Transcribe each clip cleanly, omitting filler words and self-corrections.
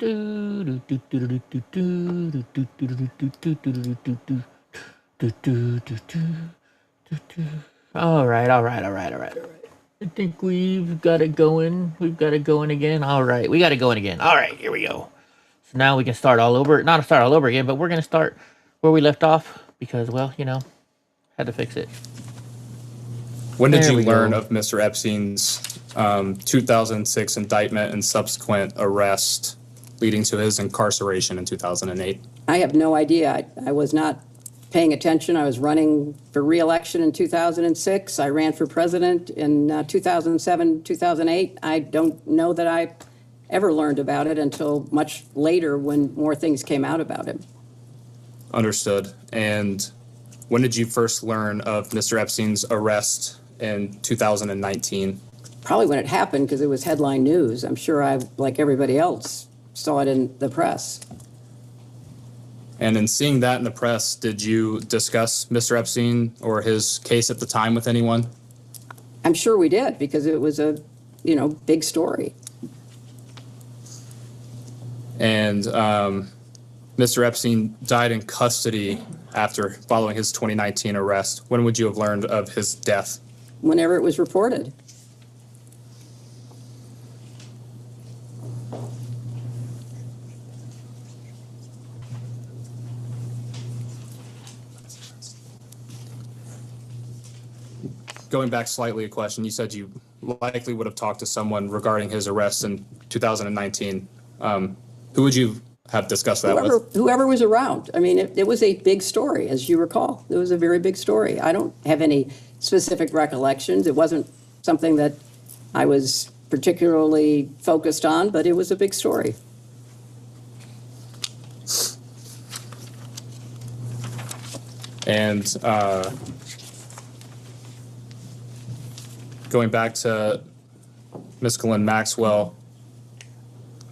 All right. I think we've got it going. We've got it going again. All right, we got it going again. All right, here we go. So now we can start all over. Not start all over again, but we're gonna start where we left off because, well, had to fix it. When did you learn of Mr. Epstein's 2006 indictment and subsequent arrest leading to his incarceration in 2008? I have no idea. I was not paying attention. I was running for re-election in 2006. I ran for president in 2007, 2008. I don't know that I ever learned about it until much later when more things came out about him. Understood. And when did you first learn of Mr. Epstein's arrest in 2019? Probably when it happened, because it was headline news. I'm sure I, like everybody else, saw it in the press. And in seeing that in the press, did you discuss Mr. Epstein or his case at the time with anyone? I'm sure we did, because it was a, big story. And Mr. Epstein died in custody following his 2019 arrest. When would you have learned of his death? Whenever it was reported. Going back slightly, a question. You said you likely would have talked to someone regarding his arrest in 2019. Who would you have discussed that with? Whoever was around. I mean, it was a big story, as you recall. It was a very big story. I don't have any specific recollections. It wasn't something that I was particularly focused on, but it was a big story. And going back to Ms. Ghislaine Maxwell,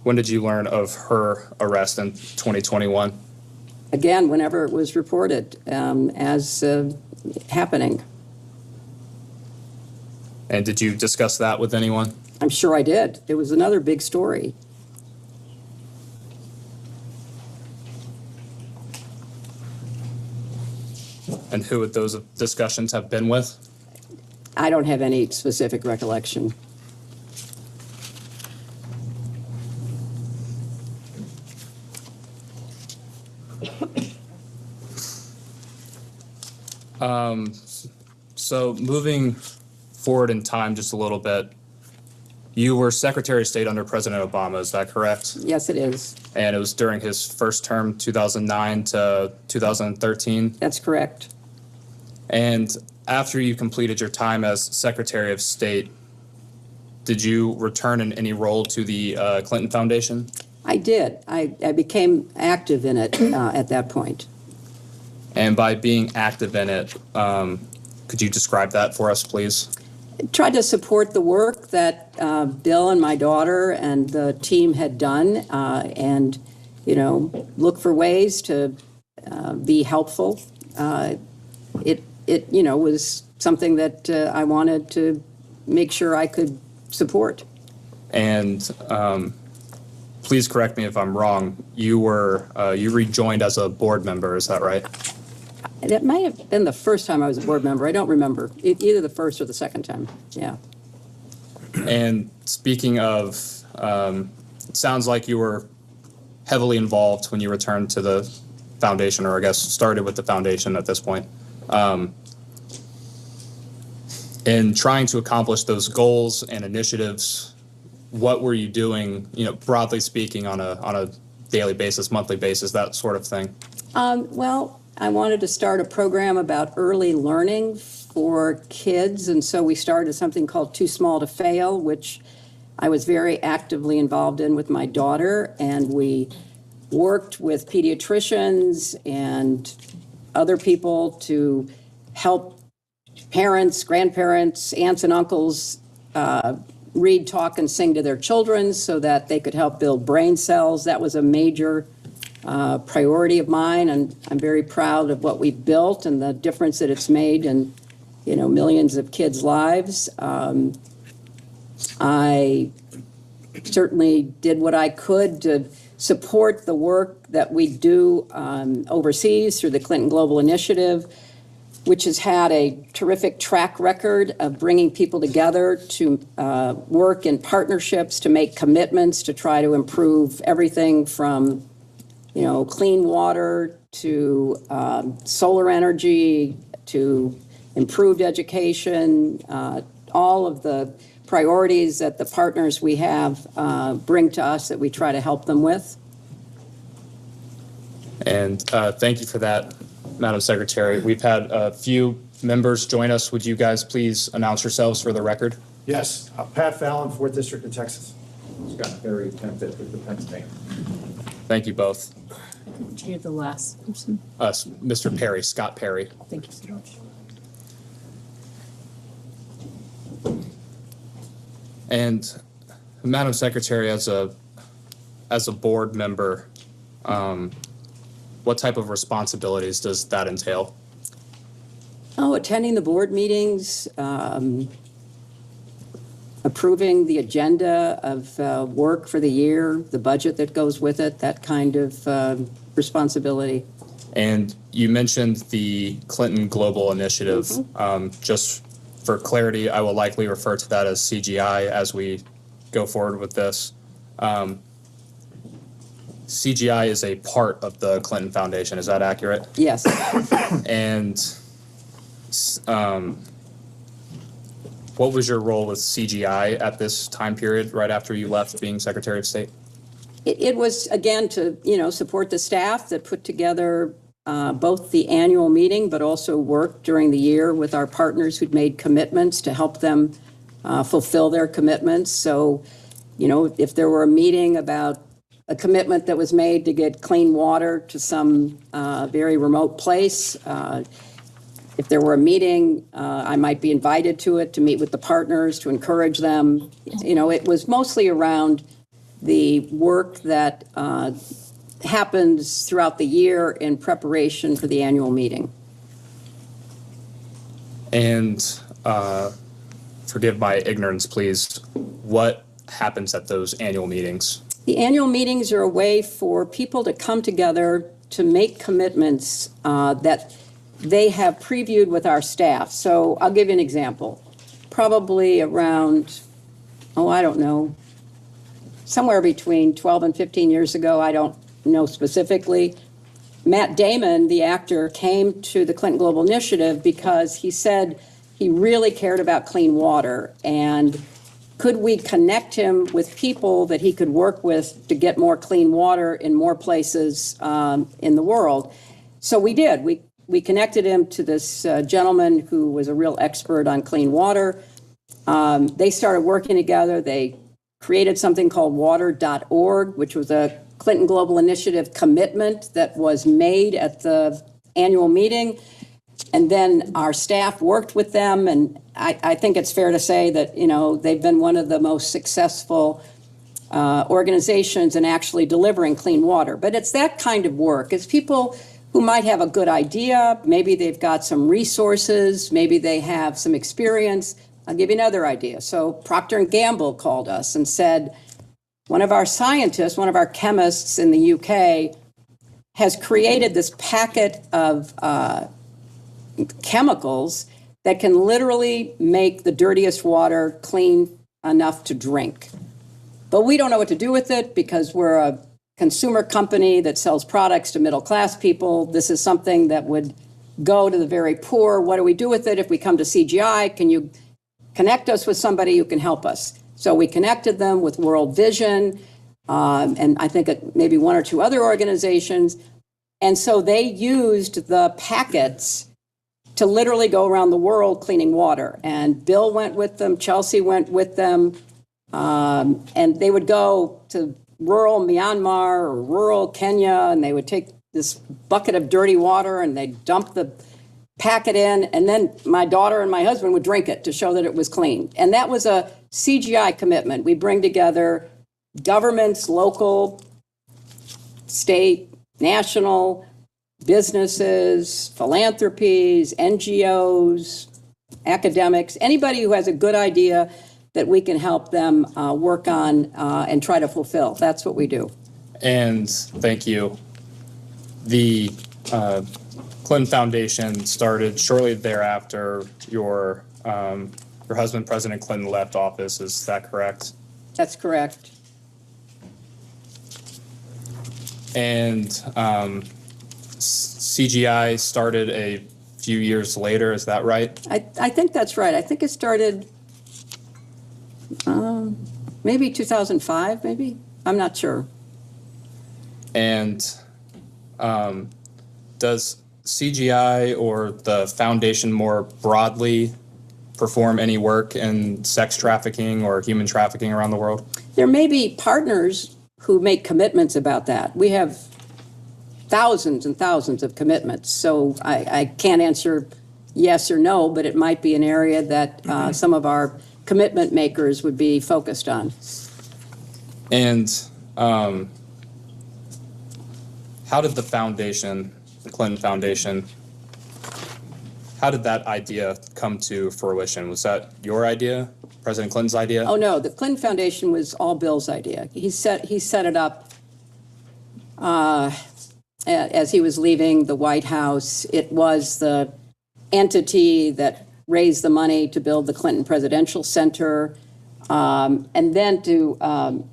when did you learn of her arrest in 2021? Again, whenever it was reported as happening. And did you discuss that with anyone? I'm sure I did. It was another big story. And who would those discussions have been with? I don't have any specific recollection. So moving forward in time just a little bit, you were Secretary of State under President Obama, is that correct? Yes, it is. And it was during his first term, 2009 to 2013? That's correct. And after you completed your time as Secretary of State, did you return in any role to the Clinton Foundation? I did. I became active in it at that point. And by being active in it, could you describe that for us, please? I tried to support the work that Bill and my daughter and the team had done, and look for ways to be helpful. It was something that I wanted to make sure I could support. And please correct me if I'm wrong. You rejoined as a board member, is that right? That might have been the first time I was a board member. I don't remember. Either the first or the second time. Yeah. And speaking of, it sounds like you were heavily involved when you returned to the foundation, or I guess started with the foundation at this point. In trying to accomplish those goals and initiatives, what were you doing, broadly speaking, on a daily basis, monthly basis, that sort of thing? Well, I wanted to start a program about early learning for kids, and so we started something called Too Small to Fail, which I was very actively involved in with my daughter, and we worked with pediatricians and other people to help parents, grandparents, aunts and uncles read, talk, and sing to their children so that they could help build brain cells. That was a major priority of mine, and I'm very proud of what we've built and the difference that it's made in, millions of kids' lives. I certainly did what I could to support the work that we do overseas through the Clinton Global Initiative, which has had a terrific track record of bringing people together to work in partnerships, to make commitments, to try to improve everything from, clean water to solar energy to improved education, all of the priorities that the partners we have bring to us that we try to help them with. And thank you for that, Madam Secretary. We've had a few members join us. Would you guys please announce yourselves for the record? Yes, Pat Fallon, 4th District of Texas. Scott Perry, 10th District of Pennsylvania. Thank you both. You're the last person. Mr. Perry, Scott Perry. Thank you so much. And Madam Secretary, as a board member, what type of responsibilities does that entail? Attending the board meetings, approving the agenda of work for the year, the budget that goes with it, that kind of responsibility. And you mentioned the Clinton Global Initiative. Just for clarity, I will likely refer to that as CGI as we go forward with this. CGI is a part of the Clinton Foundation. Is that accurate? Yes. And what was your role with CGI at this time period, right after you left being Secretary of State? It was, again, to, support the staff that put together both the annual meeting, but also work during the year with our partners who'd made commitments to help them fulfill their commitments. So, if there were a meeting about a commitment that was made to get clean water to some very remote place, if there were a meeting, I might be invited to it to meet with the partners, to encourage them. It was mostly around the work that happens throughout the year in preparation for the annual meeting. And forgive my ignorance, please. What happens at those annual meetings? The annual meetings are a way for people to come together to make commitments that they have previewed with our staff. So I'll give you an example. Probably around, I don't know, somewhere between 12 and 15 years ago, I don't know specifically, Matt Damon, the actor, came to the Clinton Global Initiative because he said he really cared about clean water, and could we connect him with people that he could work with to get more clean water in more places in the world? So we did. We connected him to this gentleman who was a real expert on clean water. They started working together. They created something called water.org, which was a Clinton Global Initiative commitment that was made at the annual meeting. And then our staff worked with them. And I think it's fair to say that, they've been one of the most successful organizations in actually delivering clean water. But it's that kind of work. It's people who might have a good idea. Maybe they've got some resources. Maybe they have some experience. I'll give you another idea. So Procter & Gamble called us and said, one of our scientists, one of our chemists in the UK, has created this packet of chemicals that can literally make the dirtiest water clean enough to drink. But we don't know what to do with it because we're a consumer company that sells products to middle-class people. This is something that would go to the very poor. What do we do with it? If we come to CGI, can you connect us with somebody who can help us? So we connected them with World Vision, and I think maybe one or two other organizations. And so they used the packets to literally go around the world cleaning water. And Bill went with them, Chelsea went with them, and they would go to rural Myanmar or rural Kenya, and they would take this bucket of dirty water and they'd dump the packet in, and then my daughter and my husband would drink it to show that it was clean. And that was a CGI commitment. We bring together governments, local, state, national, businesses, philanthropies, NGOs, academics, anybody who has a good idea that we can help them work on and try to fulfill. That's what we do. And thank you. The Clinton Foundation started shortly thereafter. Your husband, President Clinton, left office. Is that correct? That's correct. And CGI started a few years later. Is that right? I think that's right. I think it started maybe 2005, maybe? I'm not sure. And does CGI or the foundation more broadly perform any work in sex trafficking or human trafficking around the world? There may be partners who make commitments about that. We have thousands and thousands of commitments, so I can't answer yes or no, but it might be an area that some of our commitment makers would be focused on. And how did the foundation, the Clinton Foundation, how did that idea come to fruition? Was that your idea, President Clinton's idea? Oh, no, the Clinton Foundation was all Bill's idea. He set it up as he was leaving the White House. It was the entity that raised the money to build the Clinton Presidential Center, and then to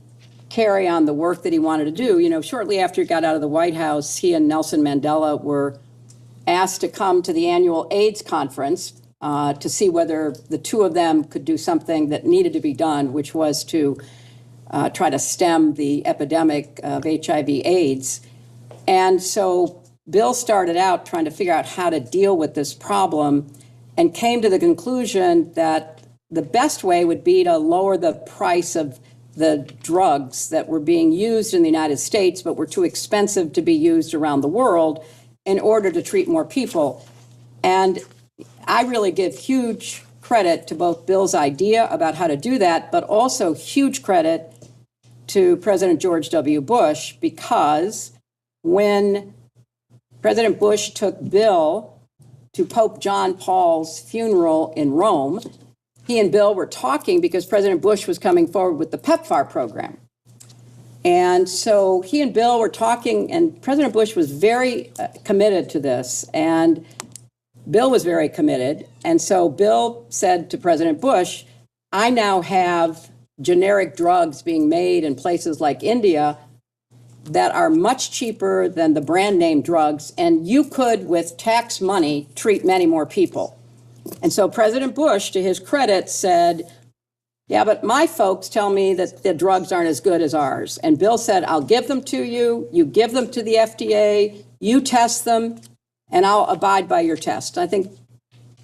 carry on the work that he wanted to do. You know, shortly after he got out of the White House, he and Nelson Mandela were asked to come to the annual AIDS conference to see whether the two of them could do something that needed to be done, which was to try to stem the epidemic of HIV/AIDS. And so Bill started out trying to figure out how to deal with this problem and came to the conclusion that the best way would be to lower the price of the drugs that were being used in the United States but were too expensive to be used around the world in order to treat more people. And I really give huge credit to both Bill's idea about how to do that, but also huge credit to President George W. Bush, because when President Bush took Bill to Pope John Paul's funeral in Rome, he and Bill were talking because President Bush was coming forward with the PEPFAR program. And so he and Bill were talking, and President Bush was very committed to this, and Bill was very committed. And so Bill said to President Bush, I now have generic drugs being made in places like India that are much cheaper than the brand name drugs, and you could, with tax money, treat many more people. And so President Bush, to his credit, said, yeah, but my folks tell me that the drugs aren't as good as ours. And Bill said, I'll give them to you, you give them to the FDA, you test them, and I'll abide by your test. I think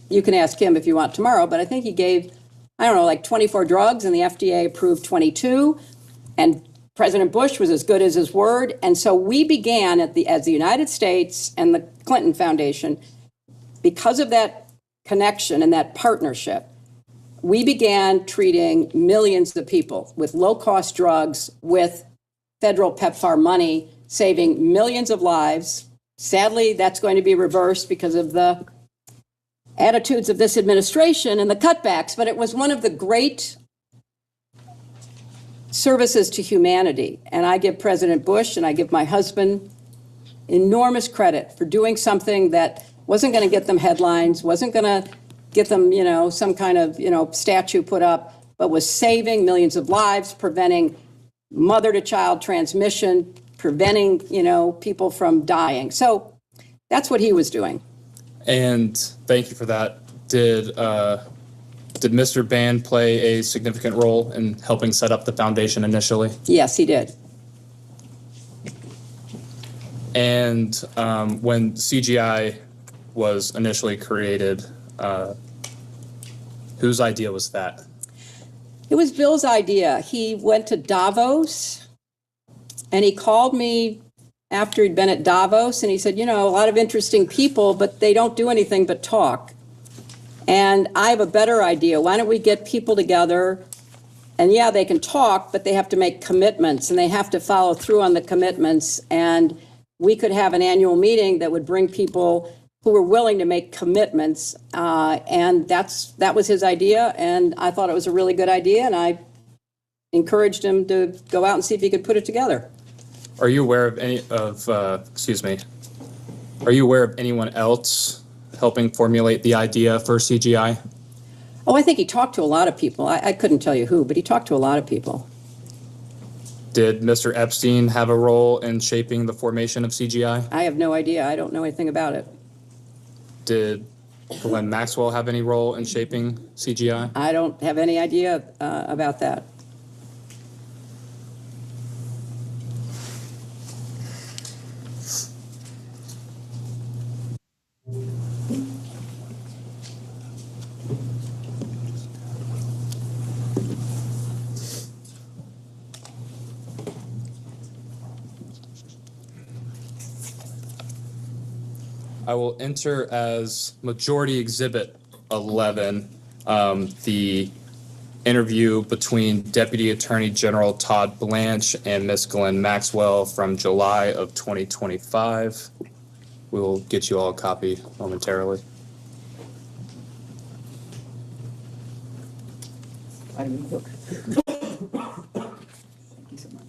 you can ask him if you want tomorrow, but I think he gave, I don't know, like 24 drugs, and the FDA approved 22. And President Bush was as good as his word. And so we began as the United States and the Clinton Foundation, because of that connection and that partnership, we began treating millions of people with low-cost drugs with federal PEPFAR money, saving millions of lives. Sadly, that's going to be reversed because of the attitudes of this administration and the cutbacks, but it was one of the great services to humanity. And I give President Bush and I give my husband enormous credit for doing something that wasn't going to get them headlines, wasn't going to get them, some kind of, statue put up, but was saving millions of lives, preventing mother-to-child transmission, preventing, people from dying. So that's what he was doing. And thank you for that. Did Mr. Band play a significant role in helping set up the foundation initially? Yes, he did. And when CGI was initially created, whose idea was that? It was Bill's idea. He went to Davos, and he called me after he'd been at Davos, and he said, a lot of interesting people, but they don't do anything but talk. And I have a better idea. Why don't we get people together? And yeah, they can talk, but they have to make commitments, and they have to follow through on the commitments. And we could have an annual meeting that would bring people who were willing to make commitments. And that was his idea. And I thought it was a really good idea. And I encouraged him to go out and see if he could put it together. Are you aware of are you aware of anyone else helping formulate the idea for CGI? Oh, I think he talked to a lot of people. I couldn't tell you who, but he talked to a lot of people. Did Mr. Epstein have a role in shaping the formation of CGI? I have no idea. I don't know anything about it. Did Glenn Maxwell have any role in shaping CGI? I don't have any idea about that. I will enter as Majority Exhibit 11, the interview between Deputy Attorney General Todd Blanche and Miss Glenn Maxwell from July of 2025. We will get you all a copy momentarily. Thank you so much.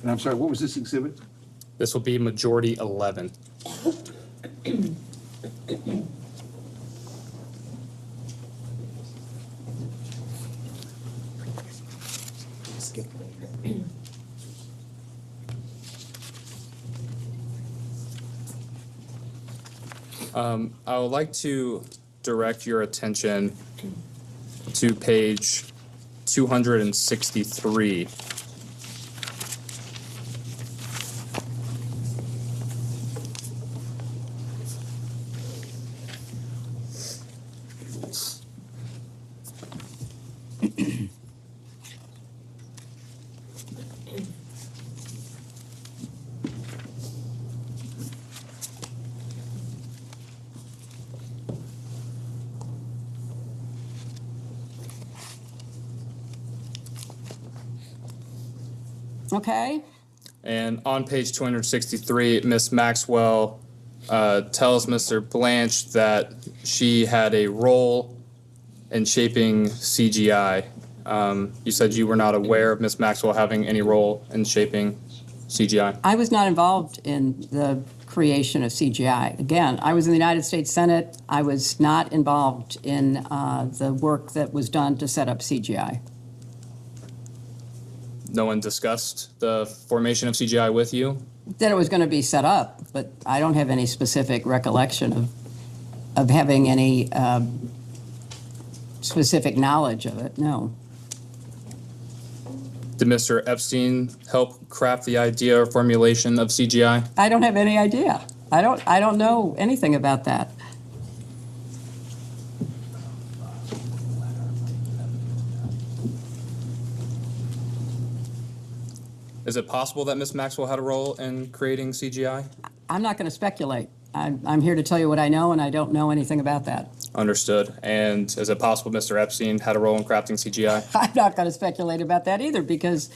And I'm sorry, what was this exhibit? This will be Majority 11. I would like to direct your attention to page 263. Okay. And on page 263, Ms. Maxwell tells Mr. Blanche that she had a role in shaping CGI. You said you were not aware of Ms. Maxwell having any role in shaping CGI. I was not involved in the creation of CGI. Again, I was in the United States Senate. I was not involved in the work that was done to set up CGI. No one discussed the formation of CGI with you? That it was going to be set up, but I don't have any specific recollection of having any specific knowledge of it, no. Did Mr. Epstein help craft the idea or formulation of CGI? I don't have any idea. I don't know anything about that. Is it possible that Ms. Maxwell had a role in creating CGI? I'm not going to speculate. I'm here to tell you what I know, and I don't know anything about that. Understood. And is it possible Mr. Epstein had a role in crafting CGI? I'm not going to speculate about that either because,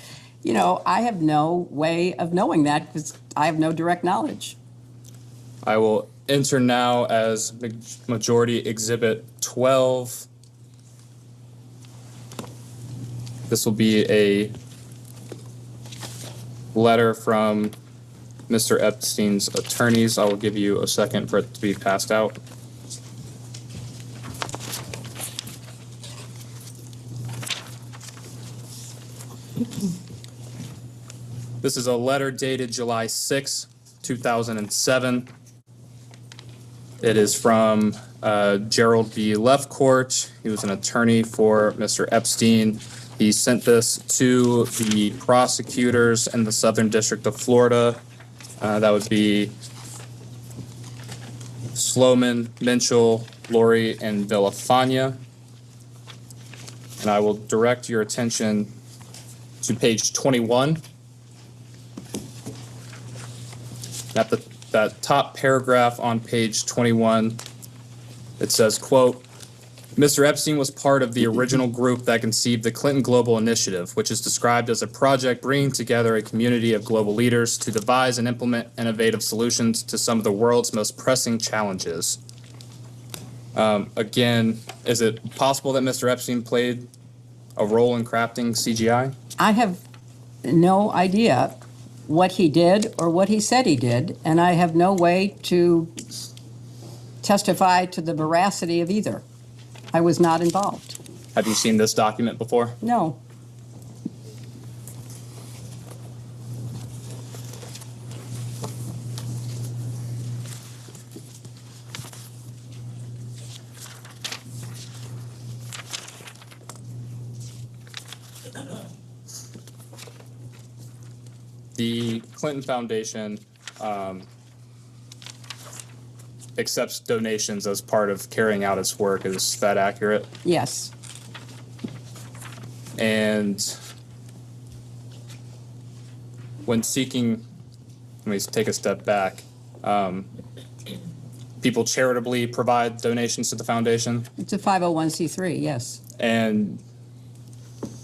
you know, I have no way of knowing that because I have no direct knowledge. I will enter now as Majority Exhibit 12. This will be a letter from Mr. Epstein's attorneys. I will give you a second for it to be passed out. This is a letter dated July 6, 2007. It is from Gerald B. Lefcourt. He was an attorney for Mr. Epstein. He sent this to the prosecutors in the Southern District of Florida. That would be Sloman, Minchell, Lori, and Villafania. And I will direct your attention to page 21. At that top paragraph on page 21, it says, quote, Mr. Epstein was part of the original group that conceived the Clinton Global Initiative, which is described as a project bringing together a community of global leaders to devise and implement innovative solutions to some of the world's most pressing challenges. Again, is it possible that Mr. Epstein played a role in crafting CGI? I have no idea what he did or what he said he did, and I have no way to testify to the veracity of either. I was not involved. Have you seen this document before? No. The Clinton Foundation accepts donations as part of carrying out its work. Is that accurate? Yes. And when seeking, let me take a step back, people charitably provide donations to the foundation? It's a 501c3, yes. And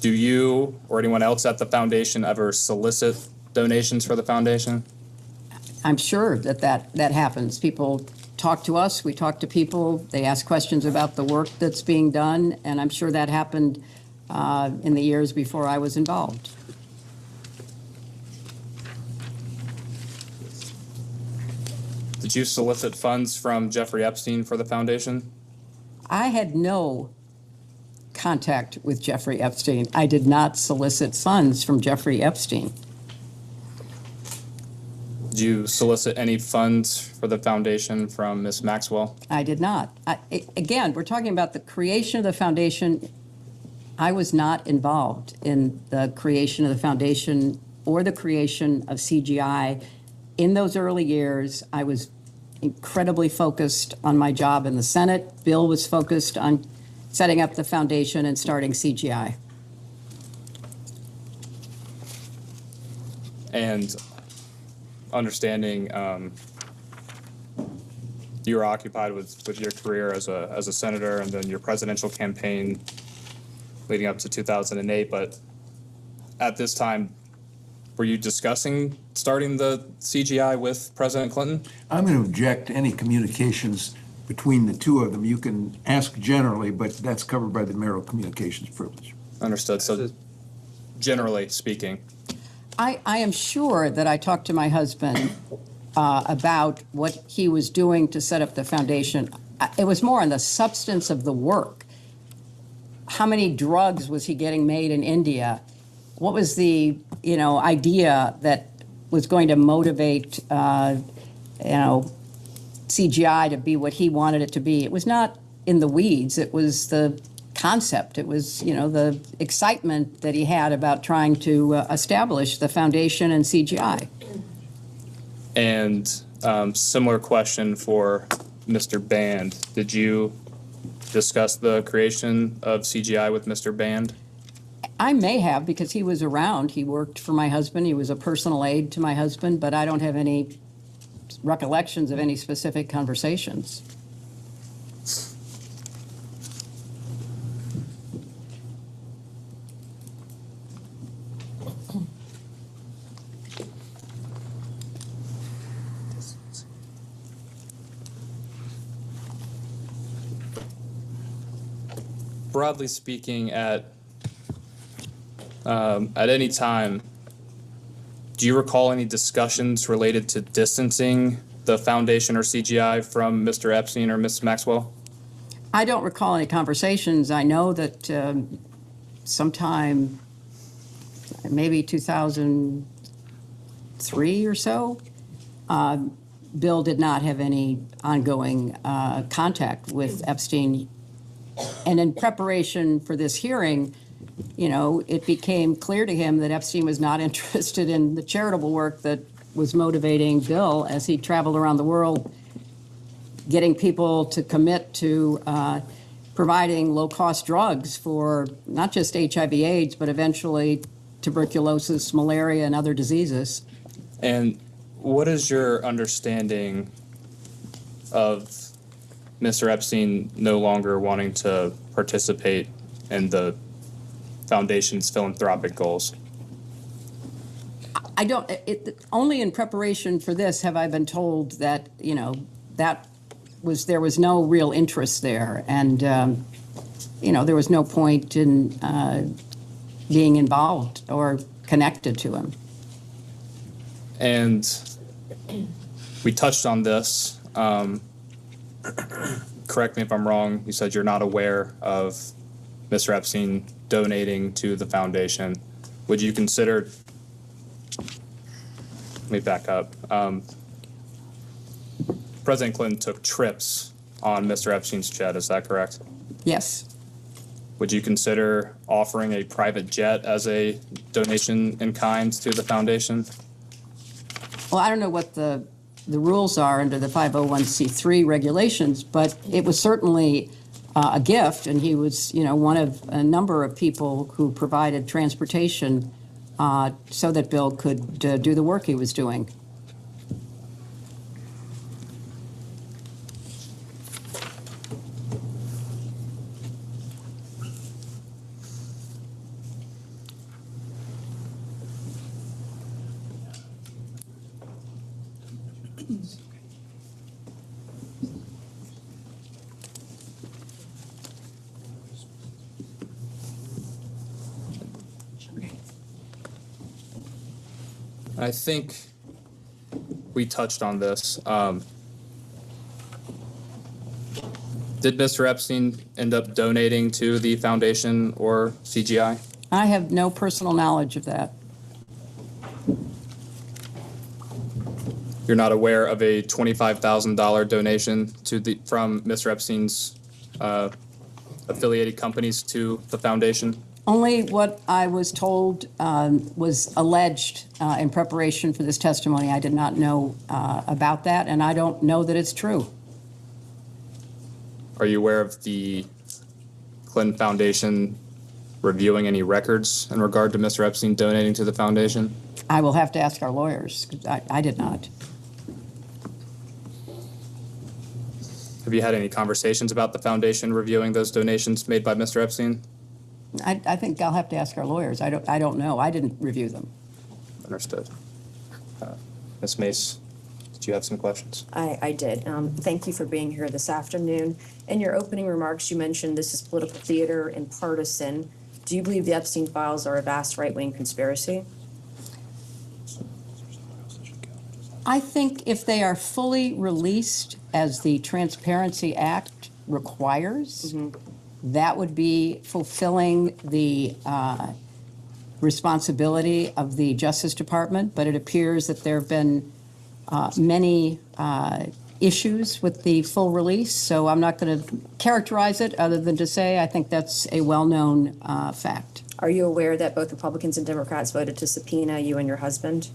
do you or anyone else at the foundation ever solicit donations for the foundation? I'm sure that happens. People talk to us, we talk to people, they ask questions about the work that's being done, and I'm sure that happened in the years before I was involved. Did you solicit funds from Jeffrey Epstein for the foundation? I had no contact with Jeffrey Epstein. I did not solicit funds from Jeffrey Epstein. Did you solicit any funds for the foundation from Ms. Maxwell? I did not. Again, we're talking about the creation of the foundation. I was not involved in the creation of the foundation or the creation of CGI. In those early years, I was incredibly focused on my job in the Senate. Bill was focused on setting up the foundation and starting CGI. And understanding you were occupied with your career as a senator and then your presidential campaign leading up to 2008, but at this time, were you discussing starting the CGI with President Clinton? I'm going to object to any communications between the two of them. You can ask generally, but that's covered by the marital communications privilege. Understood. So generally speaking. I am sure that I talked to my husband about what he was doing to set up the foundation. It was more on the substance of the work. How many drugs was he getting made in India? What was the, idea that was going to motivate, CGI to be what he wanted it to be? It was not in the weeds. It was the concept. It was, the excitement that he had about trying to establish the foundation and CGI. And similar question for Mr. Band. Did you discuss the creation of CGI with Mr. Band? I may have, because he was around. He worked for my husband. He was a personal aide to my husband, but I don't have any recollections of any specific conversations. Broadly speaking, at any time, do you recall any discussions related to distancing the foundation or CGI from Mr. Epstein or Ms. Maxwell? I don't recall any conversations. I know that sometime, maybe 2003 or so, Bill did not have any ongoing contact with Epstein. And in preparation for this hearing, it became clear to him that Epstein was not interested in the charitable work that was motivating Bill as he traveled around the world, getting people to commit to providing low-cost drugs for not just HIV/AIDS, but eventually tuberculosis, malaria, and other diseases. And what is your understanding of Mr. Epstein no longer wanting to participate in the foundation's philanthropic goals? I don't, only in preparation for this have I been told that, there was no real interest there. And, there was no point in being involved or connected to him. And we touched on this. Correct me if I'm wrong. You said you're not aware of Mr. Epstein donating to the foundation. Would you consider, let me back up. President Clinton took trips on Mr. Epstein's jet, is that correct? Yes. Would you consider offering a private jet as a donation in kind to the foundation? Well, I don't know what the rules are under the 501c3 regulations, but it was certainly a gift, and he was, one of a number of people who provided transportation so that Bill could do the work he was doing. I think we touched on this. Did Mr. Epstein end up donating to the foundation or CGI? I have no personal knowledge of that. You're not aware of a $25,000 donation from Mr. Epstein's affiliated companies to the foundation? Only what I was told was alleged in preparation for this testimony. I did not know about that, and I don't know that it's true. Are you aware of the Clinton Foundation reviewing any records in regard to Mr. Epstein donating to the foundation? I will have to ask our lawyers, 'cause I did not. Have you had any conversations about the foundation reviewing those donations made by Mr. Epstein? I think I'll have to ask our lawyers. I don't know. I didn't review them. Understood. Ms. Mace, did you have some questions? I did. Thank you for being here this afternoon. In your opening remarks, you mentioned this is political theater and partisan. Do you believe the Epstein files are a vast right-wing conspiracy? I think if they are fully released as the Transparency Act requires, that would be fulfilling the responsibility of the Justice Department, but it appears that there have been many issues with the full release, so I'm not going to characterize it other than to say I think that's a well-known fact. Are you aware that both Republicans and Democrats voted to subpoena you and your husband?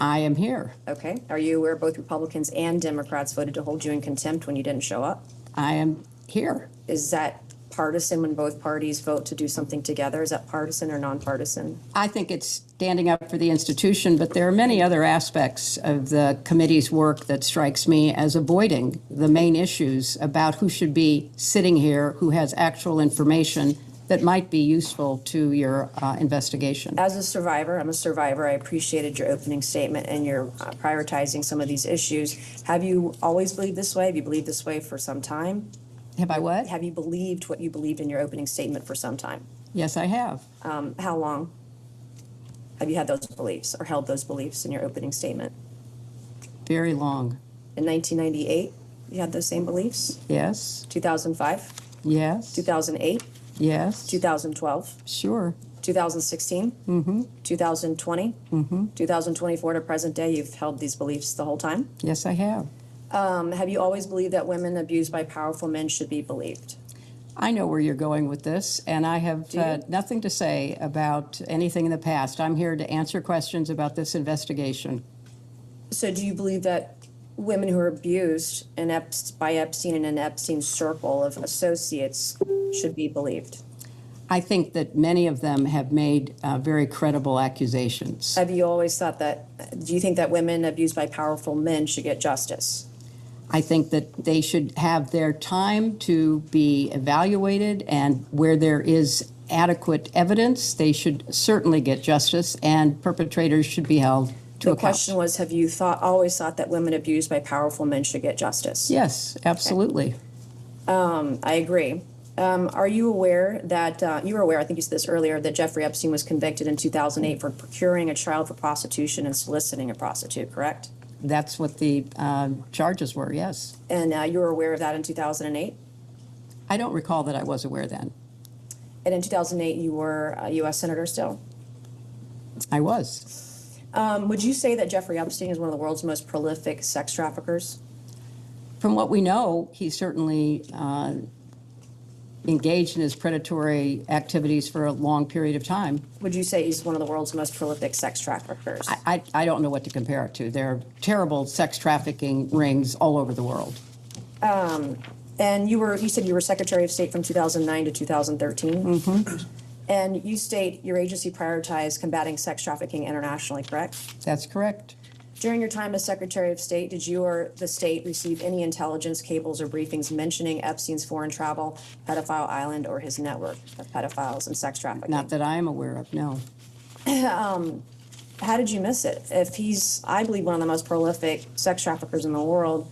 I am here. Okay. Are you aware both Republicans and Democrats voted to hold you in contempt when you didn't show up? I am here. Is that partisan when both parties vote to do something together? Is that partisan or nonpartisan? I think it's standing up for the institution, but there are many other aspects of the committee's work that strikes me as avoiding the main issues about who should be sitting here, who has actual information that might be useful to your investigation. As a survivor, I'm a survivor. I appreciated your opening statement and your prioritizing some of these issues. Have you always believed this way? Have you believed this way for some time? Have I what? Have you believed what you believed in your opening statement for some time? Yes, I have. How long have you had those beliefs or held those beliefs in your opening statement? Very long. In 1998, you had those same beliefs? Yes. 2005? Yes. 2008? Yes. 2012? Sure. 2016? 2020? 2024 to present day, you've held these beliefs the whole time? Yes, I have. Have you always believed that women abused by powerful men should be believed? I know where you're going with this, and I have nothing to say about anything in the past. I'm here to answer questions about this investigation. So do you believe that women who are abused by Epstein and in Epstein's circle of associates should be believed? I think that many of them have made very credible accusations. Have you always thought that, do you think that women abused by powerful men should get justice? I think that they should have their time to be evaluated, and where there is adequate evidence, they should certainly get justice, and perpetrators should be held to The account. question was, have you always thought that women abused by powerful men should get justice? Yes, absolutely. I agree. Are you aware that, you were aware, I think you said this earlier, that Jeffrey Epstein was convicted in 2008 for procuring a child for prostitution and soliciting a prostitute, correct? That's what the charges were, yes. And you were aware of that in 2008? I don't recall that I was aware then. And in 2008, you were a U.S. Senator still? I was. Would you say that Jeffrey Epstein is one of the world's most prolific sex traffickers? From what we know, he certainly engaged in his predatory activities for a long period of time. Would you say he's one of the world's most prolific sex traffickers? I don't know what to compare it to. There are terrible sex trafficking rings all over the world. And you said you were Secretary of State from 2009 to 2013? Mm-hmm. And you state your agency prioritized combating sex trafficking internationally, correct? That's correct. During your time as Secretary of State, did you or the state receive any intelligence cables or briefings mentioning Epstein's foreign travel, pedophile island, or his network of pedophiles and sex trafficking? Not that I am aware of, no. How did you miss it? If he's, I believe, one of the most prolific sex traffickers in the world,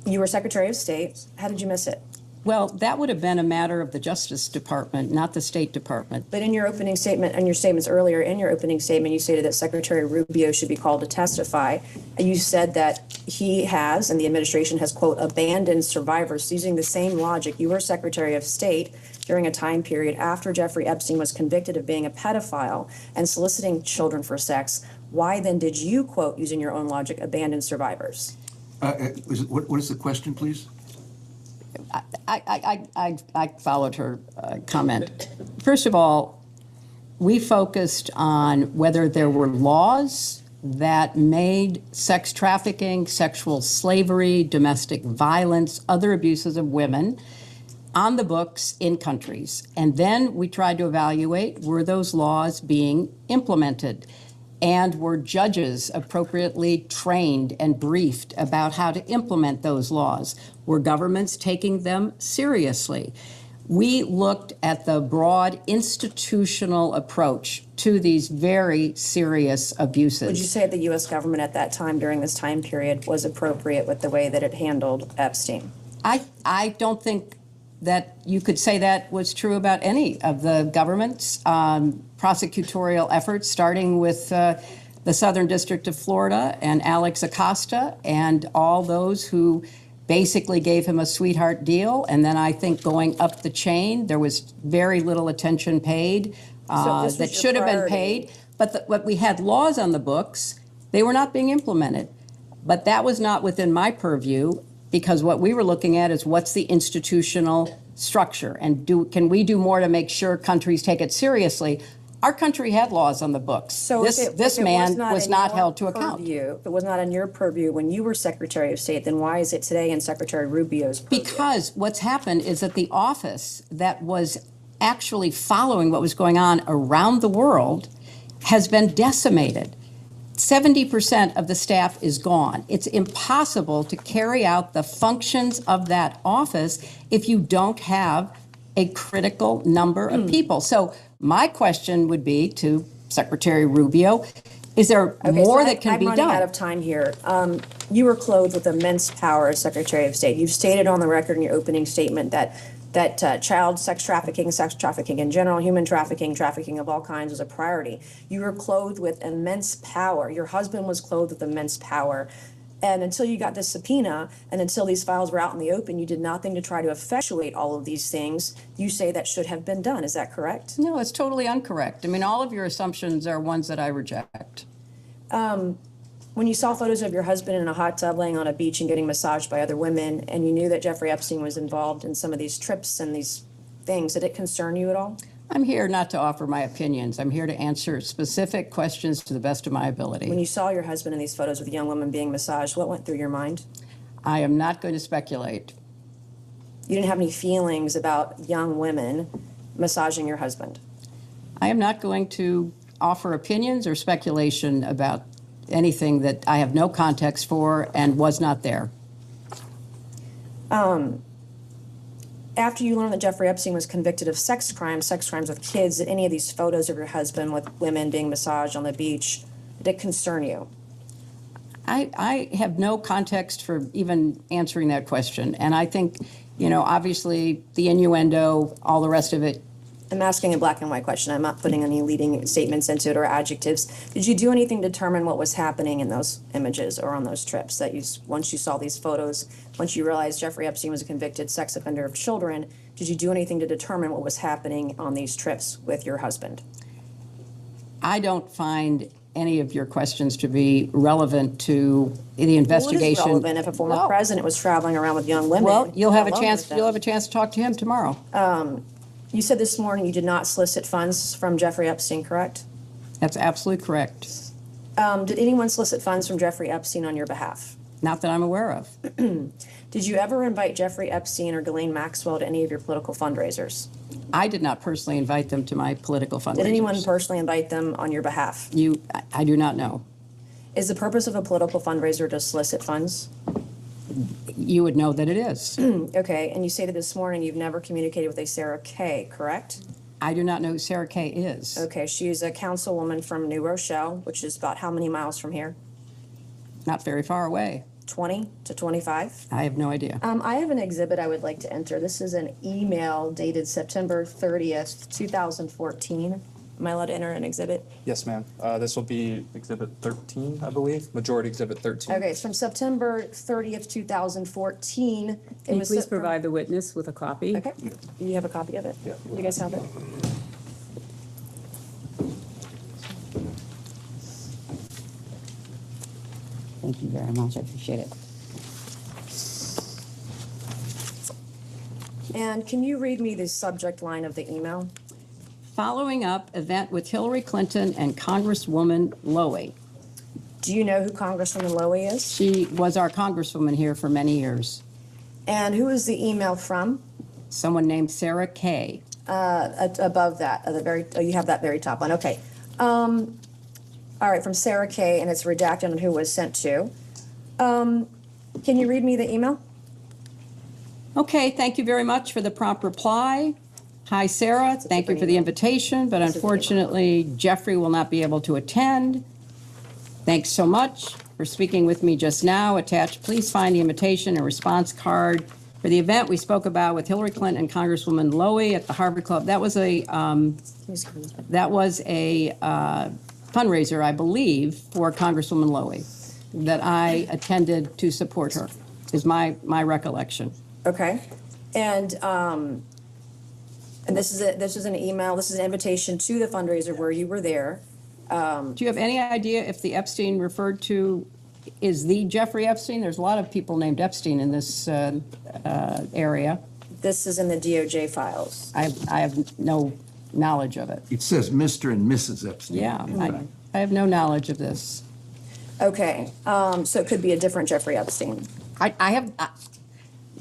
you were Secretary of State, how did you miss it? Well, that would have been a matter of the Justice Department, not the State Department. But in your opening statement, and your statements earlier, in your opening statement, you stated that Secretary Rubio should be called to testify. You said that he has, and the administration has, quote, abandoned survivors. Using the same logic, you were Secretary of State during a time period after Jeffrey Epstein was convicted of being a pedophile and soliciting children for sex. Why then did you, quote, using your own logic, abandon survivors? What is the question, please? I followed her comment. First of all, we focused on whether there were laws that made sex trafficking, sexual slavery, domestic violence, other abuses of women on the books in countries. And then we tried to evaluate, were those laws being implemented? And were judges appropriately trained and briefed about how to implement those laws? Were governments taking them seriously? We looked at the broad institutional approach to these very serious abuses. Would you say the U.S. government at that time, during this time period, was appropriate with the way that it handled Epstein? I don't think that you could say that was true about any of the government's prosecutorial efforts, starting with the Southern District of Florida and Alex Acosta and all those who basically gave him a sweetheart deal. And then I think going up the chain, there was very little attention paid that should have been paid. But we had laws on the books. They were not being implemented. But that was not within my purview, because what we were looking at is what's the institutional structure, and can we do more to make sure countries take it seriously? Our country had laws on the books. So this man was not held to account. If it was not in your purview when you were Secretary of State, then why is it today in Secretary Rubio's purview? Because what's happened is that the office that was actually following what was going on around the world has been decimated. 70% of the staff is gone. It's impossible to carry out the functions of that office if you don't have a critical number of people. So my question would be to Secretary Rubio, is there more that can be done? I'm running out of time here. You were clothed with immense power as Secretary of State. You've stated on the record in your opening statement that child sex trafficking in general, human trafficking, trafficking of all kinds was a priority. You were clothed with immense power. Your husband was clothed with immense power. And until you got this subpoena and until these files were out in the open, you did nothing to try to effectuate all of these things. You say that should have been done. Is that correct? No, it's totally incorrect. I mean, all of your assumptions are ones that I reject. When you saw photos of your husband in a hot tub laying on a beach and getting massaged by other women, and you knew that Jeffrey Epstein was involved in some of these trips and these things, did it concern you at all? I'm here not to offer my opinions. I'm here to answer specific questions to the best of my ability. When you saw your husband in these photos with young women being massaged, what went through your mind? I am not going to speculate. You didn't have any feelings about young women massaging your husband? I am not going to offer opinions or speculation about anything that I have no context for and was not there. After you learned that Jeffrey Epstein was convicted of sex crimes with kids, did any of these photos of your husband with women being massaged on the beach, did it concern you? I have no context for even answering that question. And I think, obviously the innuendo, all the rest of it. I'm asking a black and white question. I'm not putting any leading statements into it or adjectives. Did you do anything to determine what was happening in those images or on those trips that once you saw these photos, once you realized Jeffrey Epstein was a convicted sex offender of children, did you do anything to determine what was happening on these trips with your husband? I don't find any of your questions to be relevant to the investigation. Well, it is relevant if a former Well- president was traveling around with young women. Well, you'll have a alone chance. with them. You'll have a chance to talk to him tomorrow. You said this morning you did not solicit funds from Jeffrey Epstein, correct? That's absolutely correct. Did anyone solicit funds from Jeffrey Epstein on your behalf? Not that I'm aware of. Did you ever invite Jeffrey Epstein or Ghislaine Maxwell to any of your political fundraisers? I did not personally invite them to my political fundraisers. Did anyone personally invite them on your behalf? I do not know. Is the purpose of a political fundraiser to solicit funds? You would know that it is. Okay, and you stated this morning you've never communicated with a Sarah Kay, correct? I do not know who Sarah Kay is. Okay, she is a councilwoman from New Rochelle, which is about how many miles from here? Not very far away. 20 to 25? I have no idea. I have an exhibit I would like to enter. This is an email dated September 30th, 2014. Am I allowed to enter an exhibit? Yes, ma'am. This will be Exhibit 13, I believe, Majority Exhibit 13. Okay, it's from September 30th, 2014. Can you please provide the witness with a copy? Okay, you have a copy of it? Yeah. You guys have it? Thank you very much. I appreciate it. And can you read me the subject line of the email? Following up event with Hillary Clinton and Congresswoman Lowy. Do you know who Congresswoman Lowy is? She was our congresswoman here for many years. And who is the email from? Someone named Sarah Kay. Above that, at the very, you have that very top one, okay. All right, from Sarah Kay, and it's redacted on who it was sent to. Can you read me the email? Okay, thank you very much for the prompt reply. Hi, Sarah. Thank you for the invitation, but unfortunately, Jeffrey will not be able to attend. Thanks so much for speaking with me just now. Attached, please find the invitation and response card for the event we spoke about with Hillary Clinton and Congresswoman Lowy at the Harvard Club. That was a fundraiser, I believe, for Congresswoman Lowy that I attended to support her, is my recollection. Okay, and this is an email, this is an invitation to the fundraiser where you were there. Do you have any idea if the Epstein referred to is the Jeffrey Epstein? There's a lot of people named Epstein in this area. This is in the DOJ files. I have no knowledge of it. It says Mr. and Mrs. Epstein. Yeah, I have no knowledge of this. Okay, so it could be a different Jeffrey Epstein. I have,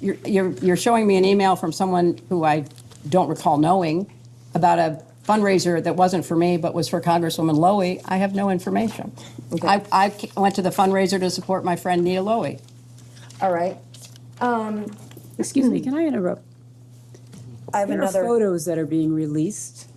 you're showing me an email from someone who I don't recall knowing about a fundraiser that wasn't for me but was for Congresswoman Lowy. I have no information. Okay. I went to the fundraiser to support my friend Nia Lowy. All right. Excuse me, can I interrupt? I have There are another, photos that are being released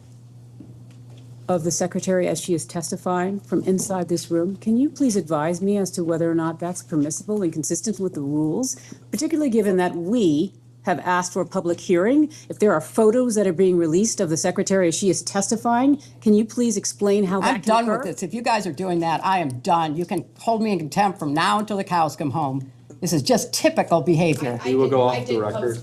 of the secretary as she is testifying from inside this room. Can you please advise me as to whether or not that's permissible and consistent with the rules, particularly given that we have asked for a public hearing? If there are photos that are being released of the secretary as she is testifying, can you please explain how that I'm can done occur? with this. If you guys are doing that, I am done. You can hold me in contempt from now until the cows come home. This is just typical behavior. We will go off the record.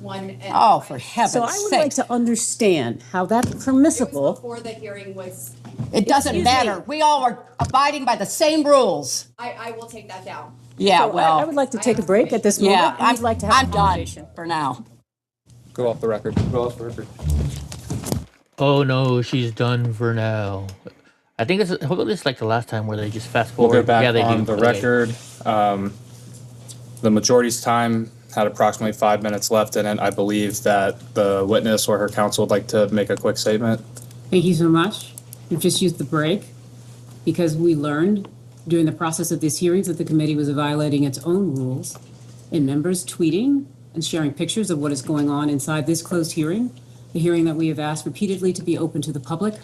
Oh, for heaven's So I would like sake. to understand how that's permissible. Before the hearing was, It doesn't Excuse matter. me. We all are abiding by the same rules. I will take that down. Yeah, So well. I would like to take a break at this moment. Yeah, and we'd like to have I'm a done conversation. for now. Go off the record. Go off the record. Oh no, she's done for now. I think hopefully this is like the last time where they just fast We'll forward. go back yeah, they on do. the Okay. record. The majority's time had approximately 5 minutes left in it. I believe that the witness or her counsel would like to make a quick statement. Thank you so much. We've just used the break because we learned during the process of these hearings that the committee was violating its own rules in members tweeting and sharing pictures of what is going on inside this closed hearing, the hearing that we have asked repeatedly to be open to the public.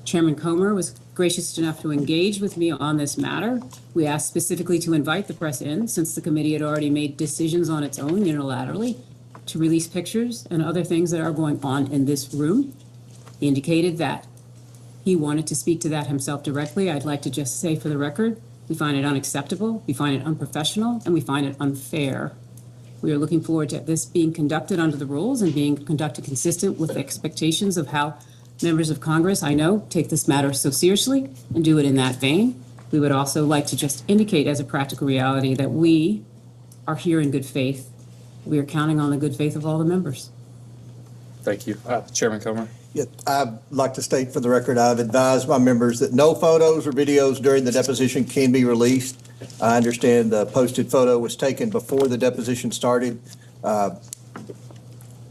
Chairman Comer was gracious enough to engage with me on this matter. We asked specifically to invite the press in, since the committee had already made decisions on its own unilaterally to release pictures and other things that are going on in this room. He indicated that he wanted to speak to that himself directly. I'd like to just say for the record, we find it unacceptable, we find it unprofessional, and we find it unfair. We are looking forward to this being conducted under the rules and being conducted consistent with the expectations of how members of Congress, I know, take this matter so seriously and do it in that vein. We would also like to just indicate as a practical reality that we are here in good faith. We are counting on the good faith of all the members. Thank you. Chairman Comer. Yeah, I'd like to state for the record, I've advised my members that no photos or videos during the deposition can be released. I understand the posted photo was taken before the deposition started.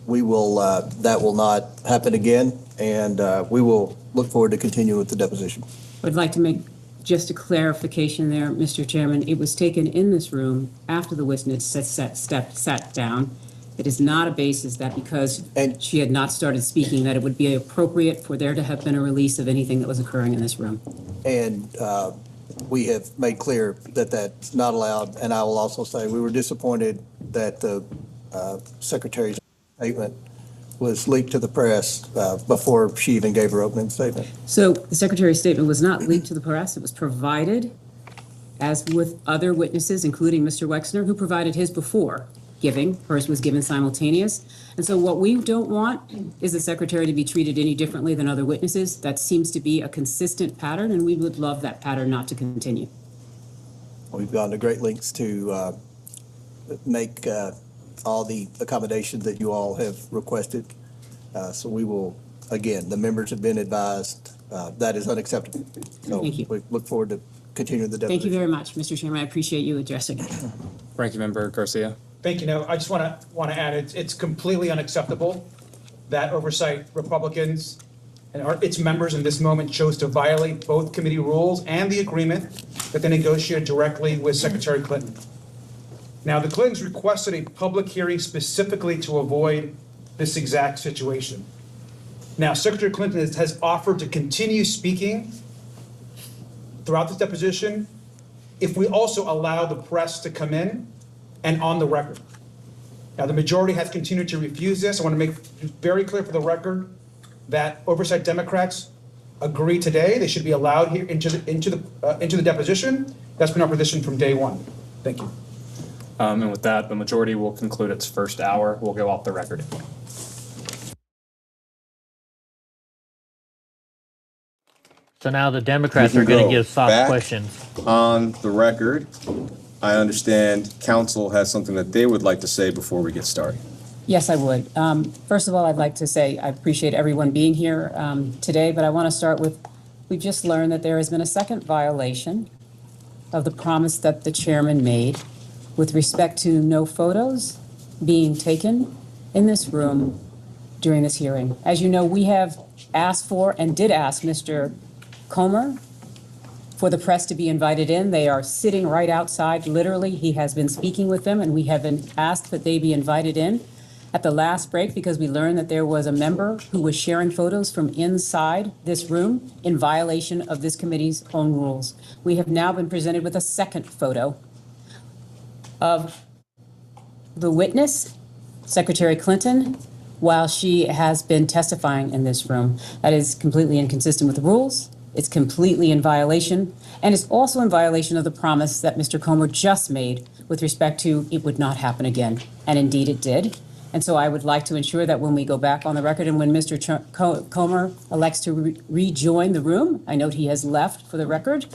We will, that will not happen again, and we will look forward to continuing with the deposition. I'd like to make just a clarification there, Mr. Chairman. It was taken in this room after the witness sat down. It is not a basis that because she had not started speaking, that it would be appropriate for there to have been a release of anything that was occurring in this room. And we have made clear that that's not allowed. And I will also say we were disappointed that the Secretary's statement was leaked to the press before she even gave her opening statement. So the Secretary's statement was not leaked to the press. It was provided, as with other witnesses, including Mr. Wexner, who provided his before giving. Hers was given simultaneous. And so what we don't want is the Secretary to be treated any differently than other witnesses. That seems to be a consistent pattern, and we would love that pattern not to continue. We've gone to great lengths to make all the accommodations that you all have requested. So we will, again, the members have been advised that is unacceptable. So Thank you. we look forward to continuing the deposition. Thank you very much, Mr. Chairman. I appreciate you addressing it. Ranking Member Garcia. Thank you. No, I just want to add, it's completely unacceptable that Oversight Republicans and its members in this moment chose to violate both committee rules and the agreement that they negotiated directly with Secretary Clinton. Now, the Clintons requested a public hearing specifically to avoid this exact situation. Now, Secretary Clinton has offered to continue speaking throughout this deposition if we also allow the press to come in and on the record. Now, the majority has continued to refuse this. I want to make very clear for the record that Oversight Democrats agree today they should be allowed here into the deposition. That's been our position from day one. Thank you. And with that, the majority will conclude its first hour. We'll go off the record. So now the Democrats are going to give soft back questions. On the record, I understand council has something that they would like to say before we get started. Yes, I would. First of all, I'd like to say I appreciate everyone being here today, but I want to start with, we've just learned that there has been a second violation of the promise that the chairman made with respect to no photos being taken in this room during this hearing. As you know, we have asked for and did ask Mr. Comer for the press to be invited in. They are sitting right outside, literally. He has been speaking with them, and we have been asked that they be invited in at the last break because we learned that there was a member who was sharing photos from inside this room in violation of this committee's own rules. We have now been presented with a second photo of the witness, Secretary Clinton, while she has been testifying in this room. That is completely inconsistent with the rules. It's completely in violation, and it's also in violation of the promise that Mr. Comer just made with respect to it would not happen again. And indeed it did. And so I would like to ensure that when we go back on the record and when Mr. Comer elects to rejoin the room, I note he has left for the record,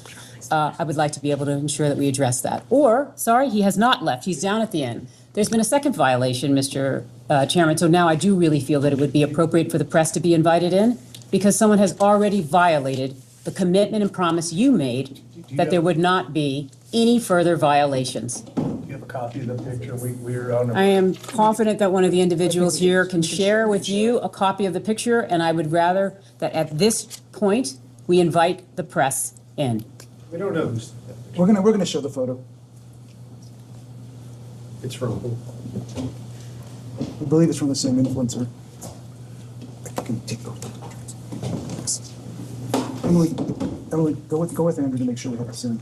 I would like to be able to ensure that we address that. Or, sorry, he has not left. He's down at the end. There's been a second violation, Mr. Chairman, so now I do really feel that it would be appropriate for the press to be invited in because someone has already violated the commitment and promise you made that there would not be any further violations. Do you have a copy of the picture? We're on. I am confident that one of the individuals here can share with you a copy of the picture, and I would rather that at this point, we invite the press in. We don't know. We're gonna show the photo. It's from. I believe it's from the same influencer. Emily, go with Andrew to make sure we have the same.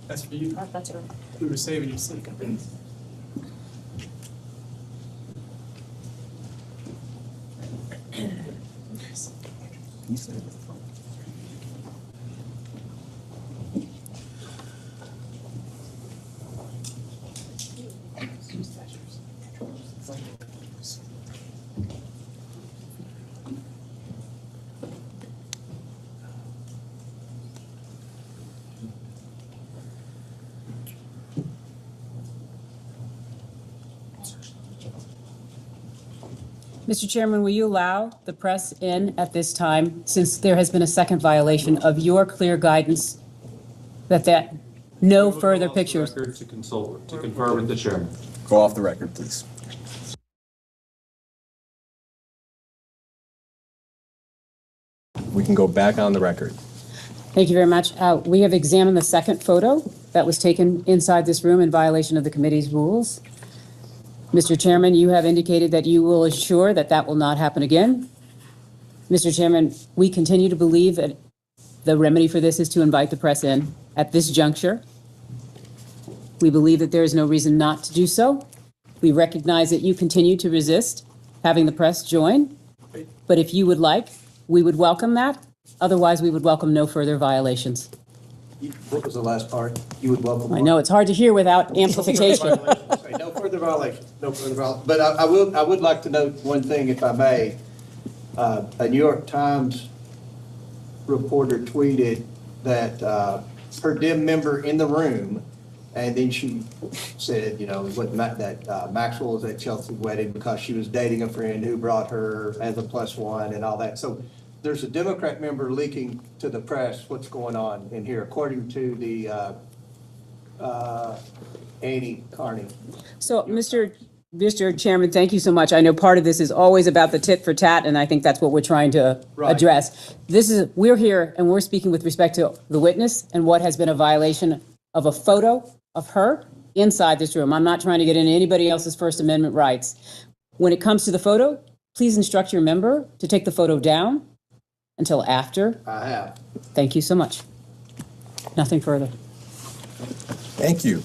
That's for you. That's it. We were saving you. Mr. Chairman, will you allow the press in at this time, since there has been a second violation of your clear guidance that no further pictures? To consult, to confer with the chairman. Go off the record, please. We can go back on the record. Thank you very much. We have examined the second photo that was taken inside this room in violation of the committee's rules. Mr. Chairman, you have indicated that you will assure that that will not happen again. Mr. Chairman, we continue to believe that the remedy for this is to invite the press in at this juncture. We believe that there is no reason not to do so. We recognize that you continue to resist having the press join, but if you would like, we would welcome that. Otherwise, we would welcome no further violations. What was the last part? You would welcome. I know it's hard to hear without amplification. Sorry, no further violations, no further violations. But I would like to note one thing, if I may. A New York Times reporter tweeted that her dim member in the room, and then she said, you know, that Maxwell was at Chelsea's wedding because she was dating a friend who brought her as a +1 and all that. So there's a Democrat member leaking to the press what's going on in here, according to the Annie Carney. So, Mr. Chairman, thank you so much. I know part of this is always about the tit for tat, and I think that's what we're trying to address. We're here and we're speaking with respect to the witness and what has been a violation of a photo of her inside this room. I'm not trying to get into anybody else's First Amendment rights. When it comes to the photo, please instruct your member to take the photo down until after. I have. Thank you so much. Nothing further. Thank you.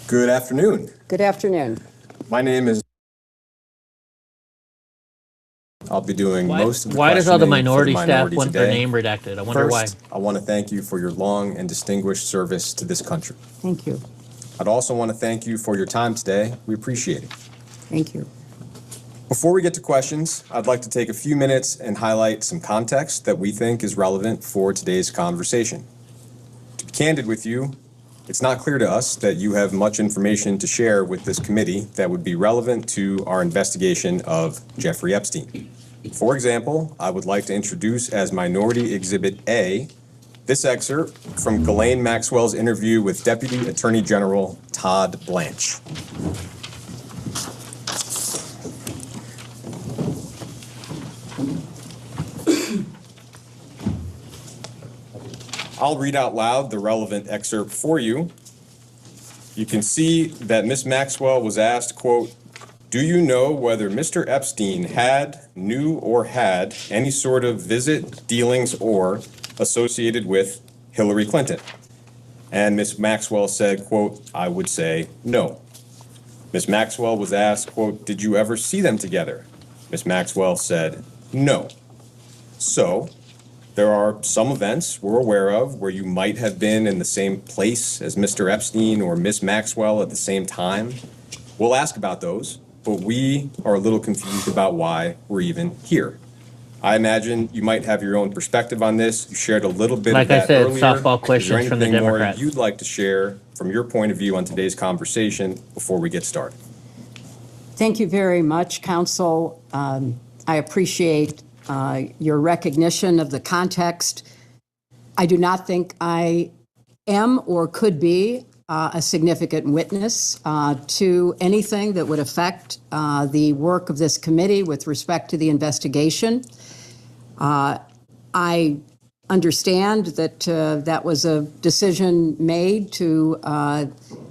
Good afternoon. Good afternoon. My name is. I'll be doing most of the Why does all the questioning for minority staff want their today. name redacted? I wonder why. First, I want to thank you for your long and distinguished service to this country. Thank you. I'd also want to thank you for your time today. We appreciate it. Thank you. Before we get to questions, I'd like to take a few minutes and highlight some context that we think is relevant for today's conversation. To be candid with you, it's not clear to us that you have much information to share with this committee that would be relevant to our investigation of Jeffrey Epstein. For example, I would like to introduce as Minority Exhibit A this excerpt from Ghislaine Maxwell's interview with Deputy Attorney General Todd Blanche. I'll read out loud the relevant excerpt for you. You can see that Ms. Maxwell was asked, quote, "Do you know whether Mr. Epstein knew or had any sort of visit, dealings, or associated with Hillary Clinton?" And Ms. Maxwell said, quote, "I would say no." Ms. Maxwell was asked, quote, "Did you ever see them together?" Ms. Maxwell said, "No." So, there are some events we're aware of where you might have been in the same place as Mr. Epstein or Ms. Maxwell at the same time. We'll ask about those, but we are a little confused about why we're even here. I imagine you might have your own perspective on this. You shared a little bit Like of that I said, earlier. softball Is there questions from the anything more Democrats. you'd like to share from your point of view on today's conversation before we get started? Thank you very much, Counsel. I appreciate your recognition of the context. I do not think I am or could be a significant witness to anything that would affect the work of this committee with respect to the investigation. I understand that that was a decision made to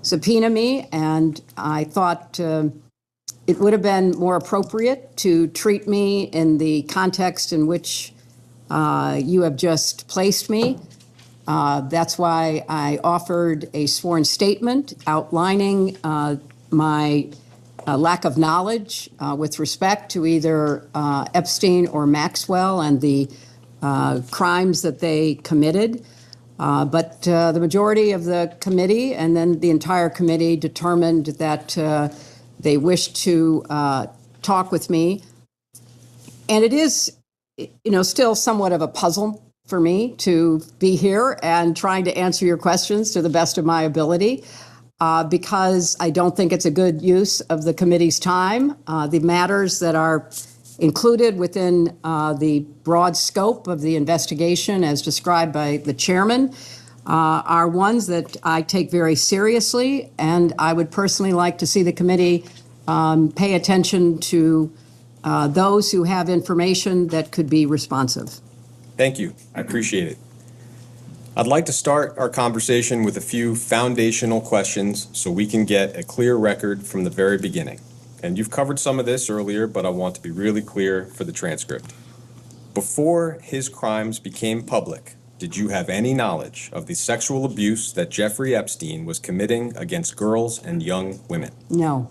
subpoena me, and I thought it would have been more appropriate to treat me in the context in which you have just placed me. That's why I offered a sworn statement outlining my lack of knowledge with respect to either Epstein or Maxwell and the crimes that they committed. But the majority of the committee and then the entire committee determined that they wished to talk with me. And it is, still somewhat of a puzzle for me to be here and trying to answer your questions to the best of my ability. Because I don't think it's a good use of the committee's time. The matters that are included within the broad scope of the investigation as described by the chairman are ones that I take very seriously, and I would personally like to see the committee pay attention to those who have information that could be responsive. Thank you. I appreciate it. I'd like to start our conversation with a few foundational questions so we can get a clear record from the very beginning. And you've covered some of this earlier, but I want to be really clear for the transcript. Before his crimes became public, did you have any knowledge of the sexual abuse that Jeffrey Epstein was committing against girls and young women? No.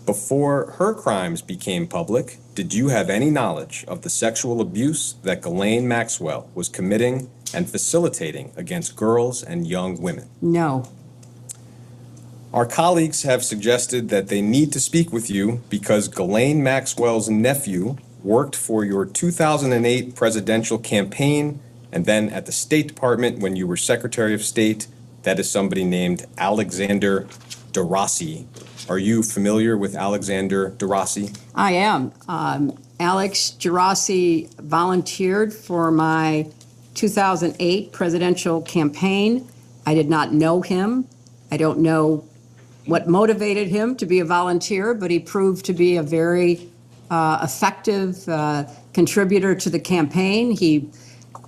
Before her crimes became public, did you have any knowledge of the sexual abuse that Ghislaine Maxwell was committing and facilitating against girls and young women? No. Our colleagues have suggested that they need to speak with you because Ghislaine Maxwell's nephew worked for your 2008 presidential campaign and then at the State Department when you were Secretary of State. That is somebody named Alexander DeRossi. Are you familiar with Alexander DeRossi? I am. Alex Gerasi volunteered for my 2008 presidential campaign. I did not know him. I don't know what motivated him to be a volunteer, but he proved to be a very effective contributor to the campaign. He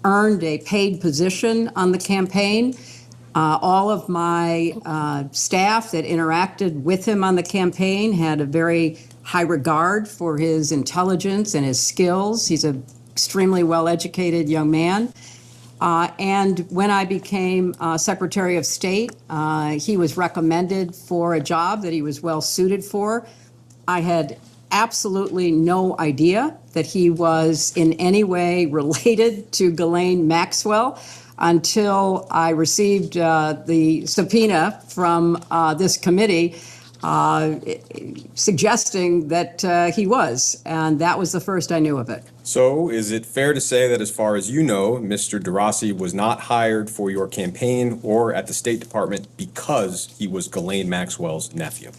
earned a paid position on the campaign. All of my staff that interacted with him on the campaign had a very high regard for his intelligence and his skills. He's an extremely well-educated young man. And when I became Secretary of State, he was recommended for a job that he was well-suited for. I had absolutely no idea that he was in any way related to Ghislaine Maxwell until I received the subpoena from this committee suggesting that he was, and that was the first I knew of it. So is it fair to say that as far as you know, Mr. DeRossi was not hired for your campaign or at the State Department because he was Ghislaine Maxwell's nephew?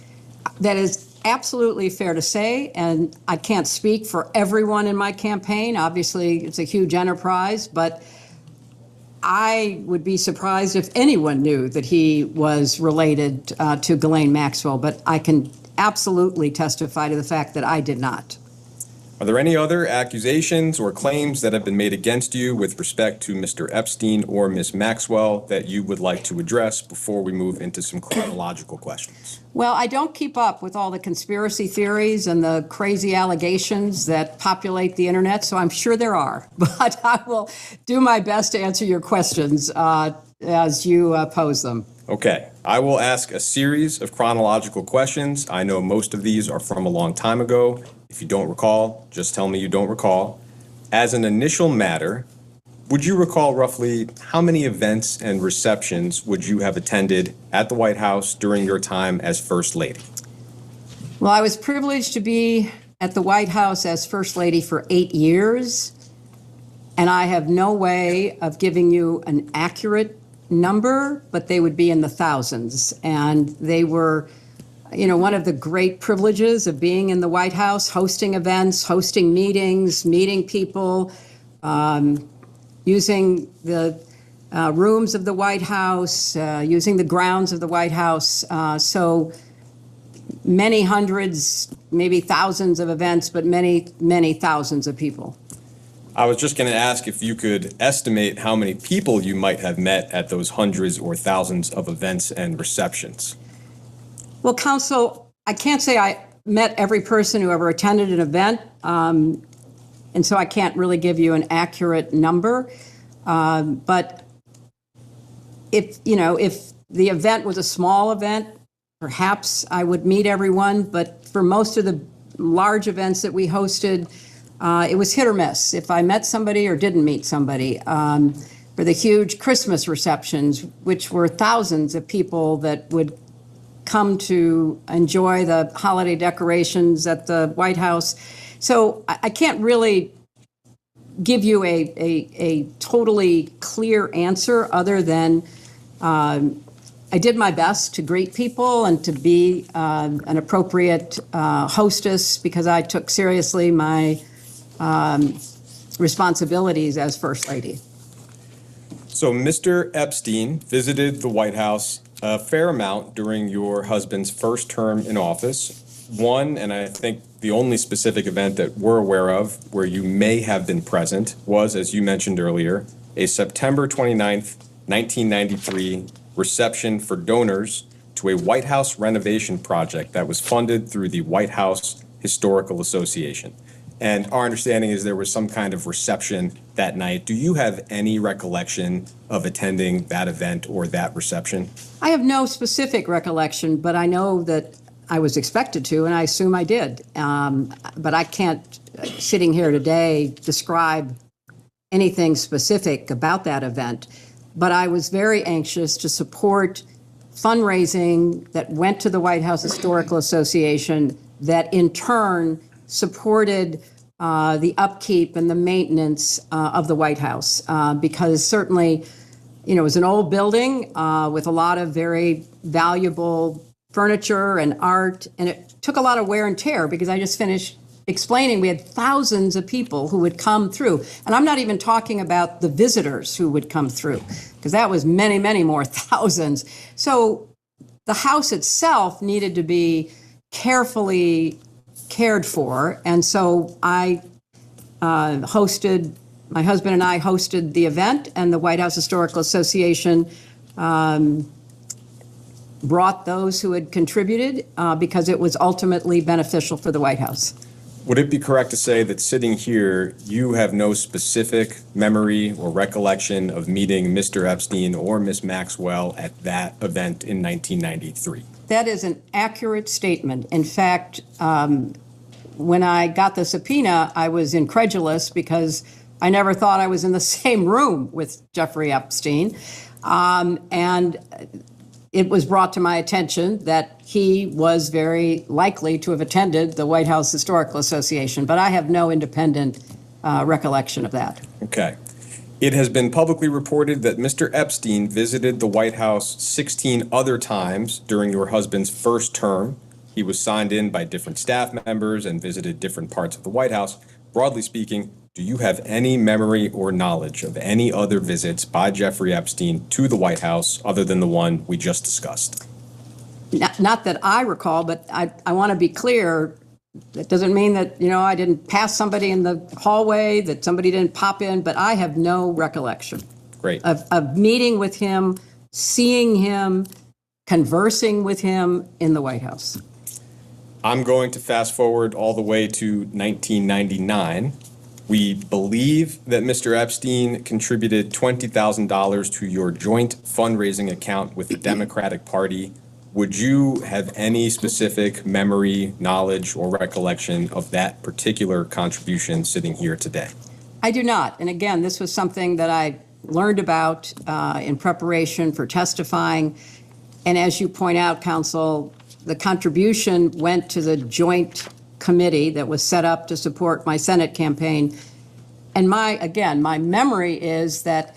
That is absolutely fair to say, and I can't speak for everyone in my campaign. Obviously, it's a huge enterprise, but I would be surprised if anyone knew that he was related to Ghislaine Maxwell, but I can absolutely testify to the fact that I did not. Are there any other accusations or claims that have been made against you with respect to Mr. Epstein or Ms. Maxwell that you would like to address before we move into some chronological questions? Well, I don't keep up with all the conspiracy theories and the crazy allegations that populate the internet, so I'm sure there are. But I will do my best to answer your questions as you pose them. Okay, I will ask a series of chronological questions. I know most of these are from a long time ago. If you don't recall, just tell me you don't recall. As an initial matter, would you recall roughly how many events and receptions would you have attended at the White House during your time as First Lady? Well, I was privileged to be at the White House as First Lady for 8 years, and I have no way of giving you an accurate number, but they would be in the thousands. And they were, one of the great privileges of being in the White House, hosting events, hosting meetings, meeting people, using the rooms of the White House, using the grounds of the White House. So many hundreds, maybe thousands of events, but many, many thousands of people. I was just going to ask if you could estimate how many people you might have met at those hundreds or thousands of events and receptions. Well, Council, I can't say I met every person who ever attended an event, and so I can't really give you an accurate number. But if the event was a small event, perhaps I would meet everyone. But for most of the large events that we hosted, it was hit or miss if I met somebody or didn't meet somebody. For the huge Christmas receptions, which were thousands of people that would come to enjoy the holiday decorations at the White House. So I can't really give you a totally clear answer other than I did my best to greet people and to be an appropriate hostess because I took seriously my responsibilities as First Lady. So Mr. Epstein visited the White House a fair amount during your husband's first term in office. One, and I think the only specific event that we're aware of where you may have been present was, as you mentioned earlier, a September 29th, 1993 reception for donors to a White House renovation project that was funded through the White House Historical Association. And our understanding is there was some kind of reception that night. Do you have any recollection of attending that event or that reception? I have no specific recollection, but I know that I was expected to, and I assume I did. But I can't, sitting here today, describe anything specific about that event. But I was very anxious to support fundraising that went to the White House Historical Association that in turn supported the upkeep and the maintenance of the White House. Because certainly, it was an old building with a lot of very valuable furniture and art, and it took a lot of wear and tear because I just finished explaining we had thousands of people who would come through. And I'm not even talking about the visitors who would come through, because that was many, many more thousands. So the house itself needed to be carefully cared for. And so my husband and I hosted the event, and the White House Historical Association brought those who had contributed because it was ultimately beneficial for the White House. Would it be correct to say that sitting here, you have no specific memory or recollection of meeting Mr. Epstein or Ms. Maxwell at that event in 1993? That is an accurate statement. In fact, when I got the subpoena, I was incredulous because I never thought I was in the same room with Jeffrey Epstein. And it was brought to my attention that he was very likely to have attended the White House Historical Association, but I have no independent recollection of that. Okay. It has been publicly reported that Mr. Epstein visited the White House 16 other times during your husband's first term. He was signed in by different staff members and visited different parts of the White House. Broadly speaking, do you have any memory or knowledge of any other visits by Jeffrey Epstein to the White House other than the one we just discussed? Not that I recall, but I want to be clear. That doesn't mean that, I didn't pass somebody in the hallway, that somebody didn't pop in, but I have no recollection. Great. Of meeting with him, seeing him, conversing with him in the White House. I'm going to fast forward all the way to 1999. We believe that Mr. Epstein contributed $20,000 to your joint fundraising account with the Democratic Party. Would you have any specific memory, knowledge, or recollection of that particular contribution sitting here today? I do not. And again, this was something that I learned about in preparation for testifying. And as you point out, Counsel, the contribution went to the joint committee that was set up to support my Senate campaign. And my memory is that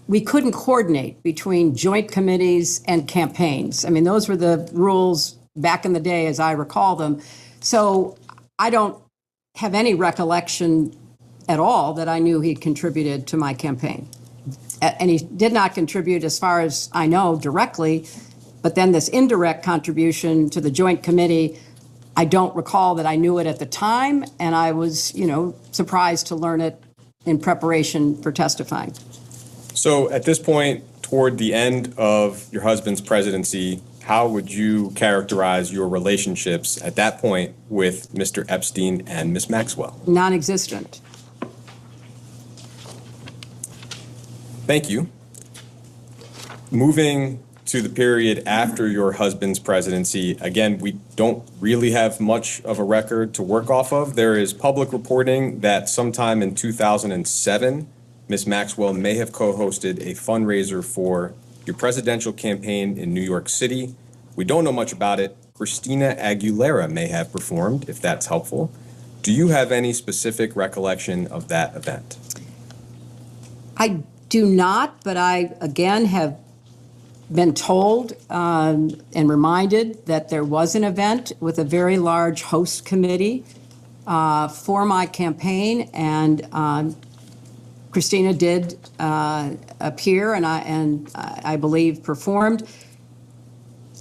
we couldn't coordinate between joint committees and campaigns. I mean, those were the rules back in the day, as I recall them. So I don't have any recollection at all that I knew he contributed to my campaign. And he did not contribute, as far as I know, directly. But then this indirect contribution to the joint committee, I don't recall that I knew it at the time, and I was, surprised to learn it in preparation for testifying. So at this point, toward the end of your husband's presidency, how would you characterize your relationships at that point with Mr. Epstein and Ms. Maxwell? Non-existent. Thank you. Moving to the period after your husband's presidency, again, we don't really have much of a record to work off of. There is public reporting that sometime in 2007, Ms. Maxwell may have co-hosted a fundraiser for your presidential campaign in New York City. We don't know much about it. Christina Aguilera may have performed, if that's helpful. Do you have any specific recollection of that event? I do not, but I, again, have been told and reminded that there was an event with a very large host committee for my campaign, and Christina did appear and I believe performed.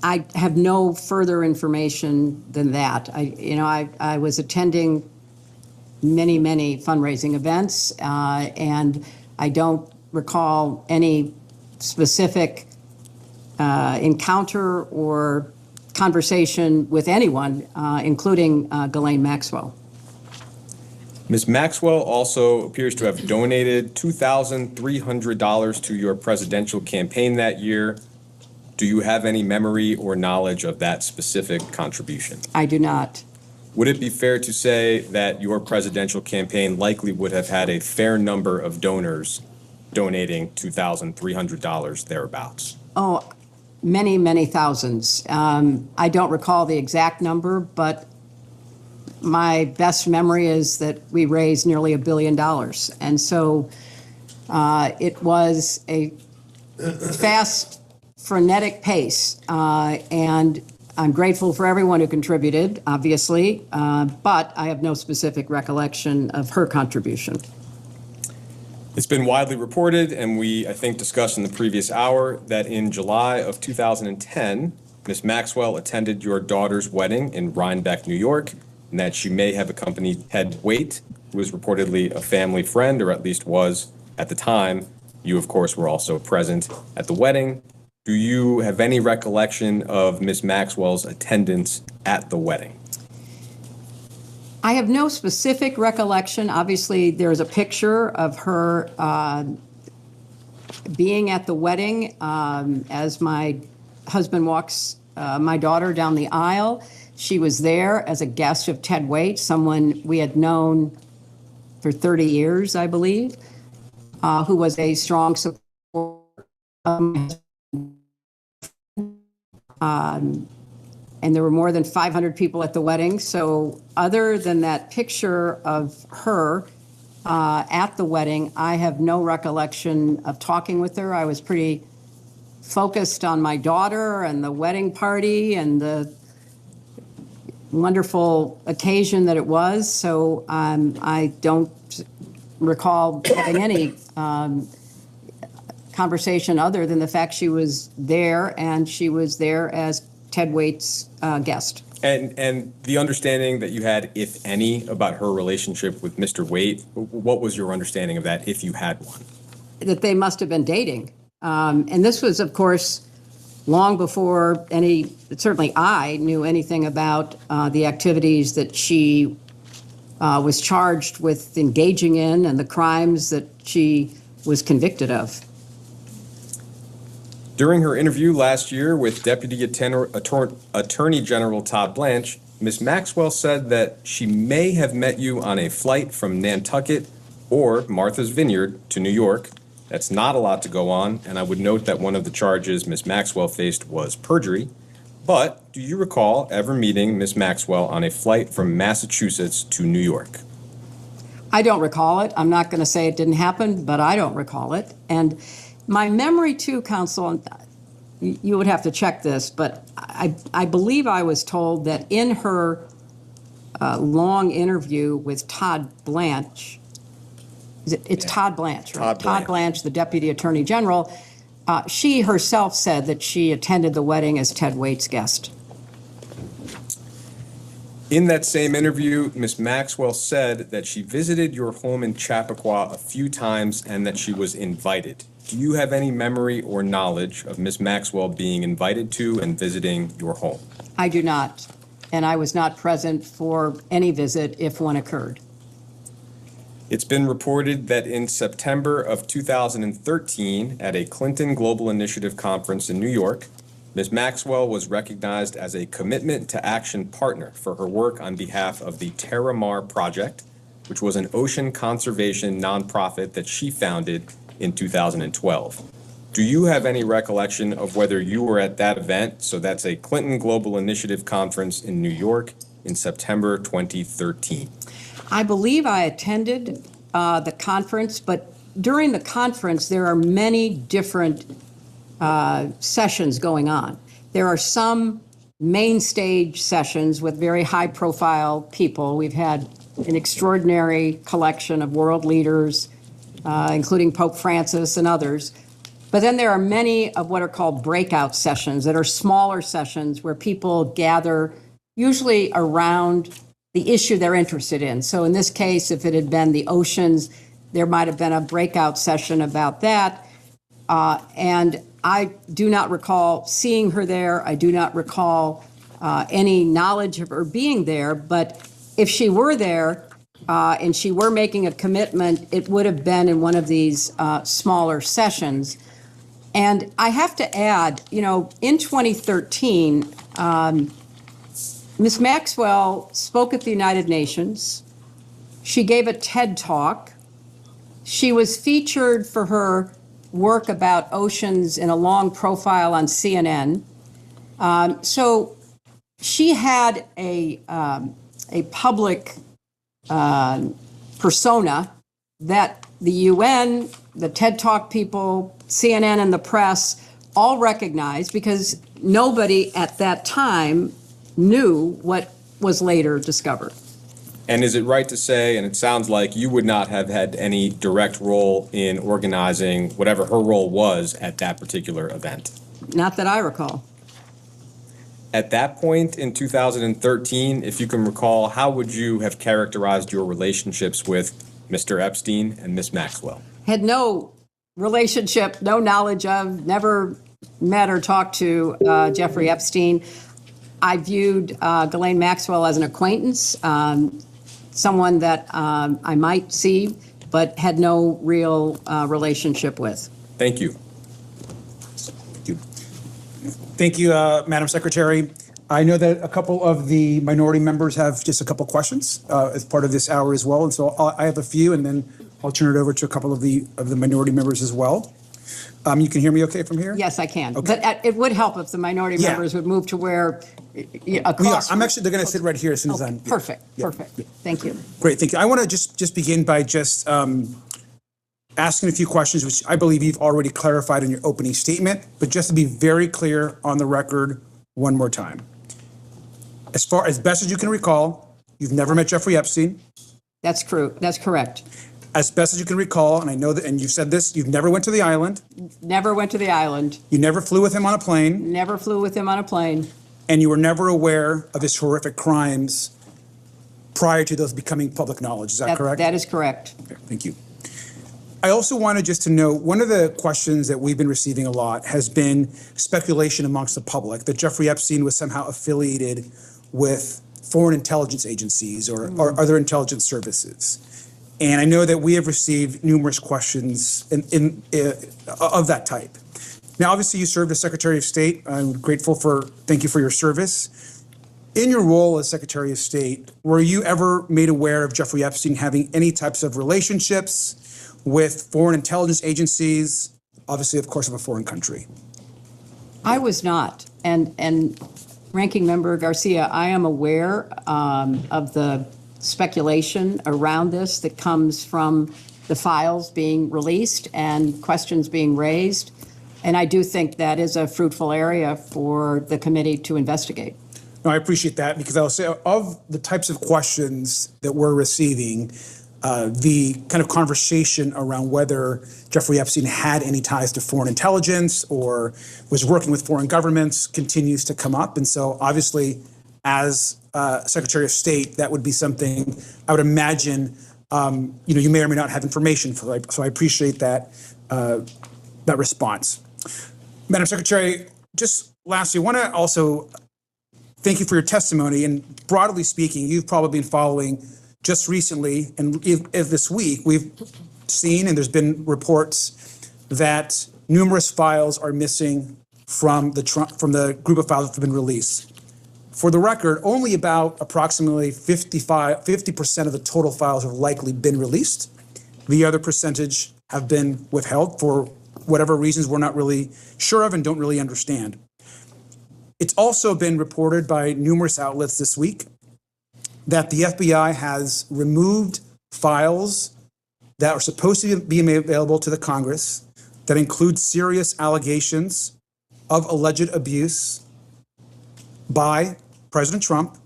I have no further information than that. I was attending many, many fundraising events, and I don't recall any specific encounter or conversation with anyone, including Ghislaine Maxwell. Ms. Maxwell also appears to have donated $2,300 to your presidential campaign that year. Do you have any memory or knowledge of that specific contribution? I do not. Would it be fair to say that your presidential campaign likely would have had a fair number of donors donating $2,300 thereabouts? Oh, many, many thousands. I don't recall the exact number, but my best memory is that we raised nearly $1 billion. And so it was a fast, frenetic pace. And I'm grateful for everyone who contributed, obviously, but I have no specific recollection of her contribution. It's been widely reported, and we, I think, discussed in the previous hour, that in July of 2010, Ms. Maxwell attended your daughter's wedding in Rhinebeck, New York, and that she may have accompanied Ted Waite, who was reportedly a family friend, or at least was at the time. You, of course, were also present at the wedding. Do you have any recollection of Ms. Maxwell's attendance at the wedding? I have no specific recollection. Obviously, there's a picture of her being at the wedding as my husband walks my daughter down the aisle. She was there as a guest of Ted Waite, someone we had known for 30 years, I believe, who was a strong supporter of and there were more than 500 people at the wedding. So other than that picture of her at the wedding, I have no recollection of talking with her. I was pretty focused on my daughter and the wedding party and the wonderful occasion that it was. So I don't recall having any conversation other than the fact she was there, and she was there as Ted Waite's guest. And the understanding that you had, if any, about her relationship with Mr. Waite, what was your understanding of that, if you had one? That they must have been dating. And this was, of course, long before certainly I knew anything about the activities that she was charged with engaging in and the crimes that she was convicted of. During her interview last year with Deputy Attorney General Todd Blanche, Ms. Maxwell said that she may have met you on a flight from Nantucket or Martha's Vineyard to New York. That's not a lot to go on, and I would note that one of the charges Ms. Maxwell faced was perjury. But do you recall ever meeting Ms. Maxwell on a flight from Massachusetts to New York? I don't recall it. I'm not going to say it didn't happen, but I don't recall it. And my memory, too, counsel, and you would have to check this, but I believe I was told that in her long interview with Todd Blanche, it's Todd Blanche, right? Todd Blanche, the Deputy Attorney General, she herself said that she attended the wedding as Ted Waite's guest. In that same interview, Ms. Maxwell said that she visited your home in Chappaqua a few times and that she was invited. Do you have any memory or knowledge of Ms. Maxwell being invited to and visiting your home? I do not, and I was not present for any visit if one occurred. It's been reported that in September of 2013, at a Clinton Global Initiative conference in New York, Ms. Maxwell was recognized as a commitment to action partner for her work on behalf of the Terramar Project, which was an ocean conservation nonprofit that she founded in 2012. Do you have any recollection of whether you were at that event? So that's a Clinton Global Initiative conference in New York in September 2013. I believe I attended the conference, but during the conference, there are many different sessions going on. There are some main stage sessions with very high-profile people. We've had an extraordinary collection of world leaders, including Pope Francis and others. But then there are many of what are called breakout sessions that are smaller sessions where people gather usually around the issue they're interested in. So in this case, if it had been the oceans, there might have been a breakout session about that. And I do not recall seeing her there. I do not recall any knowledge of her being there. But if she were there and she were making a commitment, it would have been in one of these smaller sessions. And I have to add, in 2013, Ms. Maxwell spoke at the United Nations. She gave a TED Talk. She was featured for her work about oceans in a long profile on CNN. So she had a public persona that the UN, the TED Talk people, CNN, and the press all recognized because nobody at that time knew what was later discovered. And is it right to say, and it sounds like you would not have had any direct role in organizing whatever her role was at that particular event? Not that I recall. At that point in 2013, if you can recall, how would you have characterized your relationships with Mr. Epstein and Ms. Maxwell? Had no relationship, no knowledge of, never met or talked to Jeffrey Epstein. I viewed Ghislaine Maxwell as an acquaintance, someone that I might see, but had no real relationship with. Thank you. Thank you, Madam Secretary. I know that a couple of the minority members have just a couple questions as part of this hour as well, and so I have a few, and then I'll turn it over to a couple of the minority members as well. You can hear me okay from here? Yes, I can. Okay. But it would help if the minority Yeah. members would move to where Yeah, across. I'm actually, they're going to sit right here as soon as I'm. Perfect, perfect. Thank you. Great, thank you. I want to just begin by just asking a few questions, which I believe you've already clarified in your opening statement, but just to be very clear on the record one more time. As best as you can recall, you've never met Jeffrey Epstein. That's true. That's correct. As best as you can recall, and I know that, and you've said this, you've never went to the island. Never went to the island. You never flew with him on a plane. Never flew with him on a plane. And you were never aware of his horrific crimes prior to those becoming public knowledge. Is that correct? That is correct. Okay, thank you. I also wanted just to know, one of the questions that we've been receiving a lot has been speculation amongst the public that Jeffrey Epstein was somehow affiliated with foreign intelligence agencies or other intelligence services. And I know that we have received numerous questions of that type. Now, obviously, you served as Secretary of State. I'm grateful thank you for your service. In your role as Secretary of State, were you ever made aware of Jeffrey Epstein having any types of relationships with foreign intelligence agencies, obviously, of course, of a foreign country? I was not. And Ranking Member Garcia, I am aware of the speculation around this that comes from the files being released and questions being raised. And I do think that is a fruitful area for the committee to investigate. No, I appreciate that, because I'll say of the types of questions that we're receiving, the kind of conversation around whether Jeffrey Epstein had any ties to foreign intelligence or was working with foreign governments continues to come up. And so obviously, as Secretary of State, that would be something I would imagine, you may or may not have information for. So I appreciate that, that response. Madam Secretary, just lastly, I want to also thank you for your testimony. And broadly speaking, you've probably been following just recently and if this week, we've seen, and there's been reports that numerous files are missing from the group of files that have been released. For the record, only about approximately 50% of the total files have likely been released. The other percentage have been withheld for whatever reasons we're not really sure of and don't really understand. It's also been reported by numerous outlets this week that the FBI has removed files that are supposed to be made available to the Congress that include serious allegations of alleged abuse by President Trump,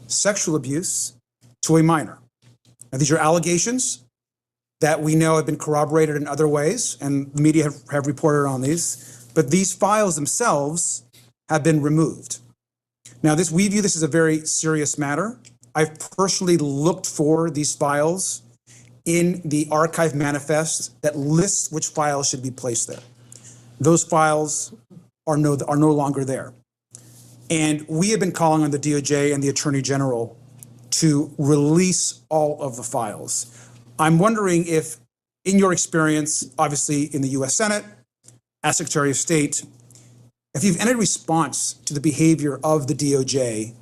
sexual abuse to a minor. Now, these are allegations that we know have been corroborated in other ways, and the media have reported on these, but these files themselves have been removed. Now, we view this as a very serious matter. I've personally looked for these files in the archive manifest that lists which files should be placed there. Those files are no longer there. And we have been calling on the DOJ and the Attorney General to release all of the files. I'm wondering if, in your experience, obviously in the US Senate, as Secretary of State, if you've any response to the behavior of the DOJ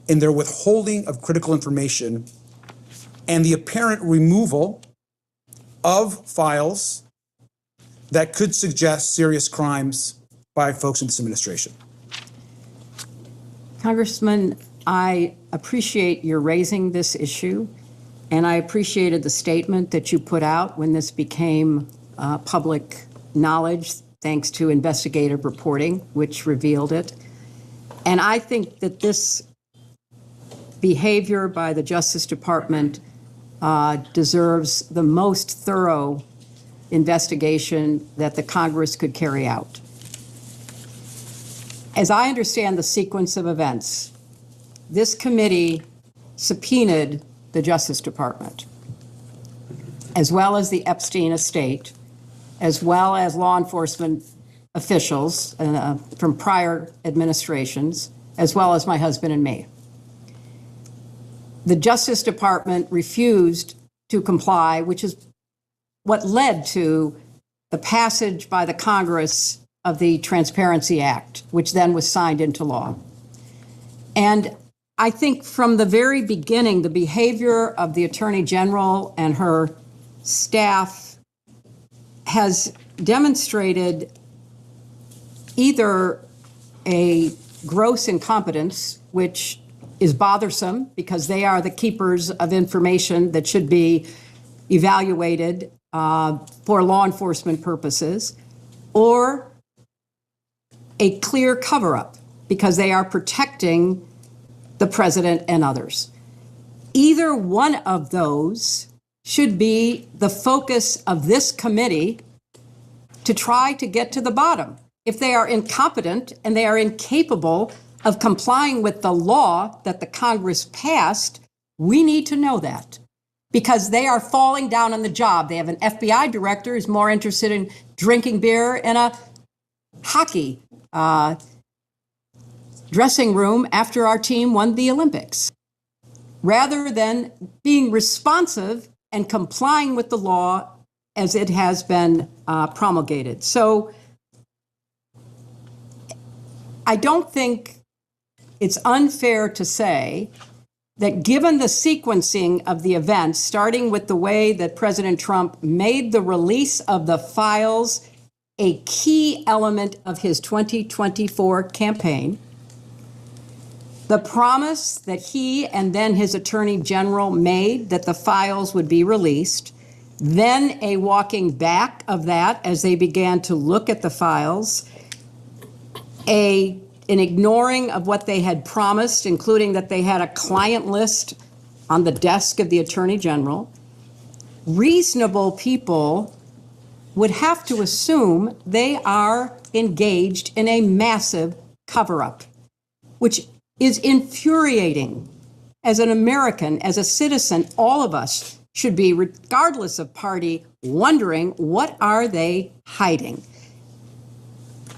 in their withholding of critical information and the apparent removal of files that could suggest serious crimes by folks in this administration. Congressman, I appreciate your raising this issue, and I appreciated the statement that you put out when this became public knowledge, thanks to investigative reporting, which revealed it. And I think that this behavior by the Justice Department deserves the most thorough investigation that the Congress could carry out. As I understand the sequence of events, this committee subpoenaed the Justice Department, as well as the Epstein estate, as well as law enforcement officials from prior administrations, as well as my husband and me. The Justice Department refused to comply, which is what led to the passage by the Congress of the Transparency Act, which then was signed into law. And I think from the very beginning, the behavior of the Attorney General and her staff has demonstrated either a gross incompetence, which is bothersome because they are the keepers of information that should be evaluated for law enforcement purposes, or a clear cover-up because they are protecting the president and others. Either one of those should be the focus of this committee to try to get to the bottom. If they are incompetent and they are incapable of complying with the law that the Congress passed, we need to know that because they are falling down on the job. They have an FBI director who's more interested in drinking beer in a hockey dressing room after our team won the Olympics, rather than being responsive and complying with the law as it has been promulgated. So I don't think it's unfair to say that given the sequencing of the events, starting with the way that President Trump made the release of the files a key element of his 2024 campaign, the promise that he and then his Attorney General made that the files would be released, then a walking back of that as they began to look at the files, an ignoring of what they had promised, including that they had a client list on the desk of the Attorney General. Reasonable people would have to assume they are engaged in a massive cover-up, which is infuriating. As an American, as a citizen, all of us should be, regardless of party, wondering, what are they hiding?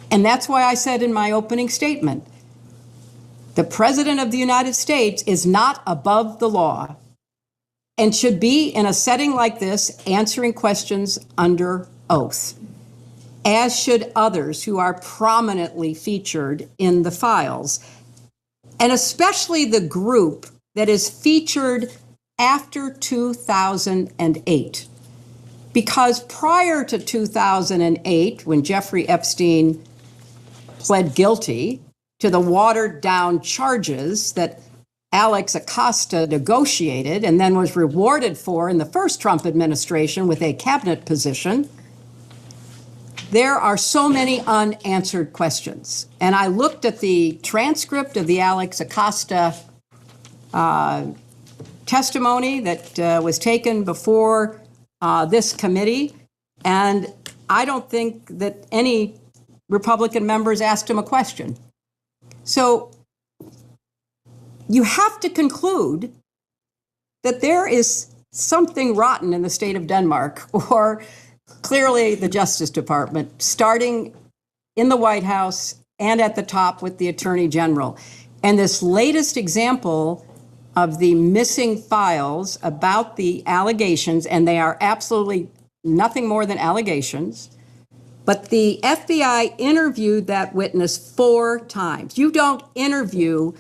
And that's why I said in my opening statement, the President of the United States is not above the law and should be, in a setting like this, answering questions under oath, as should others who are prominently featured in the files, and especially the group that is featured after 2008. Because prior to 2008, when Jeffrey Epstein pled guilty to the watered-down charges that Alex Acosta negotiated and then was rewarded for in the first Trump administration with a cabinet position, there are so many unanswered questions. And I looked at the transcript of the Alex Acosta testimony that was taken before this committee, and I don't think that any Republican members asked him a question. So you have to conclude that there is something rotten in the state of Denmark, or clearly the Justice Department, starting in the White House and at the top with the Attorney General. And this latest example of the missing files about the allegations, and they are absolutely nothing more than allegations, but the FBI interviewed that witness 4 times. You don't interview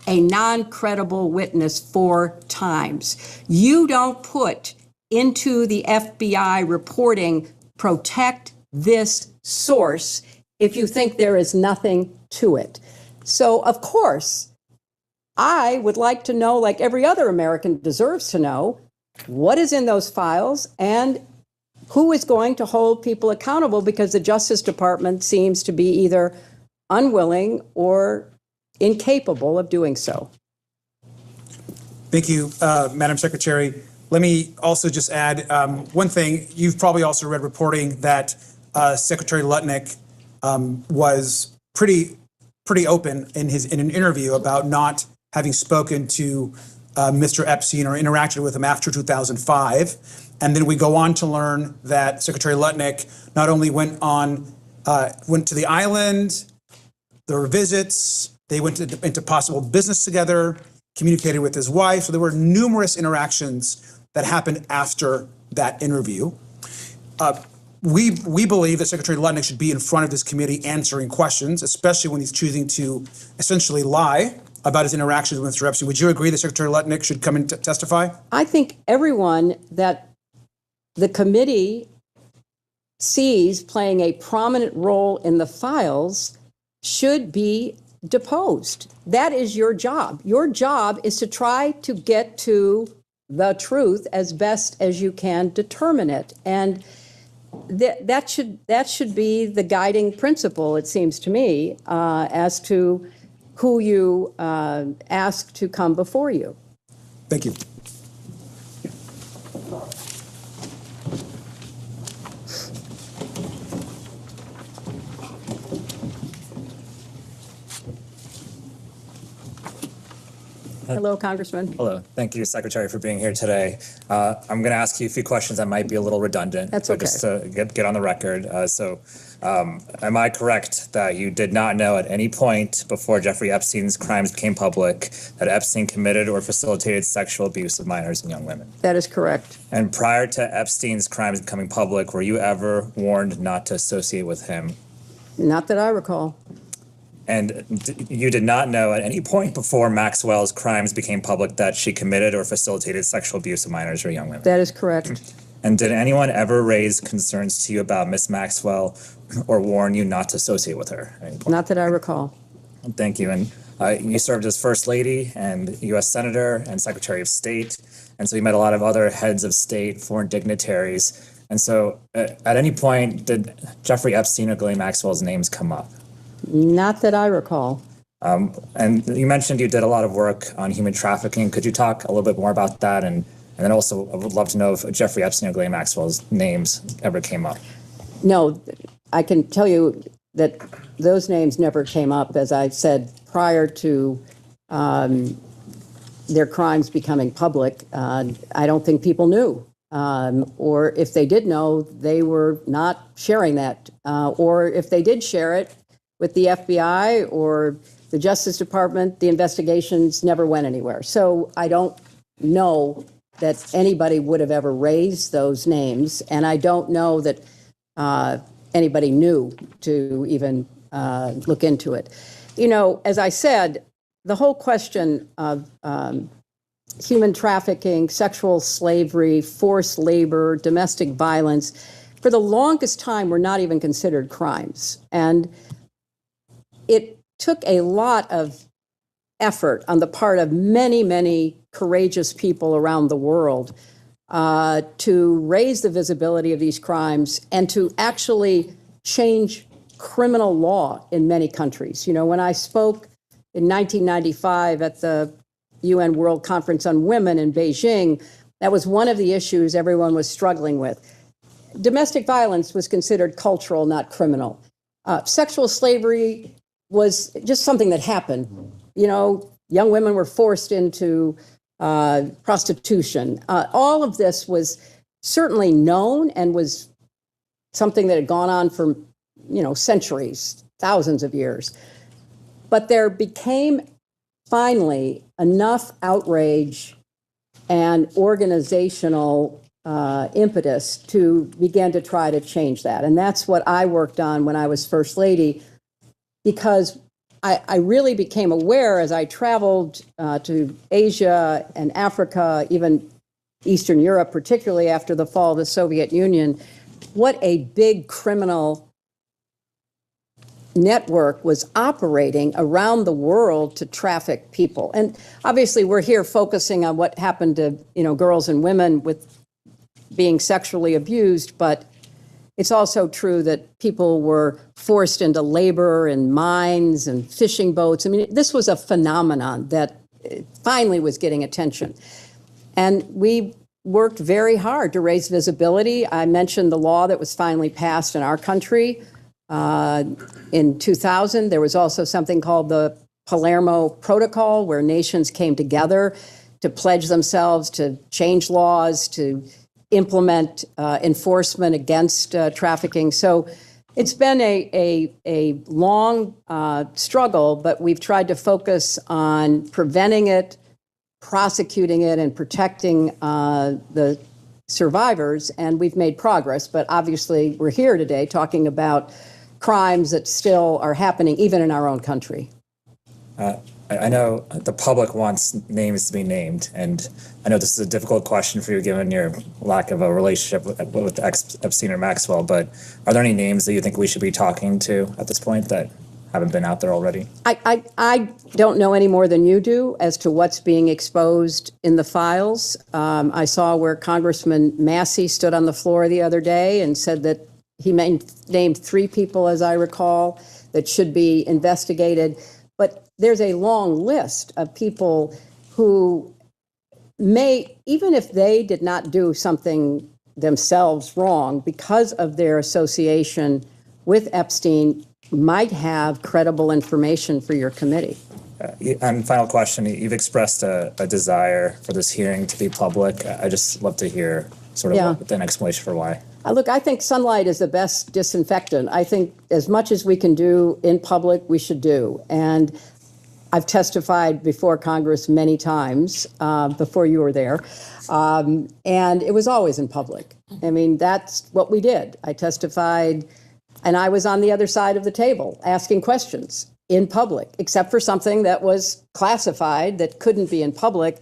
a non-credible witness 4 times. You don't put into the FBI reporting, protect this source, if you think there is nothing to it. So, of course, I would like to know, like every other American deserves to know, what is in those files and who is going to hold people accountable, because the Justice Department seems to be either unwilling or incapable of doing so. Thank you, Madam Secretary. Let me also just add one thing. You've probably also read reporting that Secretary Lutnick was pretty open in an interview about not having spoken to Mr. Epstein or interacted with him after 2005. And then we go on to learn that Secretary Lutnick not only went to the island, there were visits, they went into possible business together, communicated with his wife. So there were numerous interactions that happened after that interview. We believe that Secretary Lutnick should be in front of this committee answering questions, especially when he's choosing to essentially lie about his interactions with Mr. Epstein. Would you agree that Secretary Lutnick should come and testify? I think everyone that the committee sees playing a prominent role in the files should be deposed. That is your job. Your job is to try to get to the truth as best as you can determine it. And that should be the guiding principle, it seems to me, as to who you ask to come before you. Thank you. Hello, Congressman. Hello. Thank you, Secretary, for being here today. I'm going to ask you a few questions that might be a little redundant. That's but okay. Just to get on the record. Am I correct that you did not know at any point before Jeffrey Epstein's crimes became public that Epstein committed or facilitated sexual abuse of minors and young women? That is correct. And prior to Epstein's crimes becoming public, were you ever warned not to associate with him? Not that I recall. And you did not know at any point before Maxwell's crimes became public that she committed or facilitated sexual abuse of minors or young women? That is correct. And did anyone ever raise concerns to you about Miss Maxwell or warn you not to associate with her at any point? Not that I recall. Thank you. And you served as First Lady and U.S. Senator and Secretary of State. And so you met a lot of other heads of state, foreign dignitaries. And so at any point, did Jeffrey Epstein or Ghislaine Maxwell's names come up? Not that I recall. And you mentioned you did a lot of work on human trafficking. Could you talk a little bit more about that? And then also, I would love to know if Jeffrey Epstein or Ghislaine Maxwell's names ever came up. No, I can tell you that those names never came up, as I said, prior to their crimes becoming public. I don't think people knew. Or if they did know, they were not sharing that. Or if they did share it with the FBI or the Justice Department, the investigations never went anywhere. So I don't know that anybody would have ever raised those names, and I don't know that anybody knew to even look into it. You know, as I said, the whole question of human trafficking, sexual slavery, forced labor, domestic violence, for the longest time were not even considered crimes. And it took a lot of effort on the part of many, many courageous people around the world to raise the visibility of these crimes and to actually change criminal law in many countries. You know, when I spoke in 1995 at the UN World Conference on Women in Beijing, that was one of the issues everyone was struggling with. Domestic violence was considered cultural, not criminal. Sexual slavery was just something that happened. You know, young women were forced into prostitution. All of this was certainly known and was something that had gone on for, you know, centuries, thousands of years. But there became finally enough outrage and organizational impetus to begin to try to change that. And that's what I worked on when I was First Lady, because I really became aware as I traveled to Asia and Africa, even Eastern Europe, particularly after the fall of the Soviet Union, what a big criminal network was operating around the world to traffic people. And obviously we're here focusing on what happened to, you know, girls and women with being sexually abused, but it's also true that people were forced into labor in mines and fishing boats. I mean, this was a phenomenon that finally was getting attention. And we worked very hard to raise visibility. I mentioned the law that was finally passed in our country in 2000. There was also something called the Palermo Protocol, where nations came together to pledge themselves to change laws, to implement enforcement against trafficking. So it's been a long struggle, but we've tried to focus on preventing it, prosecuting it, and protecting the survivors, and we've made progress. But obviously, we're here today talking about crimes that still are happening even in our own country. I know the public wants names to be named, and I know this is a difficult question for you given your lack of a relationship with Epstein or Maxwell, but are there any names that you think we should be talking to at this point that haven't been out there already? I don't know any more than you do as to what's being exposed in the files. I saw where Congressman Massey stood on the floor the other day and said that he named 3 people, as I recall, that should be investigated. But there's a long list of people who may, even if they did not do something themselves wrong, because of their association with Epstein, might have credible information for your committee. And final question, you've expressed a desire for this hearing to be public. I just love to hear sort of an explanation for why. Look, I think sunlight is the best disinfectant. I think as much as we can do in public, we should do. And I've testified before Congress many times, before you were there, and it was always in public. I mean, that's what we did. I testified, and I was on the other side of the table asking questions in public, except for something that was classified that couldn't be in public.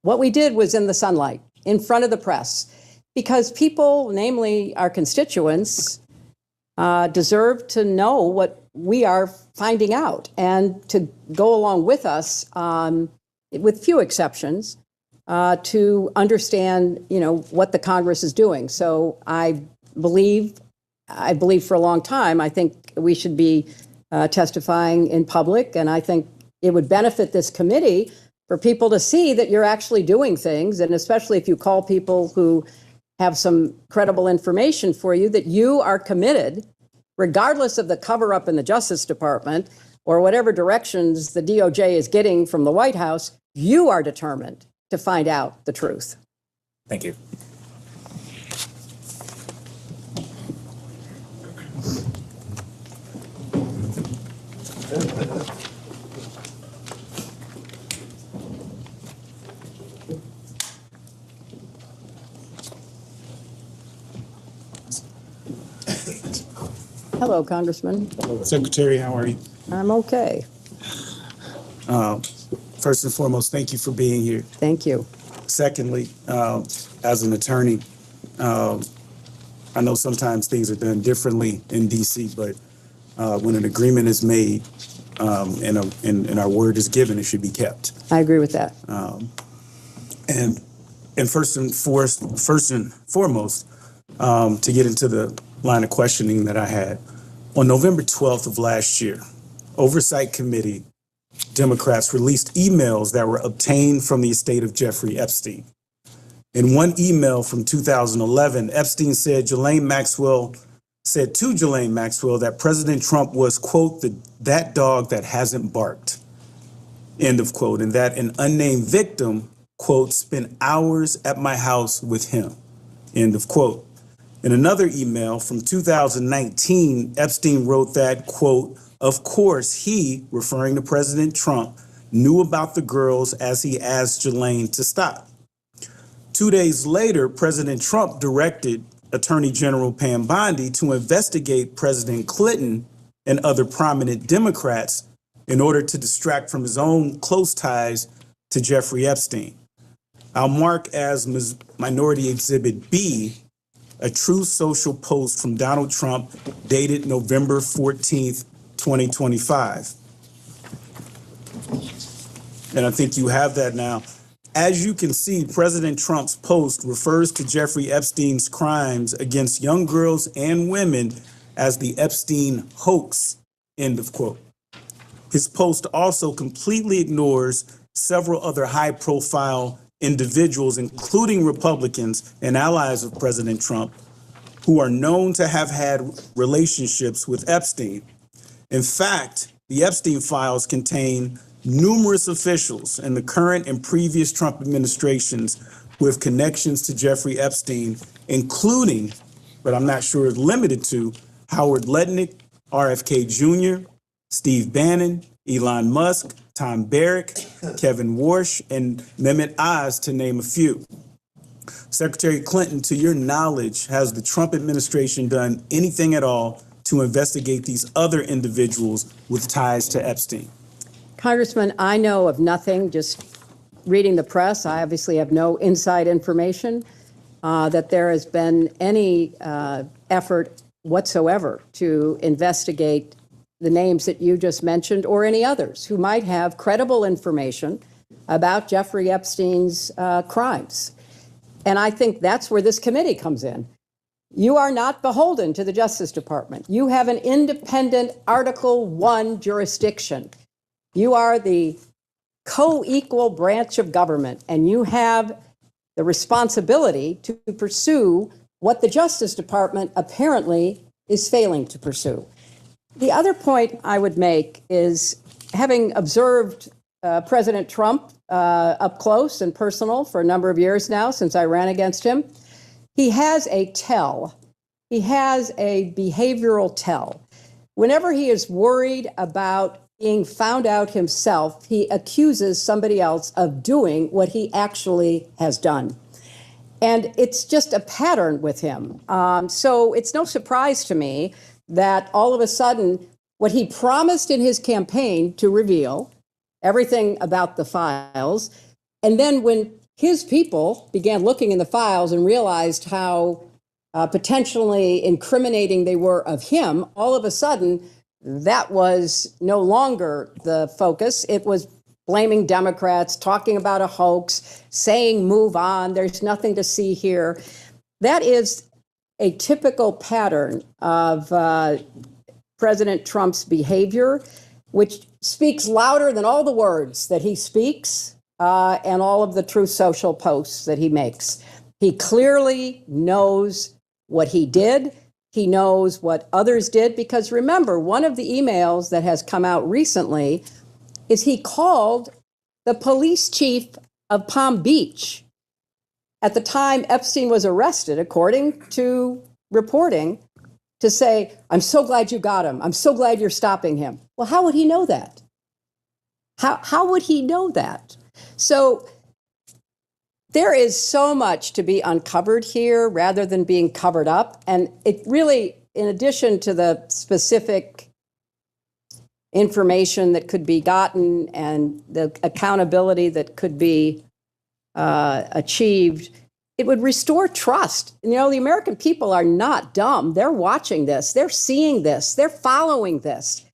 What we did was in the sunlight, in front of the press, because people, namely our constituents, deserve to know what we are finding out and to go along with us, with few exceptions, to understand, you know, what the Congress is doing. So I believe for a long time, I think we should be testifying in public, and I think it would benefit this committee for people to see that you're actually doing things, and especially if you call people who have some credible information for you, that you are committed, regardless of the cover-up in the Justice Department, or whatever directions the DOJ is getting from the White House, you are determined to find out the truth. Thank you. Hello, Congressman. Secretary, how are you? I'm okay. First and foremost, thank you for being here. Thank you. Secondly, as an attorney, I know sometimes things are done differently in DC, but when an agreement is made and our word is given, it should be kept. I agree with that. And first and foremost, to get into the line of questioning that I had, on November 12th of last year, Oversight Committee Democrats released emails that were obtained from the estate of Jeffrey Epstein. In one email from 2011, Epstein said to Ghislaine Maxwell that President Trump was, quote, that dog that hasn't barked, end of quote, and that an unnamed victim, quote, spent hours at my house with him, end of quote. In another email from 2019, Epstein wrote that, quote, of course he, referring to President Trump, knew about the girls as he asked Ghislaine to stop. 2 days later, President Trump directed Attorney General Pam Bondi to investigate President Clinton and other prominent Democrats in order to distract from his own close ties to Jeffrey Epstein. I'll mark as Minority Exhibit B a Truth Social post from Donald Trump dated November 14th, 2025. And I think you have that now. As you can see, President Trump's post refers to Jeffrey Epstein's crimes against young girls and women as the Epstein hoax, end of quote. His post also completely ignores several other high-profile individuals, including Republicans and allies of President Trump, who are known to have had relationships with Epstein. In fact, the Epstein files contain numerous officials in the current and previous Trump administrations with connections to Jeffrey Epstein, including, but I'm not sure limited to, Howard Lutnick, RFK Jr., Steve Bannon, Elon Musk, Tom Barrack, Kevin Warsh, and Mehmet Oz, to name a few. Secretary Clinton, to your knowledge, has the Trump administration done anything at all to investigate these other individuals with ties to Epstein? Congressman, I know of nothing, just reading the press. I obviously have no inside information that there has been any effort whatsoever to investigate the names that you just mentioned or any others who might have credible information about Jeffrey Epstein's crimes. And I think that's where this committee comes in. You are not beholden to the Justice Department. You have an independent Article I jurisdiction. You are the co-equal branch of government, and you have the responsibility to pursue what the Justice Department apparently is failing to pursue. The other point I would make is, having observed President Trump up close and personal for a number of years now since I ran against him, he has a tell. He has a behavioral tell. Whenever he is worried about being found out himself, he accuses somebody else of doing what he actually has done. And it's just a pattern with him. So it's no surprise to me that all of a sudden, what he promised in his campaign to reveal, everything about the files, and then when his people began looking in the files and realized how potentially incriminating they were of him, all of a sudden, that was no longer the focus. It was blaming Democrats, talking about a hoax, saying move on, there's nothing to see here. That is a typical pattern of President Trump's behavior, which speaks louder than all the words that he speaks and all of the Truth Social posts that he makes. He clearly knows what he did. He knows what others did, because remember, one of the emails that has come out recently is he called the police chief of Palm Beach at the time Epstein was arrested, according to reporting, to say, "I'm so glad you got him. I'm so glad you're stopping him." Well, how would he know that? How would he know that? So there is so much to be uncovered here rather than being covered up. And it really, in addition to the specific information that could be gotten and the accountability that could be achieved, it would restore trust. You know, the American people are not dumb. They're watching this. They're seeing this. They're following this.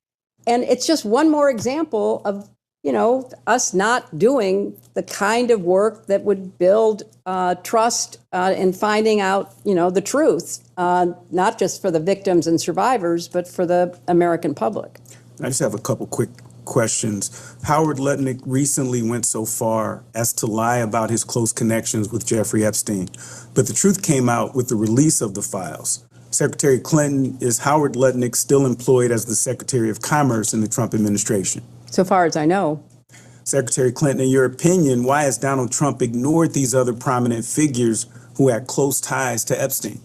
And it's just one more example of, you know, us not doing the kind of work that would build trust in finding out, you know, the truth, not just for the victims and survivors, but for the American public. I just have a couple quick questions. Howard Lutnick recently went so far as to lie about his close connections with Jeffrey Epstein, but the truth came out with the release of the files. Secretary Clinton, is Howard Lutnick still employed as the Secretary of Commerce in the Trump administration? So far as I know. Secretary Clinton, in your opinion, why has Donald Trump ignored these other prominent figures who had close ties to Epstein?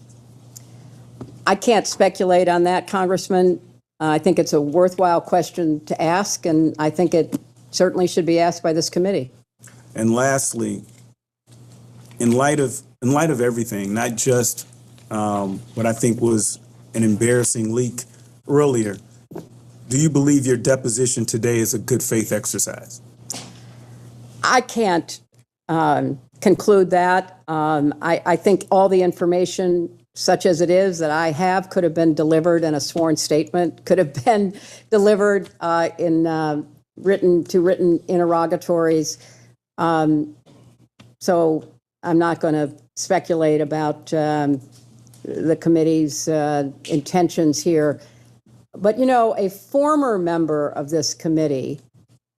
I can't speculate on that, Congressman. I think it's a worthwhile question to ask, and I think it certainly should be asked by this committee. And lastly, in light of everything, not just what I think was an embarrassing leak earlier, do you believe your deposition today is a good faith exercise? I can't conclude that. I think all the information, such as it is, that I have could have been delivered in a sworn statement, could have been delivered in written interrogatories. So I'm not going to speculate about the committee's intentions here. But, you know, a former member of this committee,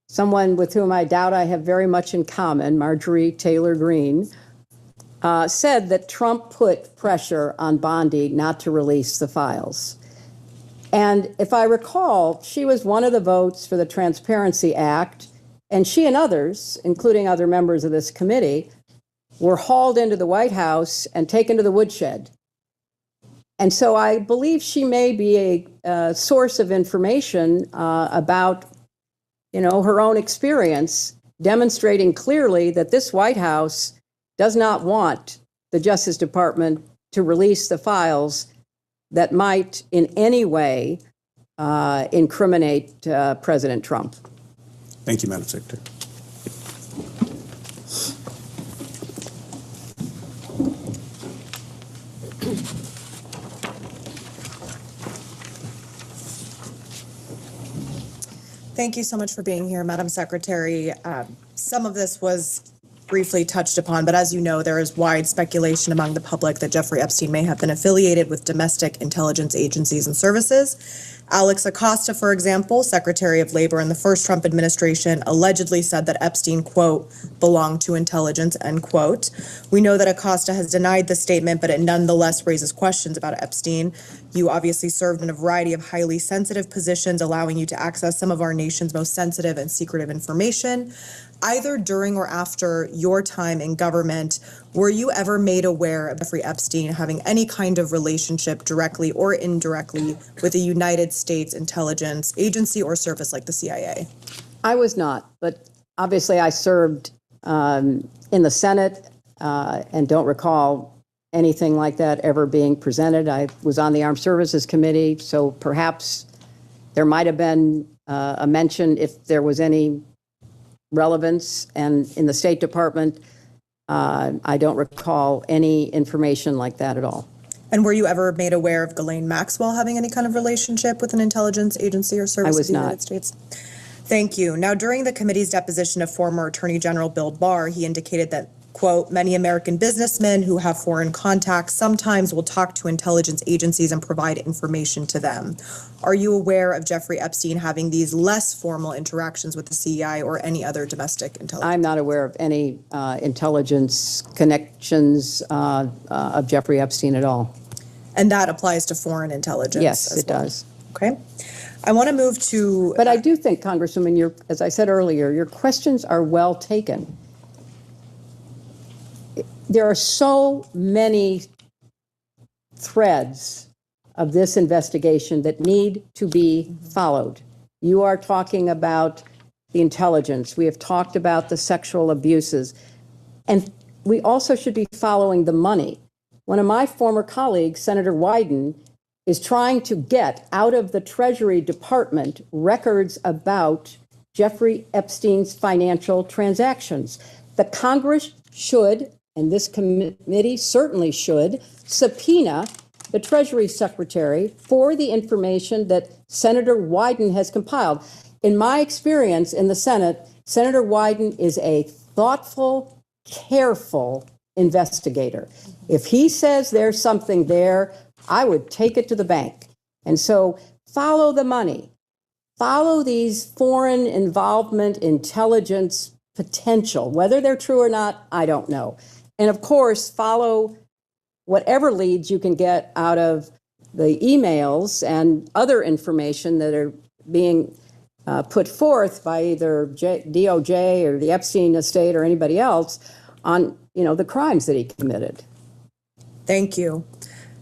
someone with whom I doubt I have very much in common, Marjorie Taylor Greene, said that Trump put pressure on Bondi not to release the files. And if I recall, she was one of the votes for the Transparency Act, and she and others, including other members of this committee, were hauled into the White House and taken to the woodshed. And so I believe she may be a source of information about, you know, her own experience, demonstrating clearly that this White House does not want the Justice Department to release the files that might in any way incriminate President Trump. Thank you, Madam Secretary. Thank you so much for being here, Madam Secretary. Some of this was briefly touched upon, but as you know, there is wide speculation among the public that Jeffrey Epstein may have been affiliated with domestic intelligence agencies and services. Alex Acosta, for example, Secretary of Labor in the first Trump administration, allegedly said that Epstein, quote, belonged to intelligence, end quote. We know that Acosta has denied the statement, but it nonetheless raises questions about Epstein. You obviously served in a variety of highly sensitive positions, allowing you to access some of our nation's most sensitive and secretive information. Either during or after your time in government, were you ever made aware of Jeffrey Epstein having any kind of relationship directly or indirectly with a United States intelligence agency or service like the CIA? I was not, but obviously I served in the Senate and don't recall anything like that ever being presented. I was on the Armed Services Committee, so perhaps there might have been a mention if there was any relevance. And in the State Department, I don't recall any information like that at all. And were you ever made aware of Ghislaine Maxwell having any kind of relationship with an intelligence agency or service I was of the not. United States? Thank you. Now, during the committee's deposition of former Attorney General Bill Barr, he indicated that, quote, many American businessmen who have foreign contacts sometimes will talk to intelligence agencies and provide information to them. Are you aware of Jeffrey Epstein having these less formal interactions with the CIA or any other domestic intelligence? I'm not aware of any intelligence connections of Jeffrey Epstein at all. And that applies to foreign intelligence? Yes, as it well. does. Okay. I want to move to... But I do think, Congresswoman, as I said earlier, your questions are well taken. There are so many threads of this investigation that need to be followed. You are talking about the intelligence. We have talked about the sexual abuses. And we also should be following the money. One of my former colleagues, Senator Wyden, is trying to get out of the Treasury Department records about Jeffrey Epstein's financial transactions. The Congress should, and this committee certainly should, subpoena the Treasury Secretary for the information that Senator Wyden has compiled. In my experience in the Senate, Senator Wyden is a thoughtful, careful investigator. If he says there's something there, I would take it to the bank. And so follow the money. Follow these foreign involvement, intelligence potential. Whether they're true or not, I don't know. And of course, follow whatever leads you can get out of the emails and other information that are being put forth by either DOJ or the Epstein estate or anybody else on, the crimes that he committed. Thank you.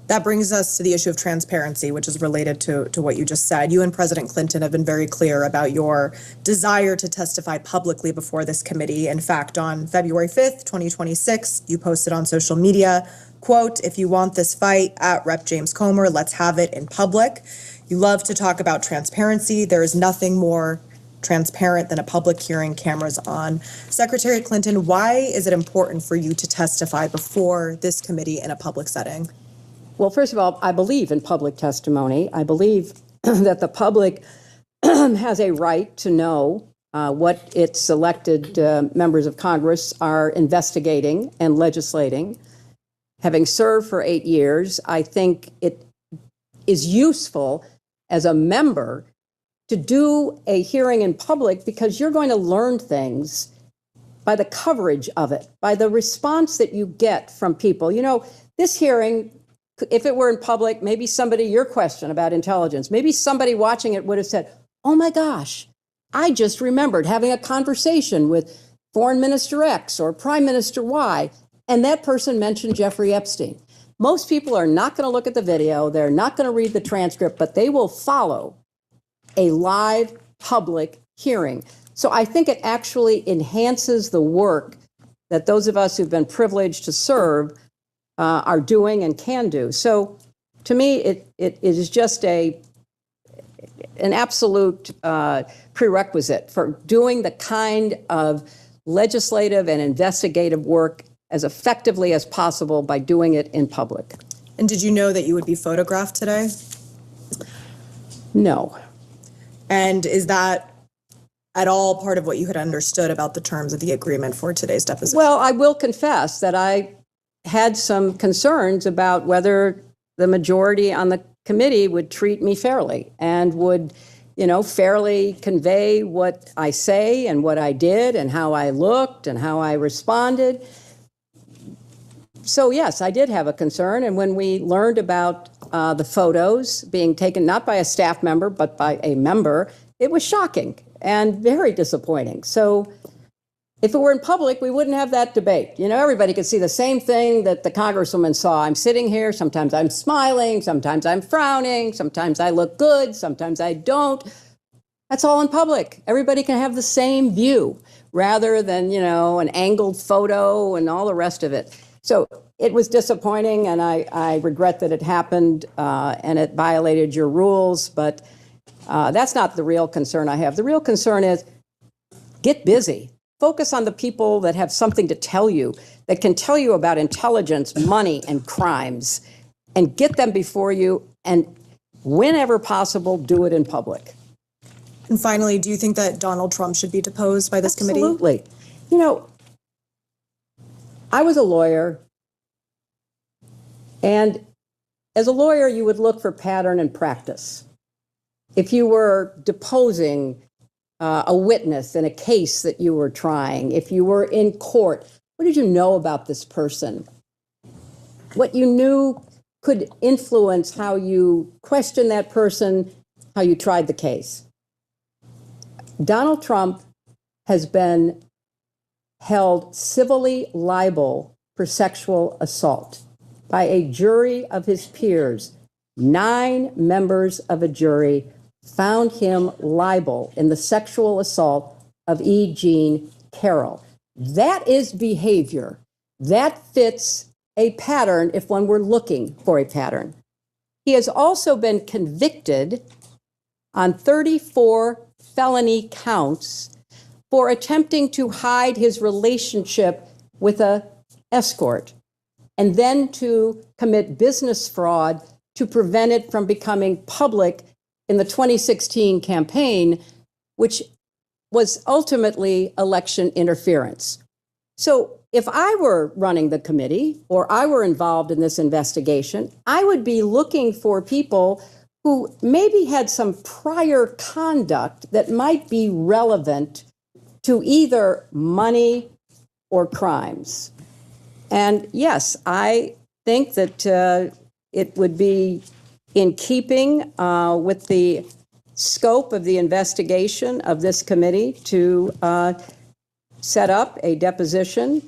That brings us to the issue of transparency, which is related to what you just said. You and President Clinton have been very clear about your desire to testify publicly before this committee. In fact, on February 5th, 2026, you posted on social media, quote, "If you want this fight at Rep. James Comer, let's have it in public." You love to talk about transparency. There is nothing more transparent than a public hearing, cameras on. Secretary Clinton, why is it important for you to testify before this committee in a public setting? Well, first of all, I believe in public testimony. I believe that the public has a right to know what its elected members of Congress are investigating and legislating. Having served for 8 years, I think it is useful as a member to do a hearing in public because you're going to learn things by the coverage of it, by the response that you get from people. This hearing, if it were in public, maybe your question about intelligence, maybe somebody watching it would have said, "Oh my gosh, I just remembered having a conversation with Foreign Minister X or Prime Minister Y, and that person mentioned Jeffrey Epstein." Most people are not going to look at the video, they're not going to read the transcript, but they will follow a live public hearing. So I think it actually enhances the work that those of us who've been privileged to serve are doing and can do. So to me, it is just an absolute prerequisite for doing the kind of legislative and investigative work as effectively as possible by doing it in public. And did you know that you would be photographed today? No. And is that at all part of what you had understood about the terms of the agreement for today's deposition? Well, I will confess that I had some concerns about whether the majority on the committee would treat me fairly and would, fairly convey what I say and what I did and how I looked and how I responded. So yes, I did have a concern. And when we learned about the photos being taken not by a staff member, but by a member, it was shocking and very disappointing. So if it were in public, we wouldn't have that debate. Everybody could see the same thing that the Congresswoman saw. I'm sitting here, sometimes I'm smiling, sometimes I'm frowning, sometimes I look good, sometimes I don't. That's all in public. Everybody can have the same view rather than, an angled photo and all the rest of it. So it was disappointing, and I regret that it happened, and it violated your rules, but that's not the real concern I have. The real concern is get busy. Focus on the people that have something to tell you, that can tell you about intelligence, money, and crimes, and get them before you, and whenever possible, do it in public. And finally, do you think that Donald Trump should be deposed by this committee? Absolutely. I was a lawyer, and as a lawyer, you would look for pattern and practice. If you were deposing a witness in a case that you were trying, if you were in court, what did you know about this person? What you knew could influence how you question that person, how you tried the case. Donald Trump has been held civilly liable for sexual assault by a jury of his peers. 9 members of a jury found him liable in the sexual assault of E. Jean Carroll. That is behavior. That fits a pattern if one were looking for a pattern. He has also been convicted on 34 felony counts for attempting to hide his relationship with an escort and then to commit business fraud to prevent it from becoming public in the 2016 campaign, which was ultimately election interference. So if I were running the committee or I were involved in this investigation, I would be looking for people who maybe had some prior conduct that might be relevant to either money or crimes. And yes, I think that it would be in keeping with the scope of the investigation of this committee to set up a deposition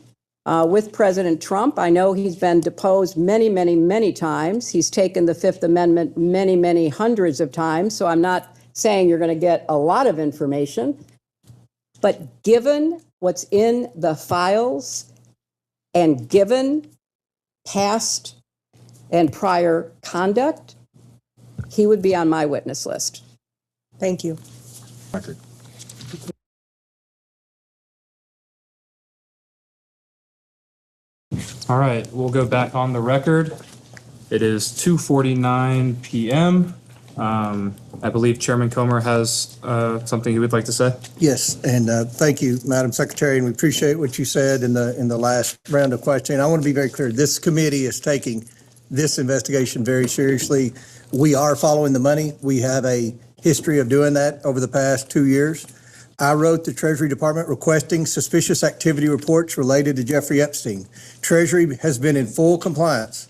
with President Trump. I know he's been deposed many, many, many times. He's taken the Fifth Amendment many, many hundreds of times. So I'm not saying you're going to get a lot of information. But given what's in the files and given past and prior conduct, he would be on my witness list. Thank you. All right, we'll go back on the record. It is 2:49 p.m. I believe Chairman Comer has something he would like to say. Yes, and thank you, Madam Secretary, and we appreciate what you said in the last round of questioning. I want to be very clear. This committee is taking this investigation very seriously. We are following the money. We have a history of doing that over the past 2 years. I wrote the Treasury Department requesting suspicious activity reports related to Jeffrey Epstein. Treasury has been in full compliance,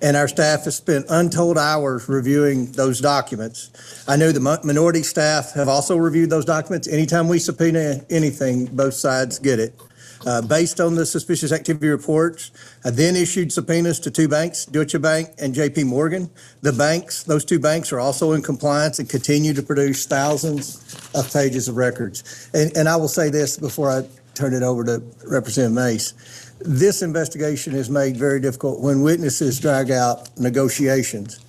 and our staff has spent untold hours reviewing those documents. I know the minority staff have also reviewed those documents. Anytime we subpoena anything, both sides get it. Based on the suspicious activity reports, I then issued subpoenas to 2 banks, Deutsche Bank and JP Morgan. The banks, those 2 banks are also in compliance and continue to produce thousands of pages of records. And I will say this before I turn it over to Representative Mace. This investigation is made very difficult when witnesses drag out negotiations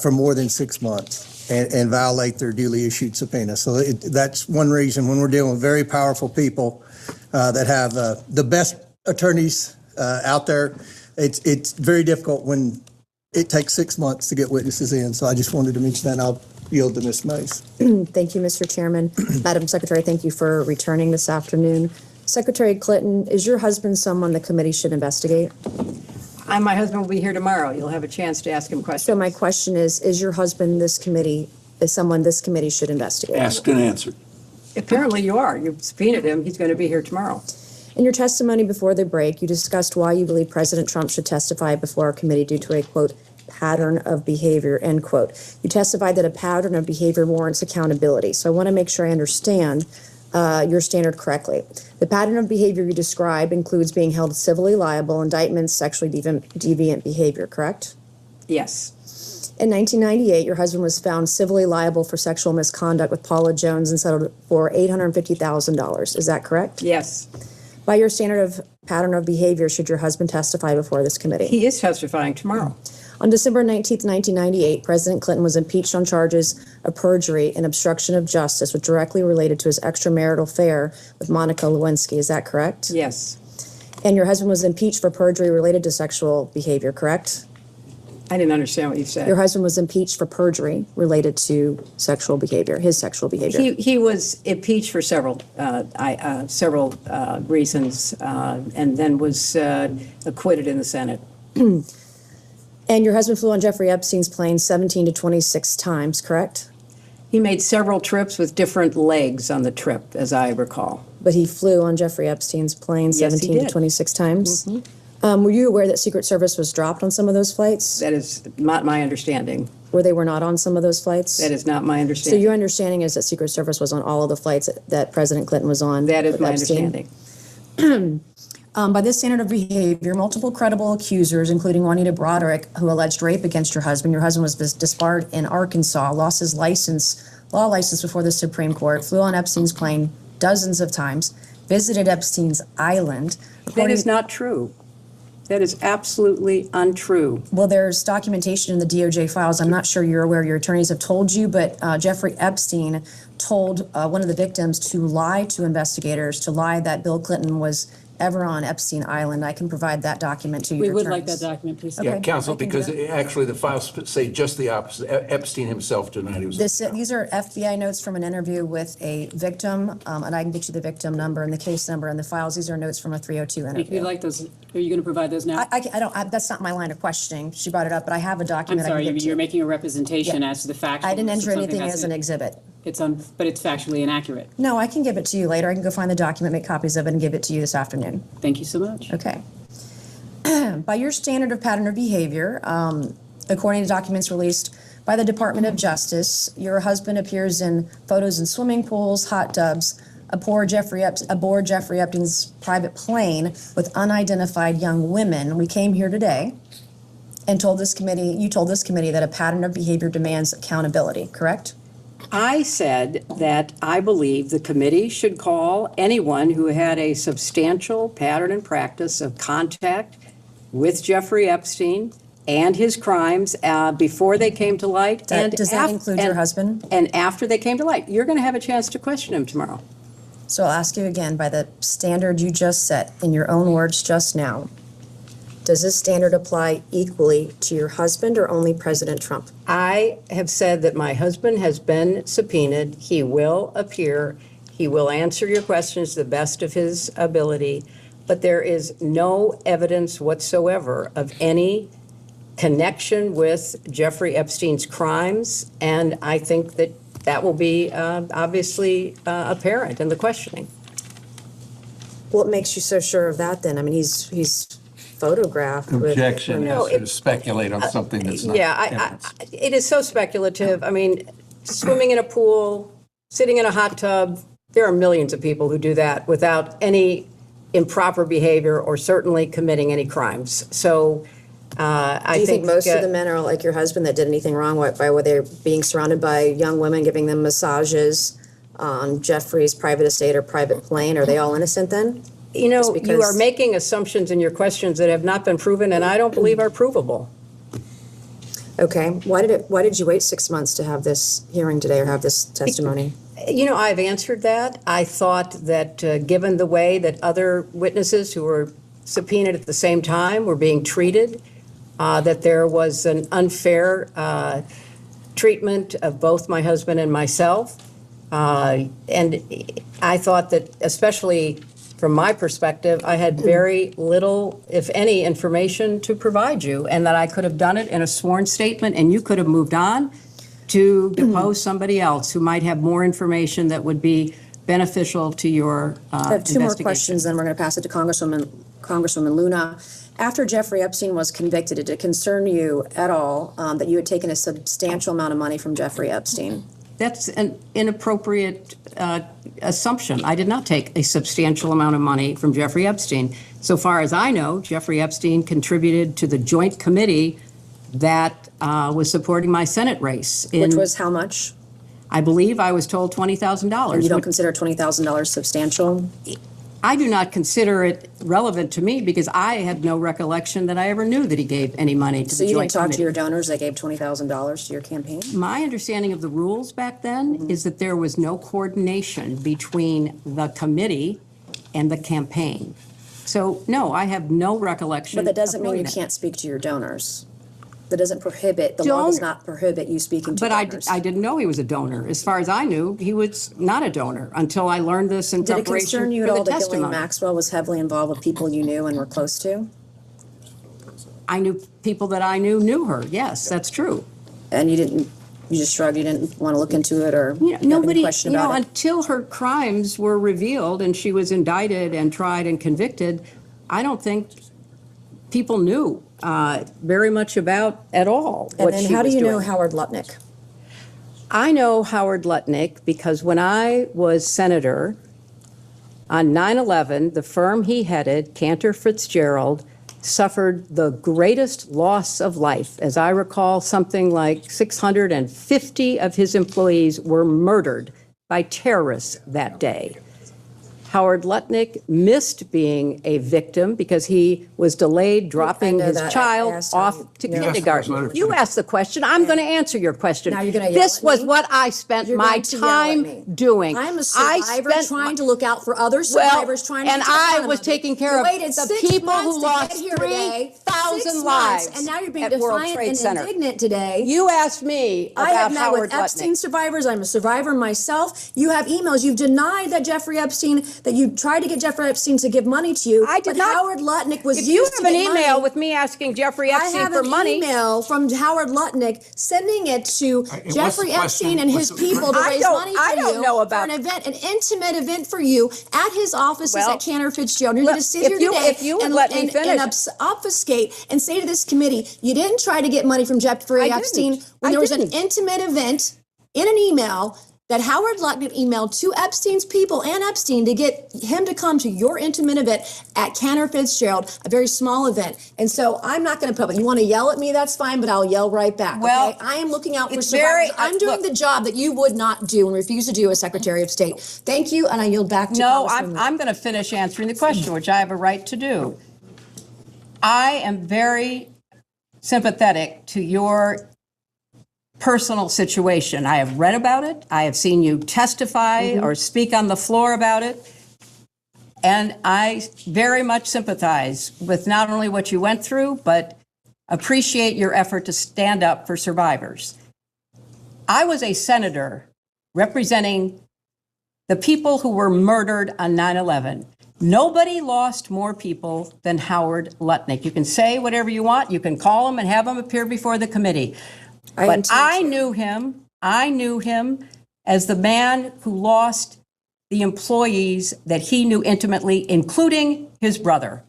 for more than 6 months and violate their duly issued subpoena. So that's one reason when we're dealing with very powerful people that have the best attorneys out there, it's very difficult when it takes 6 months to get witnesses in. So I just wanted to mention that, and I'll yield to Ms. Mace. Thank you, Mr. Chairman. Madam Secretary, thank you for returning this afternoon. Secretary Clinton, is your husband someone the committee should investigate? My husband will be here tomorrow. You'll have a chance to ask him questions. So my question is your husband someone this committee should investigate? Asked and answered. Apparently you are. You've subpoenaed him. He's going to be here tomorrow. In your testimony before the break, you discussed why you believe President Trump should testify before our committee due to a, quote, pattern of behavior, end quote. You testified that a pattern of behavior warrants accountability. So I want to make sure I understand your standard correctly. The pattern of behavior you describe includes being held civilly liable, indictments, sexually deviant behavior, correct? Yes. In 1998, your husband was found civilly liable for sexual misconduct with Paula Jones and settled for $850,000. Is that correct? Yes. By your standard of pattern of behavior, should your husband testify before this committee? He is testifying tomorrow. On December 19th, 1998, President Clinton was impeached on charges of perjury and obstruction of justice, which directly related to his extramarital affair with Monica Lewinsky. Is that correct? Yes. And your husband was impeached for perjury related to sexual behavior, correct? I didn't understand what you said. Your husband was impeached for perjury related to sexual behavior, his sexual behavior. He was impeached for several reasons, and then was acquitted in the Senate. And your husband flew on Jeffrey Epstein's plane 17 to 26 times, correct? He made several trips with different legs on the trip, as I recall. But he flew on Jeffrey Epstein's plane Yes, he 17 to did. 26 times? Were you aware that Secret Service was dropped on some of those flights? That is not my understanding. Where they were not on some of those flights? That is not my So understanding. your understanding is that Secret Service was on all of the flights that President Clinton was on? That is with my Epstein? understanding. By this standard of behavior, multiple credible accusers, including Juanita Broderick, who alleged rape against your husband was disbarred in Arkansas, lost his law license before the Supreme Court, flew on Epstein's plane dozens of times, visited Epstein's island. That is not true. That is absolutely untrue. Well, there's documentation in the DOJ files. I'm not sure you're aware, your attorneys have told you, but Jeffrey Epstein told one of the victims to lie to investigators, to lie that Bill Clinton was ever on Epstein Island. I can provide that document to you. We would like that document, please. Yeah, Okay, counsel, I can do because that. actually the files say just the opposite. Epstein himself denied he was. These are FBI notes from an interview with a victim, and I can get you the victim number and the case number and the files. These are notes from a 302 If interview. you'd like those, are you going to provide those now? I don't, that's not my line of questioning. She brought it up, but I have a I'm document I sorry, can get to you're you. making a representation Yeah. as to the facts. I didn't enter anything as an exhibit. But it's factually inaccurate. No, I can give it to you later. I can go find the document, make copies of it, and give it to you this afternoon. Thank you so much. Okay. By your standard of pattern of behavior, according to documents released by the Department of Justice, your husband appears in photos in swimming pools, hot tubs, aboard Jeffrey Epstein's private plane with unidentified young women. We came here today and told this committee, you told this committee that a pattern of behavior demands accountability, correct? I said that I believe the committee should call anyone who had a substantial pattern and practice of contact with Jeffrey Epstein and his crimes before they came to light. Does that include your husband? And after they came to light. You're going to have a chance to question him tomorrow. So I'll ask you again, by the standard you just set, in your own words just now, does this standard apply equally to your husband or only President Trump? I have said that my husband has been subpoenaed. He will appear. He will answer your questions to the best of his ability. But there is no evidence whatsoever of any connection with Jeffrey Epstein's crimes. And I think that that will be obviously apparent in the questioning. What makes you so sure of that then? I mean, he's photographed with. Objection No, is to speculate on something that's not. Yeah, evidence. it is so speculative. I mean, swimming in a pool, sitting in a hot tub, there are millions of people who do that without any improper behavior or certainly committing any crimes. So I Do you think think most of the men are like your husband that did anything wrong by where they're being surrounded by young women, giving them massages on Jeffrey's private estate or private plane? Are they all innocent then? You know, Just you because- are making assumptions in your questions that have not been proven and I don't believe are provable. Okay, why did you wait 6 months to have this hearing today or have this testimony? You know, I've answered that. I thought that given the way that other witnesses who were subpoenaed at the same time were being treated, that there was an unfair treatment of both my husband and myself. And I thought that, especially from my perspective, I had very little, if any, information to provide you, and that I could have done it in a sworn statement, and you could have moved on to depose somebody else who might have more information that would be beneficial to your I have two more investigation. questions, then we're going to pass it to Congresswoman Luna. After Jeffrey Epstein was convicted, did it concern you at all that you had taken a substantial amount of money from Jeffrey Epstein? That's an inappropriate assumption. I did not take a substantial amount of money from Jeffrey Epstein. So far as I know, Jeffrey Epstein contributed to the joint committee that was supporting my Senate race. Which was how much? I believe I was told $20,000. And you don't consider $20,000 substantial? I do not consider it relevant to me because I had no recollection that I ever knew that he gave any money to So the you joint didn't talk to committee. your donors that gave $20,000 to your campaign? My understanding of the rules back then is that there was no coordination between the committee and the campaign. So, no, I have no recollection. But that doesn't of mean you knowing that. can't speak to your donors. That doesn't prohibit, the law does not prohibit you speaking to But donors. I didn't know he was a donor. As far as I knew, he was not a donor until I learned this in Did it preparation concern you for at the all that Ghislaine testimony. Maxwell was heavily involved with people you knew and were close to? I knew people that I knew her. Yes, that's true. And you just shrugged, you didn't want to look into it or have any Nobody, question about it? until her crimes were revealed and she was indicted and tried and convicted, I don't think people knew very much about at all And what then she how do was you know doing. Howard Lutnick? I know Howard Lutnick because when I was senator on 9/11, the firm he headed, Cantor Fitzgerald, suffered the greatest loss of life. As I recall, something like 650 of his employees were murdered by terrorists that day. Howard Lutnick missed being a victim because he was delayed dropping know his that. I child asked off him, to you know. kindergarten. You asked the question. I'm going to answer your question. Now you're gonna yell This at was me? what I spent You're my going to yell at me. time doing. I'm a I survivor spent trying to look out for other survivors, trying to and protect I one was another. taking care You of waited the 6 people months who to lost get here today. 3,000 6 months, lives and now you're being at World defiant Trade and Center. indignant today. You asked me I have about met Howard with Epstein Lutnick. survivors. I'm a survivor myself. You have emails. You've denied that Jeffrey Epstein, that you tried to get Jeffrey Epstein to give money to you. I did but not. Howard Lutnick was If you used have to an get email money. with me asking Jeffrey I Epstein have for an money, email from Howard Lutnick sending it to what's the Jeffrey question? Epstein and his people to raise money for I don't you know for about- an event, an intimate event for you at his offices Well, at Cantor Fitzgerald. You're look, going to sit if here you- today if you would let me finish. obfuscate and say to this committee, you didn't try to get money from Jeffrey I Epstein didn't. when I there was didn't. an intimate event in an email that Howard Lutnick emailed to Epstein's people and Epstein to get him to come to your intimate event at Cantor Fitzgerald, a very small event. And so I'm not going to put it. You want to yell at me, that's fine, but I'll yell right back. Well, okay? I am looking out for it's survivors. very- I'm doing look- the job that you would not do and refuse to do as Secretary of State. Thank you, and I yield back to No, Congresswoman. I'm going to finish answering the question, which I have a right to do. I am very sympathetic to your personal situation. I have read about it. I have seen you testify or speak on the floor about it. And I very much sympathize with not only what you went through, but appreciate your effort to stand up for survivors. I was a senator representing the people who were murdered on 9/11. Nobody lost more people than Howard Lutnick. You can say whatever you want. You can call him and have him appear before the committee. But I knew him as the man who lost the employees that he knew intimately, including his brother.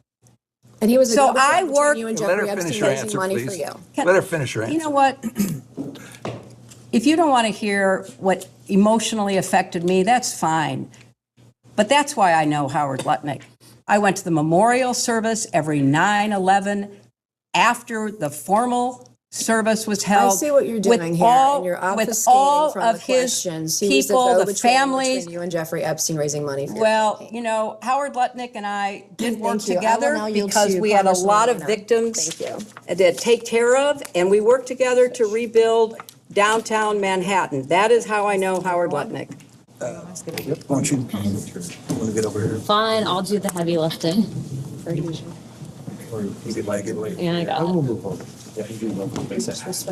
And he was a So go-between I between work- you and Let Jeffrey her finish Epstein her raising answer, money for please. you. Let her finish her answer. You know what? If you don't want to hear what emotionally affected me, that's fine. But that's why I know Howard Lutnick. I went to the memorial service every 9/11 after the formal service was held. I see what you're with doing here, all- and you're with obfuscating all from of the his questions. He was people, the go-between families. between you and Jeffrey Epstein raising money for Well, you know, Howard Lutnick and I did work Thank you. I will together now yield because to we had a Congresswoman lot of Warner. victims Thank you. to take care of, and we worked together to rebuild downtown Manhattan. That is how I know Howard Lutnick. Why don't you, want to get over here? Fine, I'll do the heavy lifting. Or you could like it later. Yeah, I got it. move over. Yeah, you do move over. Makes sense.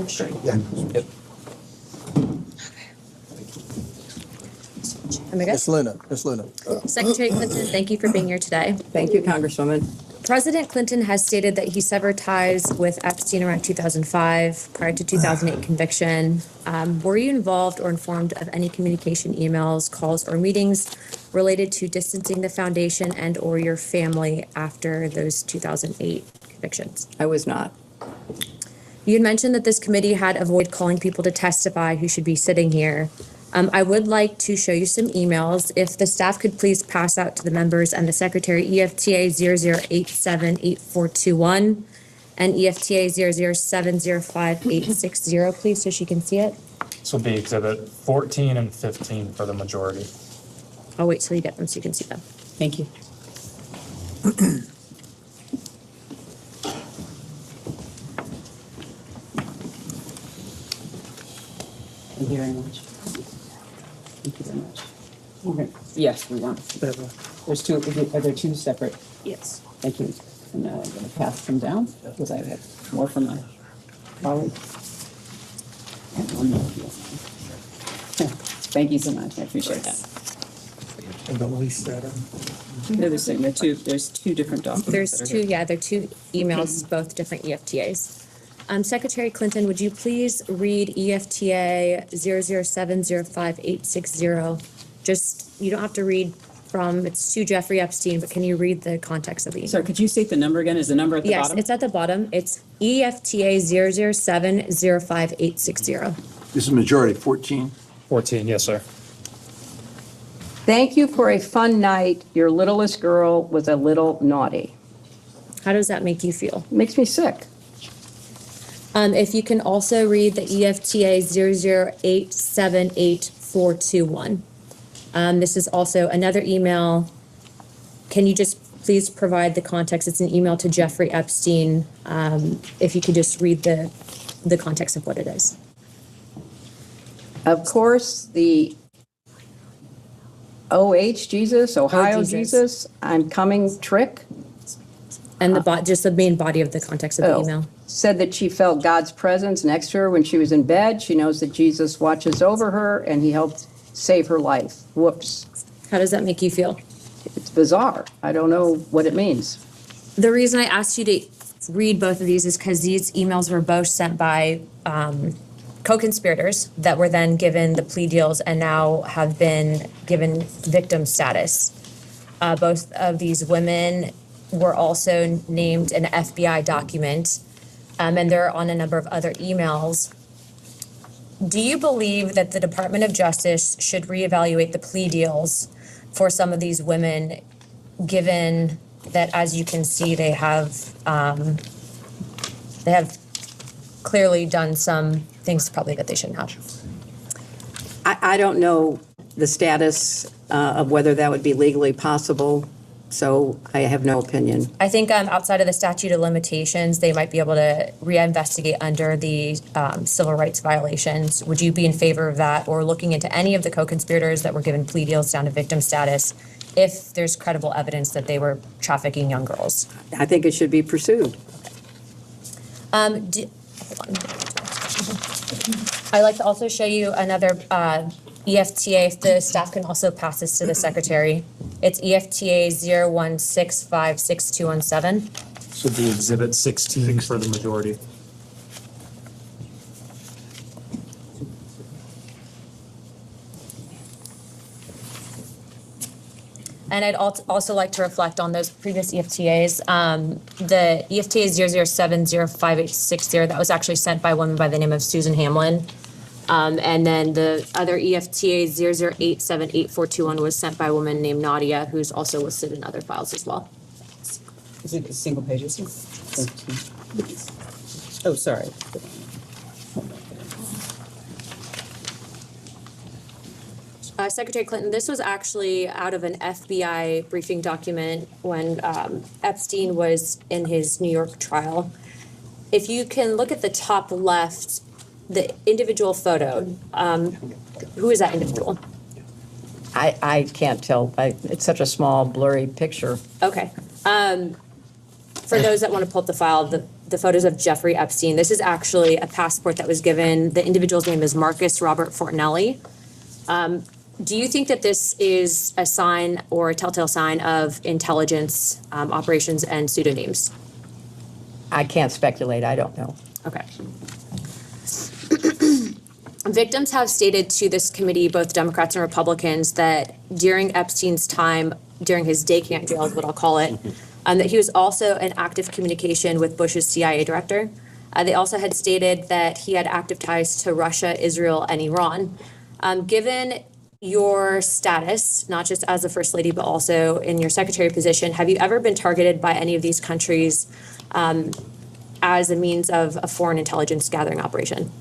Yeah. Yep. Ms. Luna, Secretary Clinton, thank you for being here today. Thank you, Congresswoman. President Clinton has stated that he severed ties with Epstein around 2005, prior to 2008 conviction. Were you involved or informed of any communication, emails, calls, or meetings related to distancing the foundation and or your family after those 2008 convictions? I was not. You had mentioned that this committee had avoided calling people to testify who should be sitting here. I would like to show you some emails. If the staff could please pass out to the members and the secretary EFTA 00878421 and EFTA 0070586, please, so she can see it. This will be exhibit 14 and 15 for the majority. I'll wait till you get them so you can see them. Thank you. Thank you very much. Thank you very much. Okay. Yes, we want. There's two, are there two separate? Yes. Thank you. And I'm going to pass them down because I have more from my colleague. And one more. Thank you so much. I appreciate that. And the least that, They're the same. There's two different documents. There's that are two, here. yeah, they're two emails, both different EFTAs. Secretary Clinton, would you please read EFTA 0070586? Just, you don't have to read from, it's to Jeffrey Epstein, but can you read the context of the email? Sorry, could you state the number again? Is the number at the Yes, bottom? it's at the bottom. It's EFTA 007058060. This is majority, 14. 14, yes, sir. Thank you for a fun night. Your littlest girl was a little naughty. How does that make you feel? Makes me sick. If you can also read the EFTA 008788421. This is also another email. Can you just please provide the context? It's an email to Jeffrey Epstein. If you could just read the context of what it is. Of course, the Ohio Jesus, I'm coming trick. And just the main body of the context of the email. Said that she felt God's presence next to her when she was in bed. She knows that Jesus watches over her and he helped save her life. Whoops. How does that make you feel? It's bizarre. I don't know what it means. The reason I asked you to read both of these is because these emails were both sent by co-conspirators that were then given the plea deals and now have been given victim status. Both of these women were also named an FBI document, and they're on a number of other emails. Do you believe that the Department of Justice should reevaluate the plea deals for some of these women, given that, as you can see, they have clearly done some things probably that they shouldn't have? I don't know the status of whether that would be legally possible, so I have no opinion. I think outside of the statute of limitations, they might be able to reinvestigate under the civil rights violations. Would you be in favor of that, or looking into any of the co-conspirators that were given plea deals down to victim status if there's credible evidence that they were trafficking young girls? I think it should be pursued. Hold on. I'd like to also show you another EFTA, if the staff can also pass this to the secretary. It's EFTA 016562217. Should be Exhibit 16 for the majority. And I'd also like to reflect on those previous EFTAs. The EFTA 007058060, that was actually sent by a woman by the name of Susan Hamlin. And then the other EFTA 0087841 was sent by a woman named Nadia, who's also listed in other files as well. Is it single pages? Oh, sorry. Secretary Clinton, this was actually out of an FBI briefing document when Epstein was in his New York trial. If you can look at the top left, the individual photo, who is that individual? I can't tell. It's such a small, blurry picture. Okay. For those that want to pull up the file, the photos of Jeffrey Epstein, this is actually a passport that was given. The individual's name is Marcus Robert Fortinelli. Do you think that this is a sign or a telltale sign of intelligence operations and pseudonyms? I can't speculate. I don't know. Okay. Victims have stated to this committee, both Democrats and Republicans, that during Epstein's time, during his day camp jail is what I'll call it, that he was also in active communication with Bush's CIA director. They also had stated that he had active ties to Russia, Israel, and Iran. Given your status, not just as a First Lady, but also in your secretary position, have you ever been targeted by any of these countries as a means of a foreign intelligence gathering operation?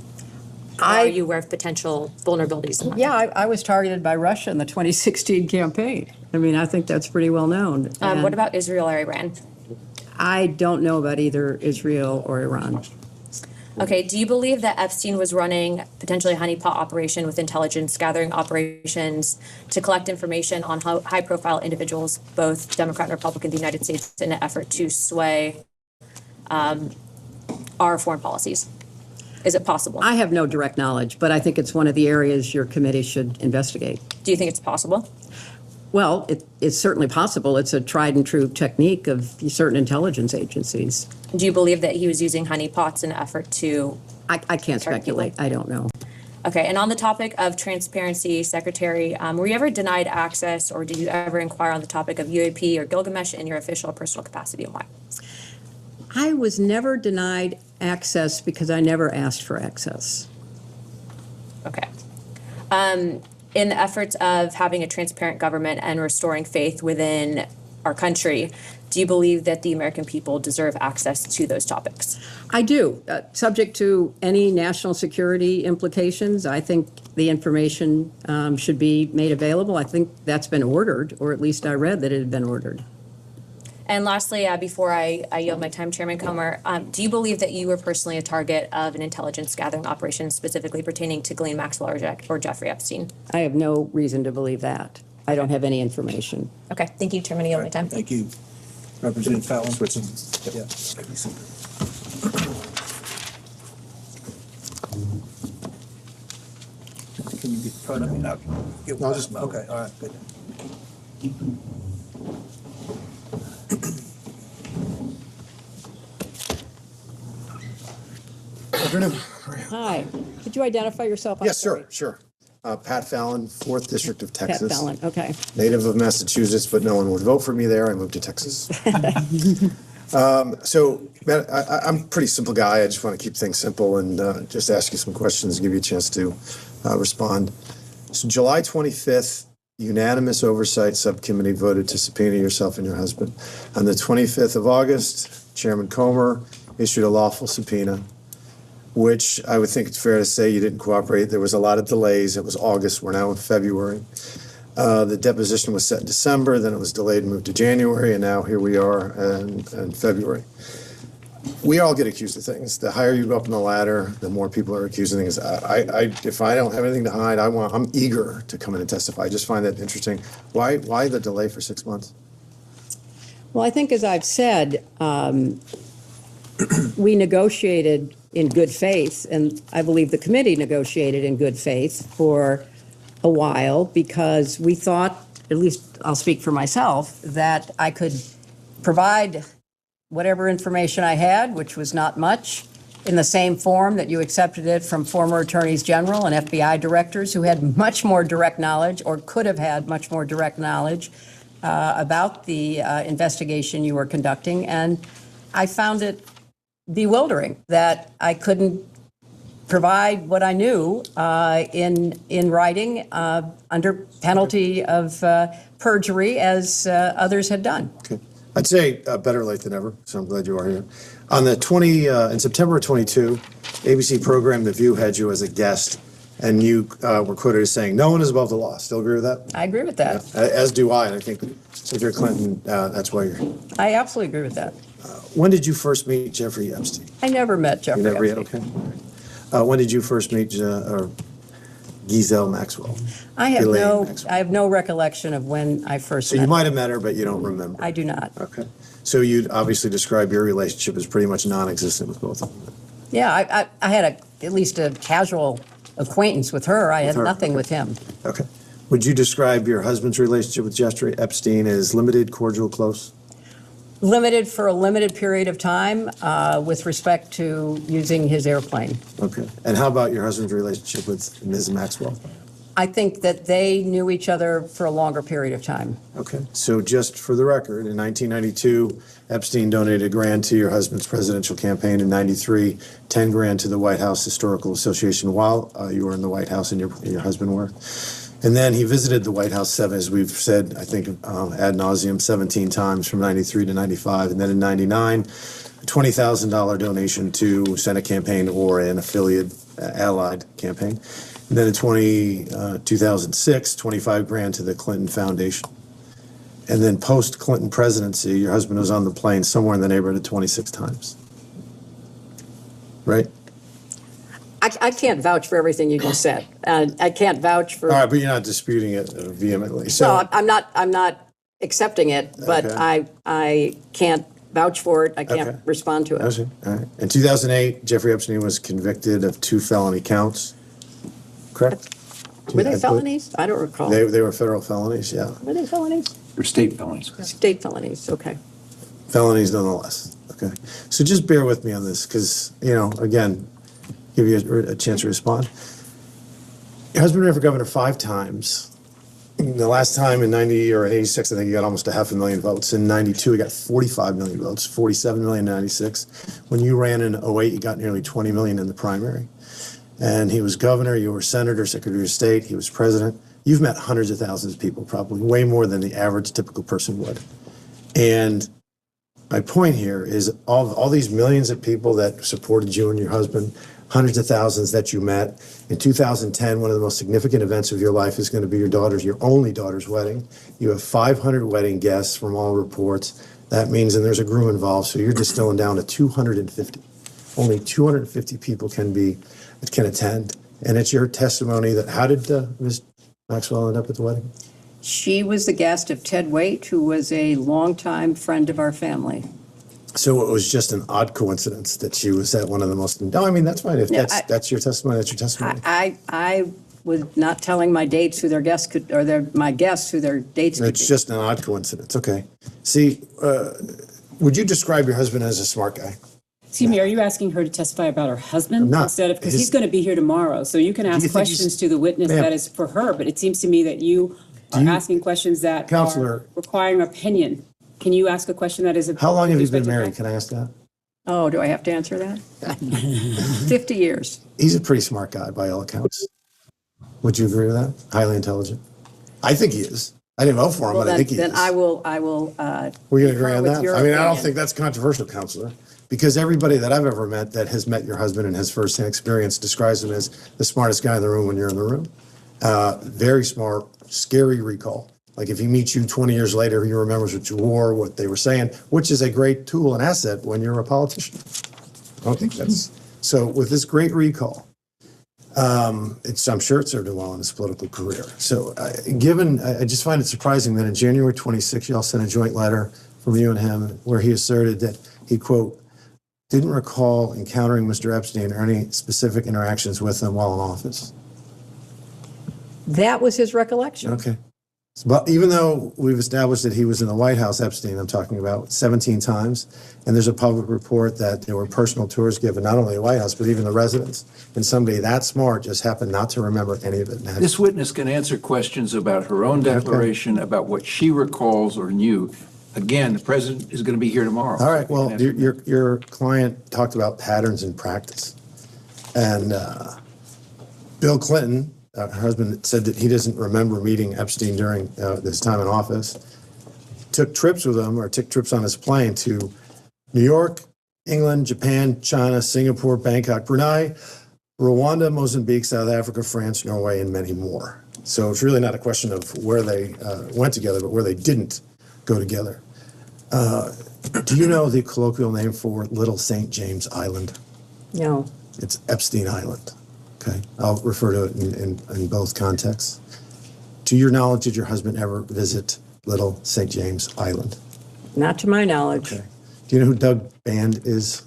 Are you aware of potential vulnerabilities? Yeah, I was targeted by Russia in the 2016 campaign. I mean, I think that's pretty well known. What about Israel or Iran? I don't know about either Israel or Iran. Okay, do you believe that Epstein was running potentially a honeypot operation with intelligence gathering operations to collect information on high-profile individuals, both Democrat and Republican, in the United States, in an effort to sway our foreign policies? Is it possible? I have no direct knowledge, but I think it's one of the areas your committee should investigate. Do you think it's possible? Well, it's certainly possible. It's a tried and true technique of certain intelligence agencies. Do you believe that he was using honeypots in an effort to? I can't speculate. I don't know. Okay, and on the topic of transparency, Secretary, were you ever denied access or did you ever inquire on the topic of UAP or Gilgamesh in your official or personal capacity and why? I was never denied access because I never asked for access. Okay. In the efforts of having a transparent government and restoring faith within our country, do you believe that the American people deserve access to those topics? I do. Subject to any national security implications, I think the information should be made available. I think that's been ordered, or at least I read that it had been ordered. And lastly, before I yield my time, Chairman Comer, do you believe that you were personally a target of an intelligence gathering operation specifically pertaining to Ghislaine Maxwell or Jeffrey Epstein? I have no reason to believe that. I don't have any information. Okay, thank you, Chairman. I yield my time. Thank you. Representative Fallon. Switching. Yeah. Can you get in front of me? No. Okay, all right, good. Afternoon. Hi. Could you identify yourself? I'm Yes, sorry. sure. Pat Fallon, 4th District of Texas. Pat Fallon, okay. Native of Massachusetts, but no one would vote for me there. I moved to Texas. So, Matt, I'm a pretty simple guy. I just want to keep things simple and just ask you some questions, give you a chance to respond. So July 25th, unanimous oversight subcommittee voted to subpoena yourself and your husband. On the 25th of August, Chairman Comer issued a lawful subpoena, which I would think it's fair to say you didn't cooperate. There was a lot of delays. It was August. We're now in February. The deposition was set in December, then it was delayed and moved to January, and now here we are in February. We all get accused of things. The higher you go up in the ladder, the more people are accusing things. If I don't have anything to hide, I'm eager to come in and testify. I just find that interesting. Why the delay for 6 months? Well, I think, as I've said, we negotiated in good faith, and I believe the committee negotiated in good faith for a while because we thought, at least I'll speak for myself, that I could provide whatever information I had, which was not much, in the same form that you accepted it from former attorneys general and FBI directors who had much more direct knowledge or could have had much more direct knowledge about the investigation you were conducting. And I found it bewildering that I couldn't provide what I knew in writing under penalty of perjury as others had done. Okay. I'd say better late than never, so I'm glad you are here. On the in September of 22, ABC program The View had you as a guest, and you were quoted as saying, "No one is above the law." Still agree with that? I agree with that. Yeah, as do I, and I think Secretary Clinton, that's why you're here. I absolutely agree with that. When did you first meet Jeffrey Epstein? I never met Jeffrey You never yet, Epstein. okay. When did you first meet Ghislaine Maxwell? I have Ghislaine I have no recollection of when I first So met you her. might have met her, but you don't remember. I do not. Okay. So you'd obviously describe your relationship as pretty much non-existent with both of them. Yeah, I had at least a casual acquaintance with her. I had her, nothing okay. with him. Okay. Would you describe your husband's relationship with Jeffrey Epstein as limited, cordial, close? Limited for a limited period of time with respect to using his airplane. Okay. And how about your husband's relationship with Ms. Maxwell? I think that they knew each other for a longer period of time. Okay. So just for the record, in 1992, Epstein donated a grand to your husband's presidential campaign. In 93, 10 grand to the White House Historical Association while you were in the White House and your husband were. And then he visited the White House as we've said, I think ad nauseum 17 times from 93 to 95. And then in 99, a $20,000 donation to Senate campaign or an affiliate allied campaign. And then in 2006, 25 grand to the Clinton Foundation. And then post-Clinton presidency, your husband was on the plane somewhere in the neighborhood of 26 times. Right? I can't vouch for everything you just said. I can't vouch for. All right, but you're not disputing it vehemently. So No, I'm not accepting it, but Okay. I can't vouch for it. I can't Okay. respond to I it. see. All right. In 2008, Jeffrey Epstein was convicted of 2 felony counts. Correct? Were they I believe- felonies? I don't recall. They were federal felonies, yeah. Were they felonies? They're state felonies. State felonies, okay. Felonies nonetheless. Okay. So just bear with me on this because, again, give you a chance to respond. Your husband ran for governor 5 times. The last time in 90 or 86, I think he got almost 500,000 votes. In 92, he got 45 million votes, 47 million in 96. When you ran in 08, you got nearly 20 million in the primary. And he was governor, you were senator, secretary of state, he was president. You've met hundreds of thousands of people, probably way more than the average typical person would. And my point here is all these millions of people that supported you and your husband, hundreds of thousands that you met. In 2010, one of the most significant events of your life is going to be your only daughter's wedding. You have 500 wedding guests from all reports. That means, and there's a groom involved, so you're distilling down to 250. Only 250 people can attend. And it's your testimony that, how did Ms. Maxwell end up at the wedding? She was the guest of Ted Waite, who was a longtime friend of our family. So it was just an odd coincidence that she was at one of the most, no, I mean, that's fine. If that's your testimony, that's your testimony. I was not telling my dates who their guests could, or my guests who their dates could be. It's just an odd coincidence. Okay. See, would you describe your husband as a smart guy? Excuse me, are you asking her to testify about her husband? I'm not. Instead of, because he's going to be here tomorrow, so you can you ask think questions to the witness Ma'am. that is for her, but it seems to me that you are asking questions that Counselor. are requiring opinion. Can you ask a question that is? How long have you been respect to married? her? Can I ask that? Oh, do I have to answer that? 50 years. He's a pretty smart guy by all accounts. Would you agree with that? Highly intelligent. I think he is. I didn't vote for him, Well, but I think he then is. I will. We're going to agree concur on with that? your I mean, I don't opinion. think that's controversial, Counselor, because everybody that I've ever met that has met your husband and has firsthand experience describes him as the smartest guy in the room when you're in the room. Very smart, scary recall. Like if he meets you 20 years later, he remembers what you wore, what they were saying, which is a great tool and asset when you're a politician. I don't think that's, so with this great recall, I'm sure it served him well in his political career. So I just find it surprising that in January 26, y'all sent a joint letter from you and him where he asserted that he, quote, didn't recall encountering Mr. Epstein or any specific interactions with him while in office. That was his recollection. Okay. But even though we've established that he was in the White House, Epstein, I'm talking about 17 times, and there's a public report that there were personal tours given, not only the White House, but even the residence. And somebody that smart just happened not to remember any of it. This witness can answer questions about her own declaration, about what she recalls or knew. Again, the president is going to be here tomorrow. All right, well, your client talked about patterns in practice. And Bill Clinton, her husband, said that he doesn't remember meeting Epstein during his time in office. Took trips with him, or took trips on his plane to New York, England, Japan, China, Singapore, Bangkok, Brunei, Rwanda, Mozambique, South Africa, France, Norway, and many more. So it's really not a question of where they went together, but where they didn't go together. Do you know the colloquial name for Little St. James Island? No. It's Epstein Island. Okay, I'll refer to it in both contexts. To your knowledge, did your husband ever visit Little St. James Island? Not to my knowledge. Okay. Do you know who Doug Band is?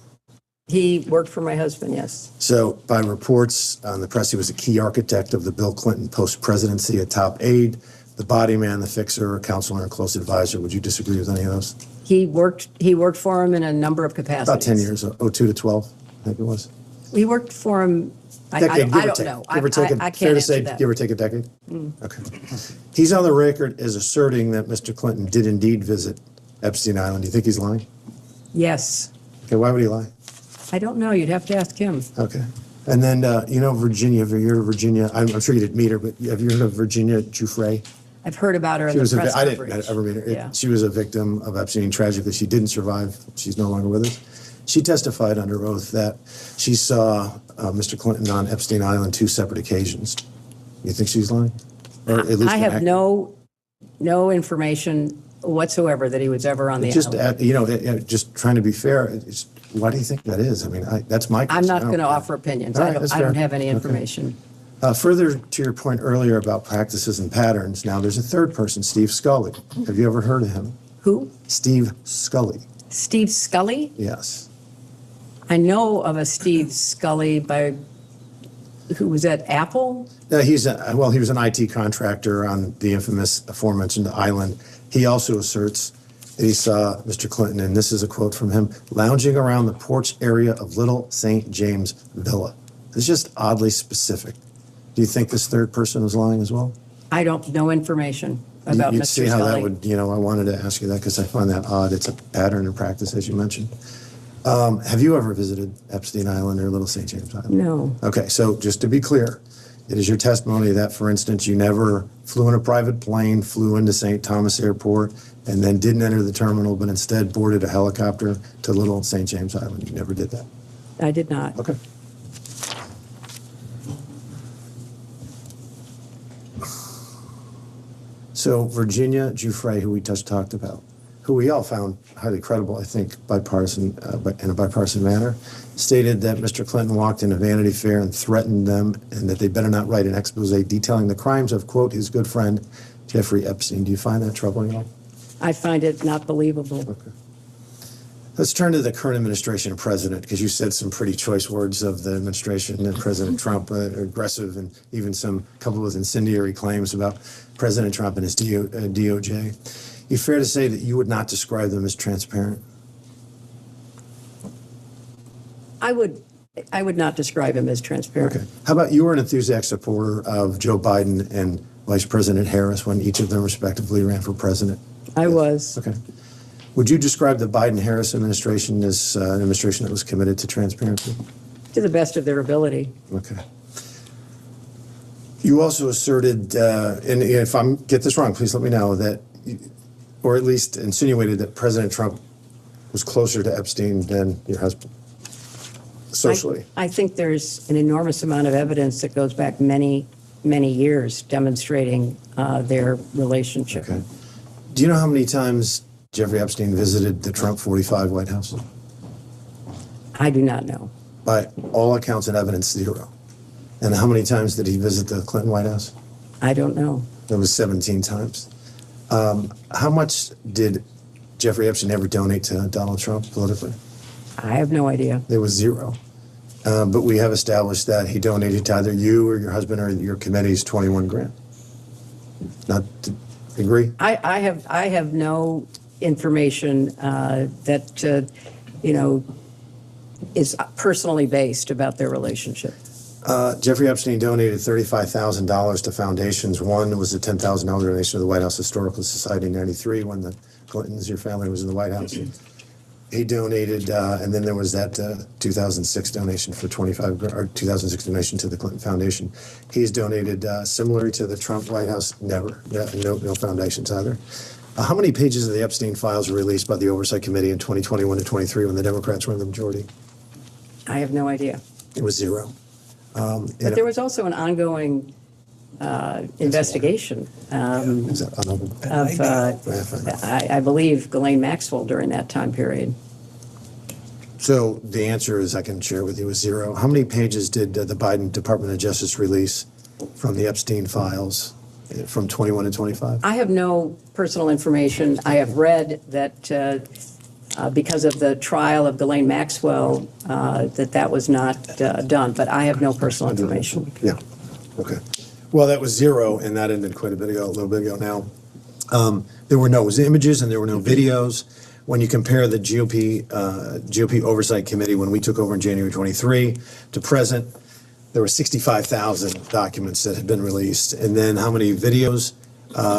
He worked for my husband, yes. So by reports on the press, he was a key architect of the Bill Clinton post-presidency, a top aide, the body man, the fixer, a counselor, and close advisor. Would you disagree with any of those? He worked for him in a number of capacities. About 10 years, 02 to 12, I think it was. He worked for him, I Decade, give or don't take. know. Give or take, I fair can't to answer say, that. give or take a decade? Okay. He's on the record as asserting that Mr. Clinton did indeed visit Epstein Island. Do you think he's lying? Yes. Okay, why would he lie? I don't know. You'd have to ask him. Okay. And then, Virginia, have you heard of Virginia? I'm sure you didn't meet her, but have you heard of Virginia Giuffre? I've heard about her in She the was press I coverage. didn't ever meet her. Yeah. She was a victim of Epstein. Tragically, she didn't survive. She's no longer with us. She testified under oath that she saw Mr. Clinton on Epstein Island 2 separate occasions. You think she's lying? Or at least I have no information whatsoever that he was ever on the just, island. just trying to be fair. Why do you think that is? I mean, that's my question. I'm not I don't going to care. offer opinions. All I right, don't, that's I don't fair. have any Okay. information. Further to your point earlier about practices and patterns, now there's a third person, Steve Scully. Have you ever heard of him? Who? Steve Scully. Steve Scully? Yes. I know of a Steve Scully who was at Apple. He was an IT contractor on the infamous aforementioned island. He also asserts that he saw Mr. Clinton, and this is a quote from him, lounging around the porch area of Little St. James Villa. It's just oddly specific. Do you think this third person was lying as well? I don't know information about You'd Mr. see how that Scully. would, I wanted to ask you that because I find that odd. It's a pattern in practice, as you mentioned. Have you ever visited Epstein Island or Little St. James Island? No. Okay, so just to be clear, it is your testimony that, for instance, you never flew in a private plane, flew into St. Thomas Airport, and then didn't enter the terminal, but instead boarded a helicopter to Little St. James Island. You never did that? I did not. Okay. So Virginia Giuffre, who we just talked about, who we all found highly credible, I think, bipartisan, in a bipartisan manner, stated that Mr. Clinton walked in a Vanity Fair and threatened them and that they better not write an expose detailing the crimes of, quote, his good friend, Jeffrey Epstein. Do you find that troubling at all? I find it not believable. Okay. Let's turn to the current administration and president, because you said some pretty choice words of the administration and President Trump, aggressive and even some coupled with incendiary claims about President Trump and his DOJ. You fair to say that you would not describe them as transparent? I would not describe him as transparent. Okay. How about you were an enthusiastic supporter of Joe Biden and Vice President Harris when each of them respectively ran for president? I was. Okay. Would you describe the Biden-Harris administration as an administration that was committed to transparency? To the best of their ability. Okay. You also asserted, and if I get this wrong, please let me know, that, or at least insinuated that President Trump was closer to Epstein than your husband, socially. I think there's an enormous amount of evidence that goes back many, many years demonstrating their relationship. Okay. Do you know how many times Jeffrey Epstein visited the Trump 45 White House? I do not know. By all accounts and evidence, 0. And how many times did he visit the Clinton White House? I don't know. It was 17 times. How much did Jeffrey Epstein ever donate to Donald Trump politically? I have no idea. There was 0. But we have established that he donated to either you or your husband or your committees 21 grand. Not to agree? I have no information that is personally based about their relationship. Jeffrey Epstein donated $35,000 to foundations. One was a $10,000 donation to the White House Historical Society in '93 when the Clintons, your family, was in the White House. He donated, and then there was that 2006 donation for 2006 donation to the Clinton Foundation. He's donated similarly to the Trump White House, never, no foundations either. How many pages of the Epstein files were released by the Oversight Committee in 2021 to 23 when the Democrats were in the majority? I have no idea. It was 0. But there was also an ongoing investigation of, I believe, Ghislaine Maxwell during that time period. So the answer is, I can share with you, is 0. How many pages did the Biden Department of Justice release from the Epstein files from 21 to 25? I have no personal information. I have read that because of the trial of Ghislaine Maxwell, that was not done, but I have no personal information. Yeah, okay. Well, that was 0, and that ended quite a little bit ago now. There were no images and there were no videos. When you compare the GOP Oversight Committee, when we took over in January 23 to present, there were 65,000 documents that had been released. And then how many videos?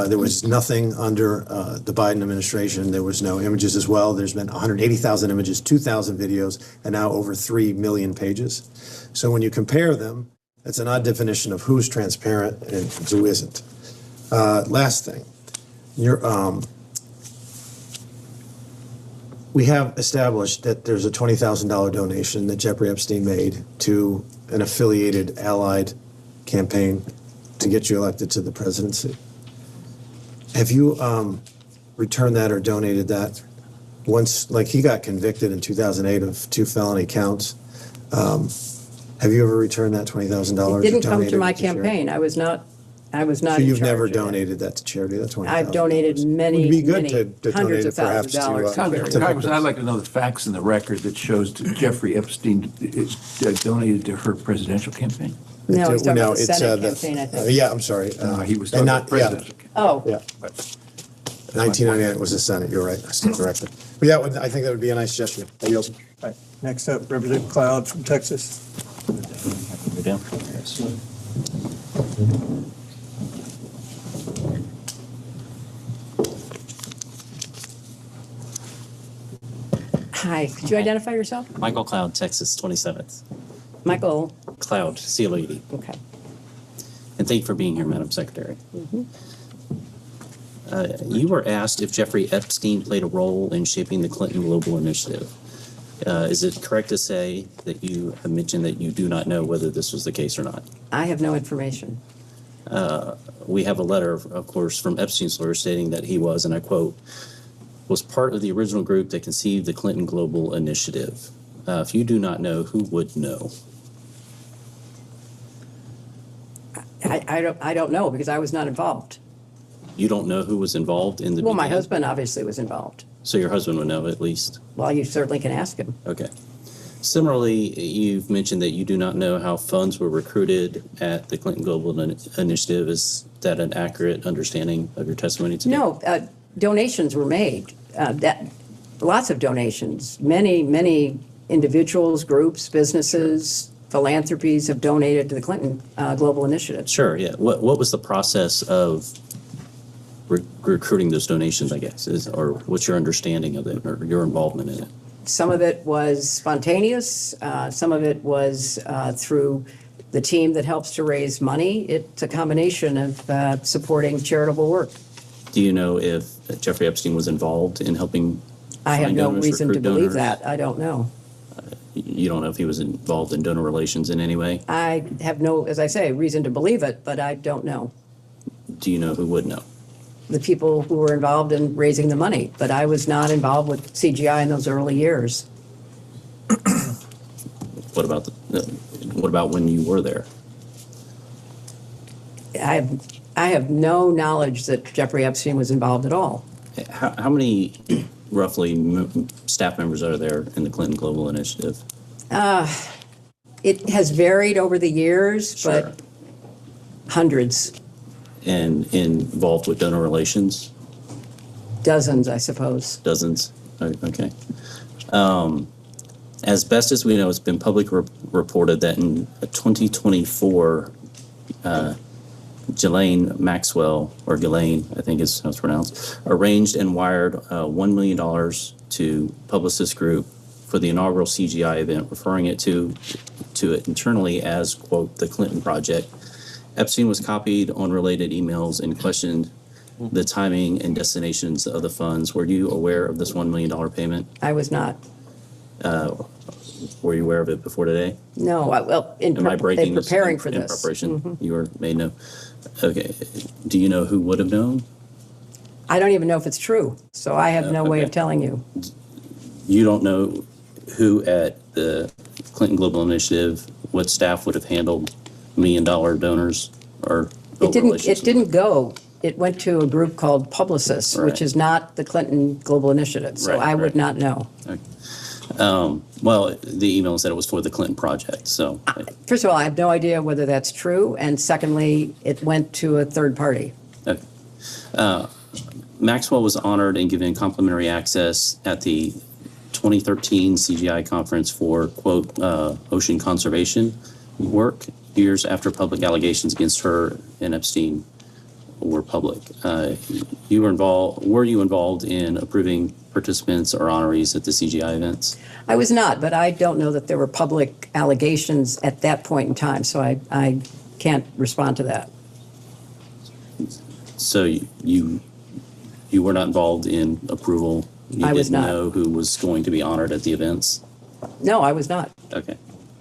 There was nothing under the Biden administration. There was no images as well. There's been 180,000 images, 2,000 videos, and now over 3 million pages. So when you compare them, it's an odd definition of who's transparent and who isn't. Last thing, we have established that there's a $20,000 donation that Jeffrey Epstein made to an affiliated allied campaign to get you elected to the presidency. Have you returned that or donated that? Once, like, he got convicted in 2008 of 2 felony counts. Have you ever returned that $20,000? It didn't come to my campaign. I was not So you've never donated that to charity, that $20,000? I've donated many, It'd be good many, to hundreds donate of it perhaps thousands of dollars. to Congress, I'd like to know the facts in the record that shows that Jeffrey Epstein donated to her presidential campaign. No, he's talking No, about the it's, Senate the- campaign, I think. Yeah, I'm sorry. He was and talking not- about presidential campaign. Oh, Yeah. 1998 was the Senate, you're right, I stand corrected. But yeah, I think that would be a nice gesture. I yield. Right. Next up, Representative Cloud from Texas. Hi, could you identify yourself? Michael Cloud, Texas, 27th. Michael? Cloud, C-L-A-D. Okay. And thank you for being here, Madam Secretary. Mhm. You were asked if Jeffrey Epstein played a role in shaping the Clinton Global Initiative. Is it correct to say that you have mentioned that you do not know whether this was the case or not? I have no information. We have a letter, of course, from Epstein's lawyer stating that he was, and I quote, was part of the original group that conceived the Clinton Global Initiative. If you do not know, who would know? I don't know because I was not involved. You don't know who was involved in the Well, my beginning? husband obviously was involved. So your husband would know at least? Well, you certainly can ask him. Okay. Similarly, you've mentioned that you do not know how funds were recruited at the Clinton Global Initiative. Is that an accurate understanding of your testimony today? No, donations were made. Lots of donations. Many individuals, groups, businesses, philanthropies have donated to the Clinton Global Initiative. Sure, yeah. What was the process of recruiting those donations, I guess, or what's your understanding of it or your involvement in it? Some of it was spontaneous. Some of it was through the team that helps to raise money. It's a combination of supporting charitable work. Do you know if Jeffrey Epstein was involved in helping I have find no donors, reason to recruit believe donors? that. I don't know. You don't know if he was involved in donor relations in any way? I have no, as I say, reason to believe it, but I don't know. Do you know who would know? The people who were involved in raising the money, but I was not involved with CGI in those early years. What about when you were there? I have no knowledge that Jeffrey Epstein was involved at all. How many roughly staff members are there in the Clinton Global Initiative? It has varied over the years, but hundreds, And involved with donor relations? dozens, I suppose. Dozens? Okay. As best as we know, it's been publicly reported that in 2024, Ghislaine Maxwell, or Ghislaine, I think is how it's pronounced, arranged and wired $1 million to Publicis Group for the inaugural CGI event, referring it to it internally as, quote, the Clinton Project. Epstein was copied on related emails and questioned the timing and destinations of the funds. Were you aware of this $1 million payment? I was not. Were you aware of it before today? No, well, in preparing for in this. preparation, Mhm. you were made know. Okay. Do you know who would have known? I don't even know if it's true, so I have no way Okay. of telling you. You don't know who at the Clinton Global Initiative, what staff would have handled $1 million donors or It didn't go. It went to a group called Publicis, Right. which is not the Clinton Global Initiative, so Right, I would right. not know. Well, the email said it was for the Clinton Project, so. First of all, I have no idea whether that's true, and secondly, it went to a third party. Okay. Maxwell was honored and given complimentary access at the 2013 CGI conference for, quote, ocean conservation work, years after public allegations against her and Epstein were public. Were you involved in approving participants or honorees at the CGI events? I was not, but I don't know that there were public allegations at that point in time, so I can't respond to that. So you were not involved in approval? I was not. You didn't know who was going to be honored at the events? No, I was not. Okay.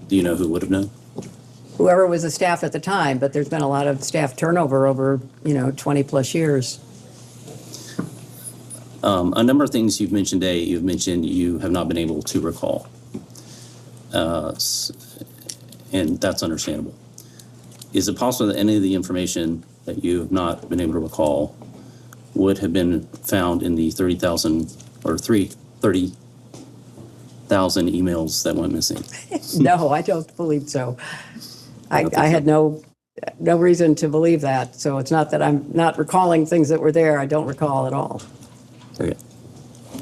Do you know who would have known? Whoever was the staff at the time, but there's been a lot of staff turnover over, 20 plus years. A number of things you've mentioned today, you've mentioned you have not been able to recall. And that's understandable. Is it possible that any of the information that you have not been able to recall would have been found in the 30,000 emails that went missing? No, I don't believe so. I had no reason to believe that, so it's not that I'm not recalling things that were there. I don't recall at all. Okay.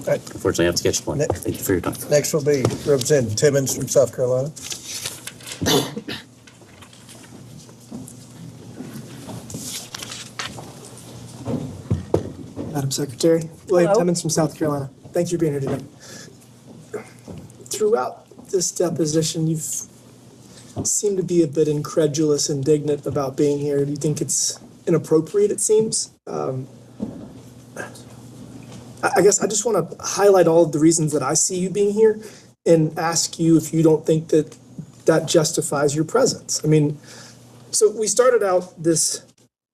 Unfortunately, I have to catch one. Thank you for your time. Next will be Representative Timmons from South Carolina. Madam Secretary. William Hello. Timmons from South Carolina. Thank you for being here today. Throughout this deposition, you've seemed to be a bit incredulous, indignant about being here. Do you think it's inappropriate, it seems? I guess I just want to highlight all of the reasons that I see you being here and ask you if you don't think that that justifies your presence. I mean, so we started out this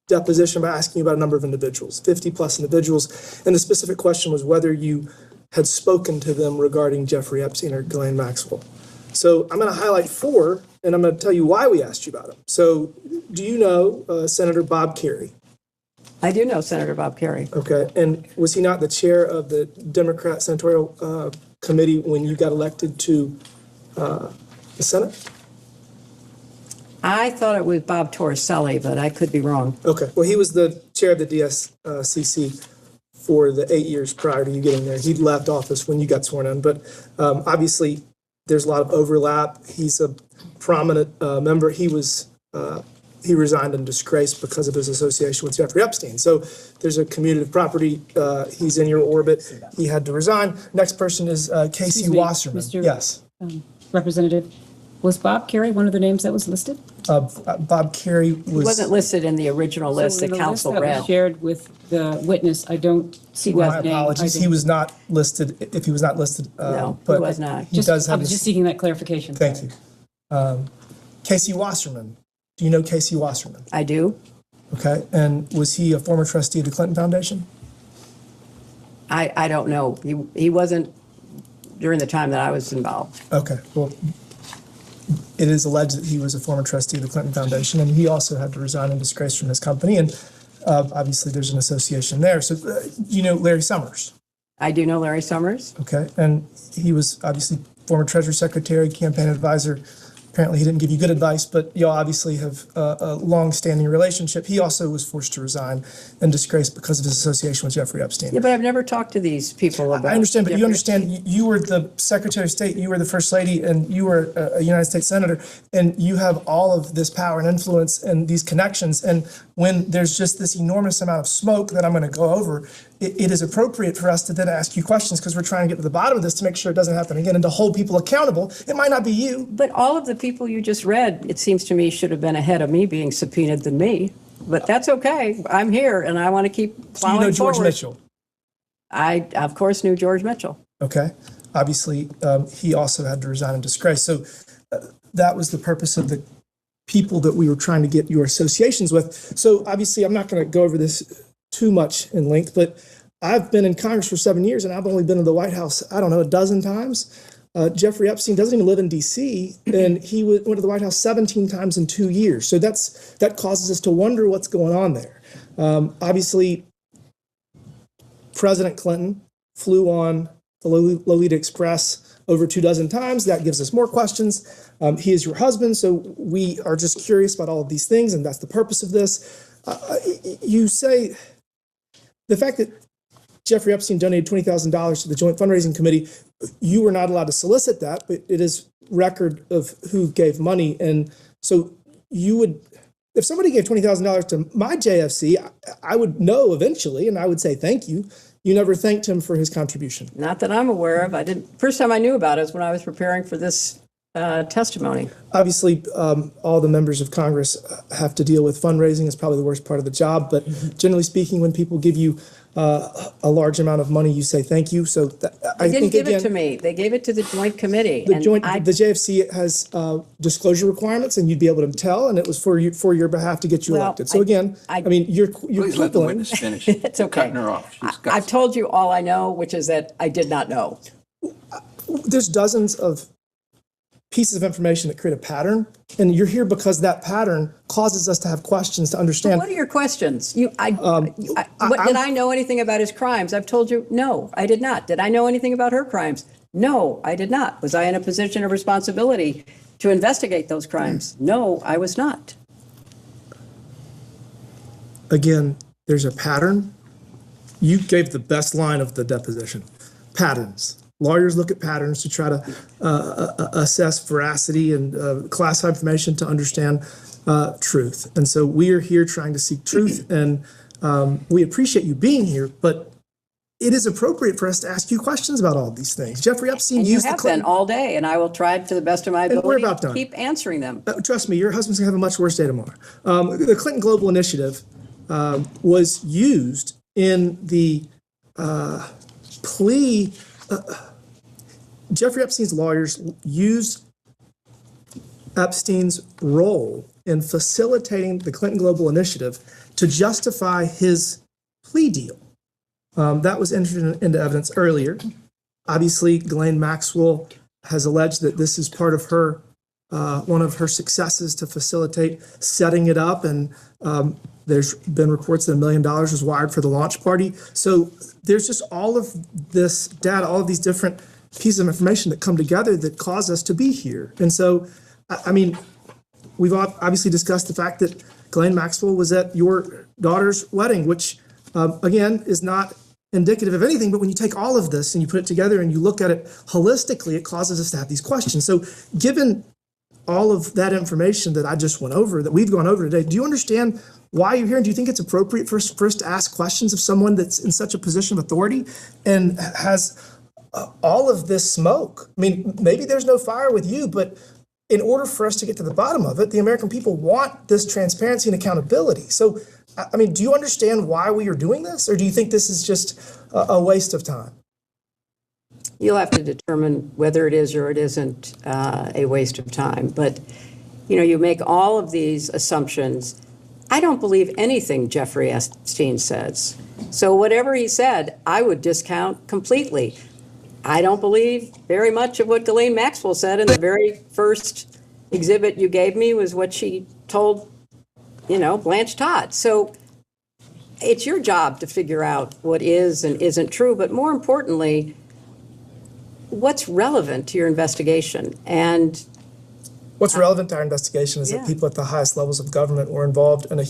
deposition by asking you about a number of individuals, 50 plus individuals, and the specific question was whether you had spoken to them regarding Jeffrey Epstein or Ghislaine Maxwell. So I'm going to highlight 4, and I'm going to tell you why we asked you about them. So do you know Senator Bob Kerrey? I do know Senator Bob Kerrey. Okay, and was he not the chair of the Democrat Senatorial Committee when you got elected to the Senate? I thought it was Bob Torricelli, but I could be wrong. Okay, well, he was the chair of the DSCC for the 8 years prior to you getting there. He left office when you got sworn in, but obviously there's a lot of overlap. He's a prominent member. He resigned in disgrace because of his association with Jeffrey Epstein. So there's a commutative property. He's in your orbit. He had to resign. Next person is Casey Excuse me, Wasserman. Mr. Yes. Representative, was Bob Kerrey one of the names that was listed? Bob Kerrey He was. wasn't listed in the original list So in that the council list that was read. shared with the witness, I don't see My that name. apologies. He was not listed. If he was not listed, No, he but was not. He does I have. was his- just seeking that clarification. Thank you. Casey Wasserman. Do you know Casey Wasserman? I do. Okay, and was he a former trustee of the Clinton Foundation? I don't know. He wasn't during the time that I was involved. Okay, well, it is alleged that he was a former trustee of the Clinton Foundation, and he also had to resign in disgrace from his company, and obviously there's an association there. So, you know Larry Summers? I do know Larry Summers. Okay, and he was obviously former Treasury Secretary, campaign advisor. Apparently, he didn't give you good advice, but y'all obviously have a long-standing relationship. He also was forced to resign in disgrace because of his association with Jeffrey Epstein. Yeah, but I've never talked to these people about. I understand, but you Jeffrey understand, you were the Secretary of State, you were the First Lady, and you were a United States Senator, and you have all of this power and influence and these connections. And when there's just this enormous amount of smoke that I'm going to go over, it is appropriate for us to then ask you questions because we're trying to get to the bottom of this to make sure it doesn't happen again and to hold people accountable. It might not be you. But all of the people you just read, it seems to me, should have been ahead of me being subpoenaed than me. But that's okay. I'm here and I want to keep Do you plowing know George forward. Mitchell? I, of course, knew George Mitchell. Okay. Obviously, he also had to resign in disgrace. So that was the purpose of the people that we were trying to get your associations with. So obviously, I'm not going to go over this too much in length, but I've been in Congress for 7 years and I've only been to the White House, I don't know, a dozen times. Jeffrey Epstein doesn't even live in DC, and he went to the White House 17 times in 2 years. So that causes us to wonder what's going on there. Obviously, President Clinton flew on the Lolita Express over 24 times. That gives us more questions. He is your husband, so we are just curious about all of these things, and that's the purpose of this. You say the fact that Jeffrey Epstein donated $20,000 to the Joint Fundraising Committee, you were not allowed to solicit that, but it is record of who gave money. And so you would, if somebody gave $20,000 to my JFC, I would know eventually, and I would say thank you. You never thanked him for his contribution. Not that I'm aware of. I didn't. First time I knew about it was when I was preparing for this testimony. Obviously, all the members of Congress have to deal with fundraising. It's probably the worst part of the job. But generally speaking, when people give you a large amount of money, you say thank you. So I They think didn't give it again, to me. They gave it to the Joint Committee. the and joint, I- the JFC has disclosure requirements, and you'd be able to tell, and it was for your behalf to get you Well, elected. So again, I mean, you're Please let the quibbling. witness finish. It's okay. Cutting her off. She's got I've told you all I know, which is that I did not know. There's dozens of pieces of information that create a pattern, and you're here because that pattern causes us to have questions to understand. What are your questions? Did I know anything about his crimes? I've told you, no, I did not. Did I know anything about her crimes? No, I did not. Was I in a position of responsibility to investigate those crimes? No, I was not. Again, there's a pattern. You gave the best line of the deposition. Patterns. Lawyers look at patterns to try to assess veracity and classify information to understand truth. And so we are here trying to seek truth. And We appreciate you being here, but it is appropriate for us to ask you questions about all of these things. Jeffrey Epstein And you used the have been Clinton. all day, and I will try to the best of my And we're ability about to done. keep answering them. Trust me, your husband's gonna have a much worse day tomorrow. The Clinton Global Initiative was used in the plea. Jeffrey Epstein's lawyers used Epstein's role in facilitating the Clinton Global Initiative to justify his plea deal. That was entered into evidence earlier. Obviously, Ghislaine Maxwell has alleged that this is part of her, one of her successes to facilitate setting it up. And there's been reports that $1 million was wired for the launch party. So there's just all of this data, all of these different pieces of information that come together that cause us to be here. And so, I mean, we've obviously discussed the fact that Ghislaine Maxwell was at your daughter's wedding, which again is not indicative of anything, but when you take all of this and you put it together and you look at it holistically, it causes us to have these questions. So given all of that information that I just went over, that we've gone over today, do you understand why you're here? And do you think it's appropriate for us to ask questions of someone that's in such a position of authority and has all of this smoke? I mean, maybe there's no fire with you, but in order for us to get to the bottom of it, the American people want this transparency and accountability. So, I mean, do you understand why we are doing this, or do you think this is just a waste of time? You'll have to determine whether it is or it isn't a waste of time. But, you know, you make all of these assumptions. I don't believe anything Jeffrey Epstein says. So whatever he said, I would discount completely. I don't believe very much of what Ghislaine Maxwell said, and the very first exhibit you gave me was what she told, you know, Blanche Todd. So it's your job to figure out what is and isn't true, but more importantly, what's relevant to your investigation. And what's relevant to our investigation is Yeah. that people at the highest levels of government were involved in a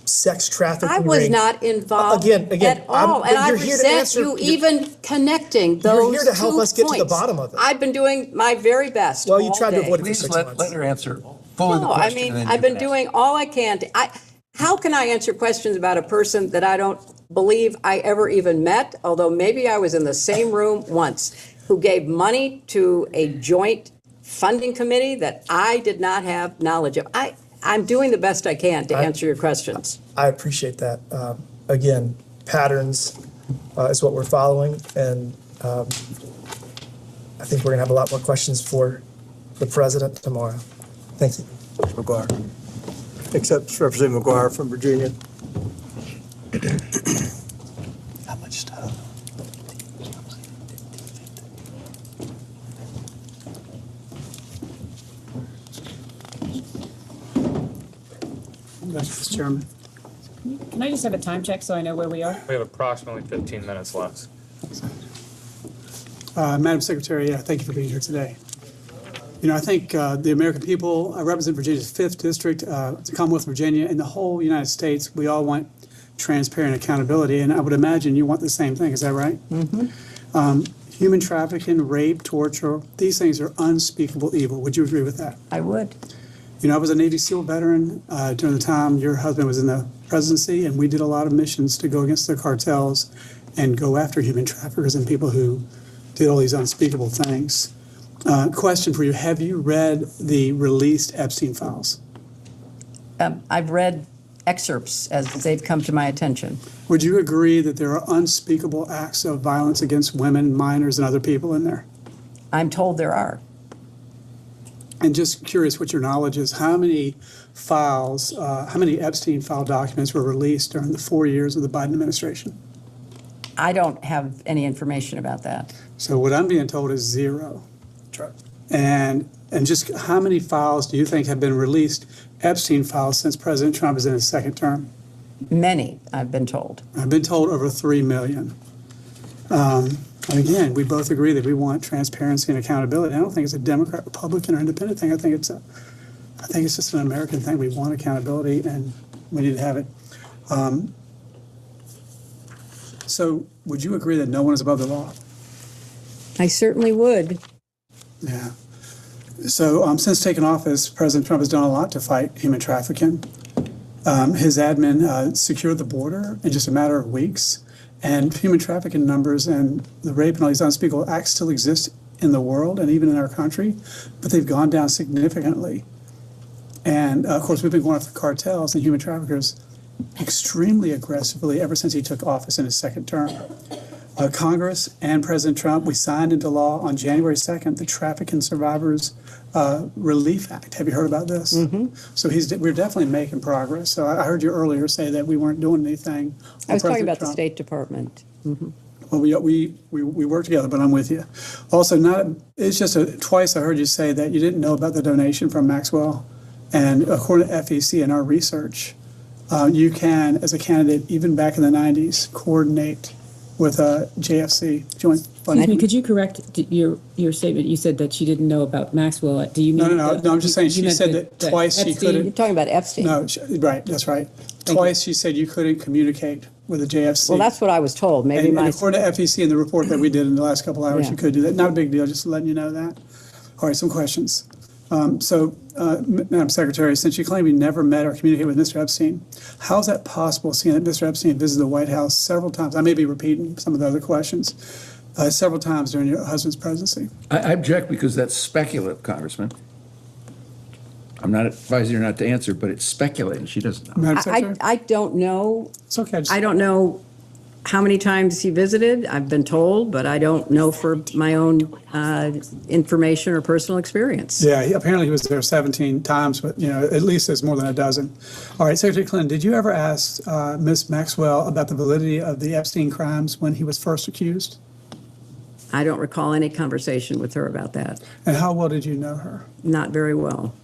sex trafficking I was ring. not involved Again, at all, and I you're here to resent answer- you even connecting those You're here to help 2 us get to the points. bottom of it. I've been doing my very best. Well, you all tried to day. avoid it for 6 months. Let her answer fully the No, I question. mean, and then I've you been can doing all I can to, how can I answer questions about a person that I don't believe I ever even met, although maybe I was in the same room once, who gave money to a joint funding committee that I did not have knowledge of? I'm doing the best I can to answer your questions. I appreciate that. Again, patterns is what we're following, and I think we're going to have a lot more questions for the president tomorrow. Thank you. McGuire. Accepts Representative McGuire from Virginia. How much stuff? Mr. Chairman. Can I just have a time check so I know where we are? We have approximately 15 minutes left. Madam Secretary, thank you for being here today. You know, I think the American people, I represent Virginia's 5th district, the Commonwealth of Virginia, and the whole United States. We all want transparent accountability, and I would imagine you want the same thing. Is that right? Mm-hmm. Human trafficking, rape, torture, these things are unspeakable evil. Would you agree with that? I would. You know, I was a Navy SEAL veteran during the time your husband was in the presidency, and we did a lot of missions to go against the cartels and go after human traffickers and people who did all these unspeakable things. Question for you, have you read the released Epstein files? I've read excerpts as they've come to my attention. Would you agree that there are unspeakable acts of violence against women, minors, and other people in there? I'm told there are. And just curious what your knowledge is, how many files, how many Epstein file documents were released during the 4 years of the Biden administration? I don't have any information about that. So what I'm being told is 0. And just how many files do you think have been released, Epstein files, since President Trump is in his 2nd term? Many, I've been told. I've been told over 3 million. And again, we both agree that we want transparency and accountability. I don't think it's a Democrat, Republican, or independent thing. I think it's just an American thing. We want accountability, and we need to have it. So would you agree that no one is above the law? I certainly would. Yeah. So since taking office, President Trump has done a lot to fight human trafficking. His admin secured the border in just a matter of weeks. And human trafficking numbers and the rape and all these unspeakable acts still exist in the world and even in our country, but they've gone down significantly. And of course, we've been going after cartels and human traffickers extremely aggressively ever since he took office in his second term. Congress and President Trump, we signed into law on January 2nd the Trafficking Survivors Relief Act. Have you heard about this? So we're definitely making progress. So I heard you earlier say that we weren't doing anything. I was talking President about the Trump. State Department. Well, we work together, but I'm with you. Also, it's just twice I heard you say that you didn't know about the donation from Maxwell. And according to FEC and our research, you can, as a candidate, even back in the 90s, coordinate with JFC, Joint Fund. Excuse me, could you correct your statement? You said that she didn't know about Maxwell. Do you mean? No, I'm just saying, you she meant said that twice she Epstein? couldn't. You're talking about Epstein. No, right, that's right. Twice she said you couldn't communicate with the JFC. Well, that's what I was told. Maybe And my. according to FEC and the report that we did in the last couple hours, Yeah. you could do that. Not a big deal, just letting you know that. All right, some questions. Madam Secretary, since you claim you never met or communicated with Mr. Epstein, how is that possible, seeing that Mr. Epstein visited the White House several times? I may be repeating some of the other questions. Several times during your husband's presidency. I object because that's speculative, Congressman. I'm not advising her not to answer, but it's speculating. She doesn't know. Madam Secretary? I don't know. It's okay. I don't know how many times he visited. I've been told, but I don't know for my own information or personal experience. Yeah, apparently he was there 17 times, but at least there's more than a dozen. All right, Secretary Clinton, did you ever ask Ms. Maxwell about the validity of the Epstein crimes when he was first accused? I don't recall any conversation with her about that. And how well did you know her? Not very well.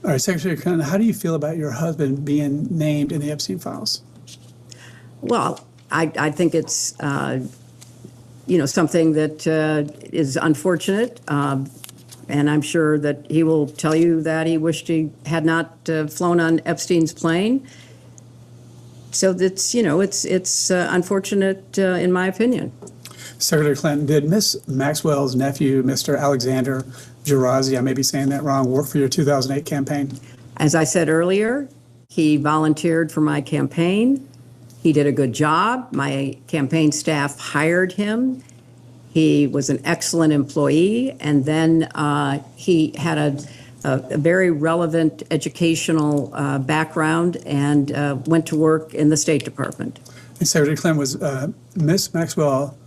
All right, Secretary Clinton, how do you feel about your husband being named in the Epstein files? Well, I think it's, something that is unfortunate. And I'm sure that he will tell you that he wished he had not flown on Epstein's plane. So that's, it's unfortunate in my opinion. Secretary Clinton, did Ms. Maxwell's nephew, Mr. Alexander Gerazi, I may be saying that wrong, work for your 2008 campaign? As I said earlier, he volunteered for my campaign. He did a good job. My campaign staff hired him. He was an excellent employee. And then he had a very relevant educational background and went to work in the State Department. And Secretary Clinton, was Ms. Maxwell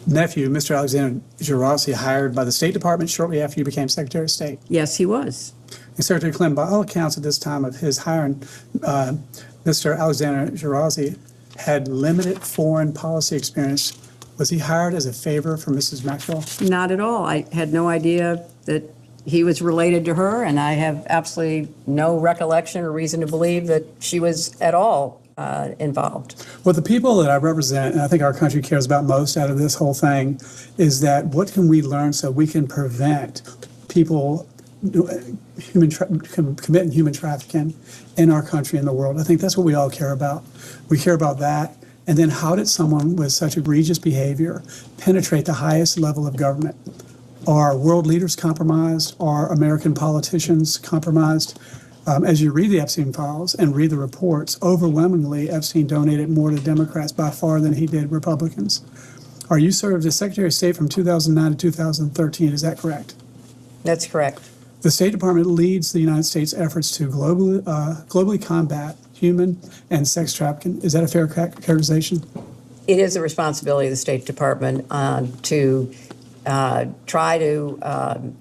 nephew, Mr. Alexander Gerazi, hired by the State Department shortly after you became Secretary of State? Yes, he was. And Secretary Clinton, by all accounts at this time of his hiring, Mr. Alexander Gerazi had limited foreign policy experience. Was he hired as a favor for Mrs. Maxwell? Not at all. I had no idea that he was related to her, and I have absolutely no recollection or reason to believe that she was at all involved. Well, the people that I represent, and I think our country cares about most out of this whole thing, is that what can we learn so we can prevent people committing human trafficking in our country and the world? I think that's what we all care about. We care about that. And then how did someone with such egregious behavior penetrate the highest level of government? Are world leaders compromised? Are American politicians compromised? As you read the Epstein files and read the reports, overwhelmingly, Epstein donated more to Democrats by far than he did Republicans. You served as Secretary of State from 2009 to 2013, is that correct? That's correct. The State Department leads the United States' efforts to globally combat human and sex trafficking. Is that a fair characterization? It is the responsibility of the State Department to try to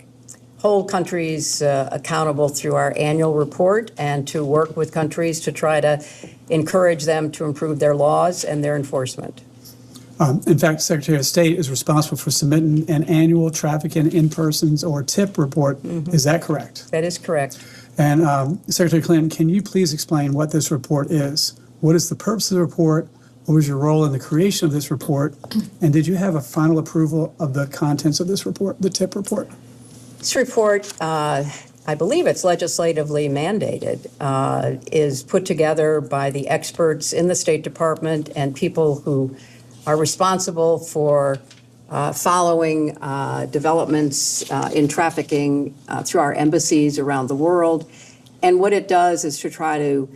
hold countries accountable through our annual report and to work with countries to try to encourage them to improve their laws and their enforcement. In fact, Secretary of State is responsible for submitting an annual trafficking in persons or TIP report. Is that correct? That is correct. And Secretary Clinton, can you please explain what this report is? What is the purpose of the report? What was your role in the creation of this report? And did you have a final approval of the contents of this report, the TIP report? This report, I believe it's legislatively mandated, is put together by the experts in the State Department and people who are responsible for following developments in trafficking through our embassies around the world. And what it does is to try to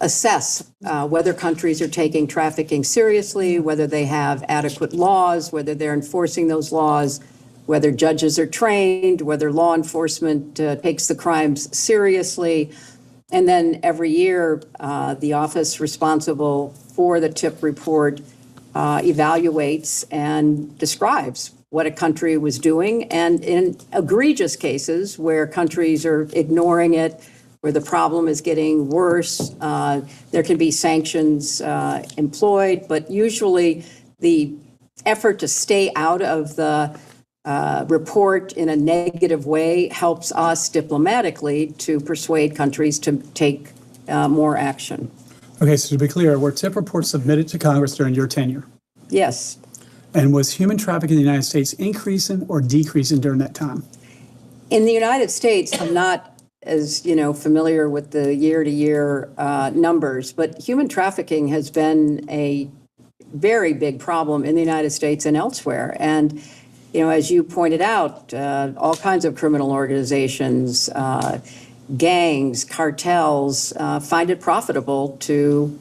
assess whether countries are taking trafficking seriously, whether they have adequate laws, whether they're enforcing those laws, whether judges are trained, whether law enforcement takes the crimes seriously. And then every year, the office responsible for the TIP report evaluates and describes what a country was doing. And in egregious cases where countries are ignoring it, where the problem is getting worse, there can be sanctions employed. But usually the effort to stay out of the report in a negative way helps us diplomatically to persuade countries to take more action. Okay, so to be clear, were TIP reports submitted to Congress during your tenure? Yes. And was human trafficking in the United States increasing or decreasing during that time? In the United States, I'm not as familiar with the year-to-year numbers, but human trafficking has been a very big problem in the United States and elsewhere. And as you pointed out, all kinds of criminal organizations, gangs, cartels find it profitable to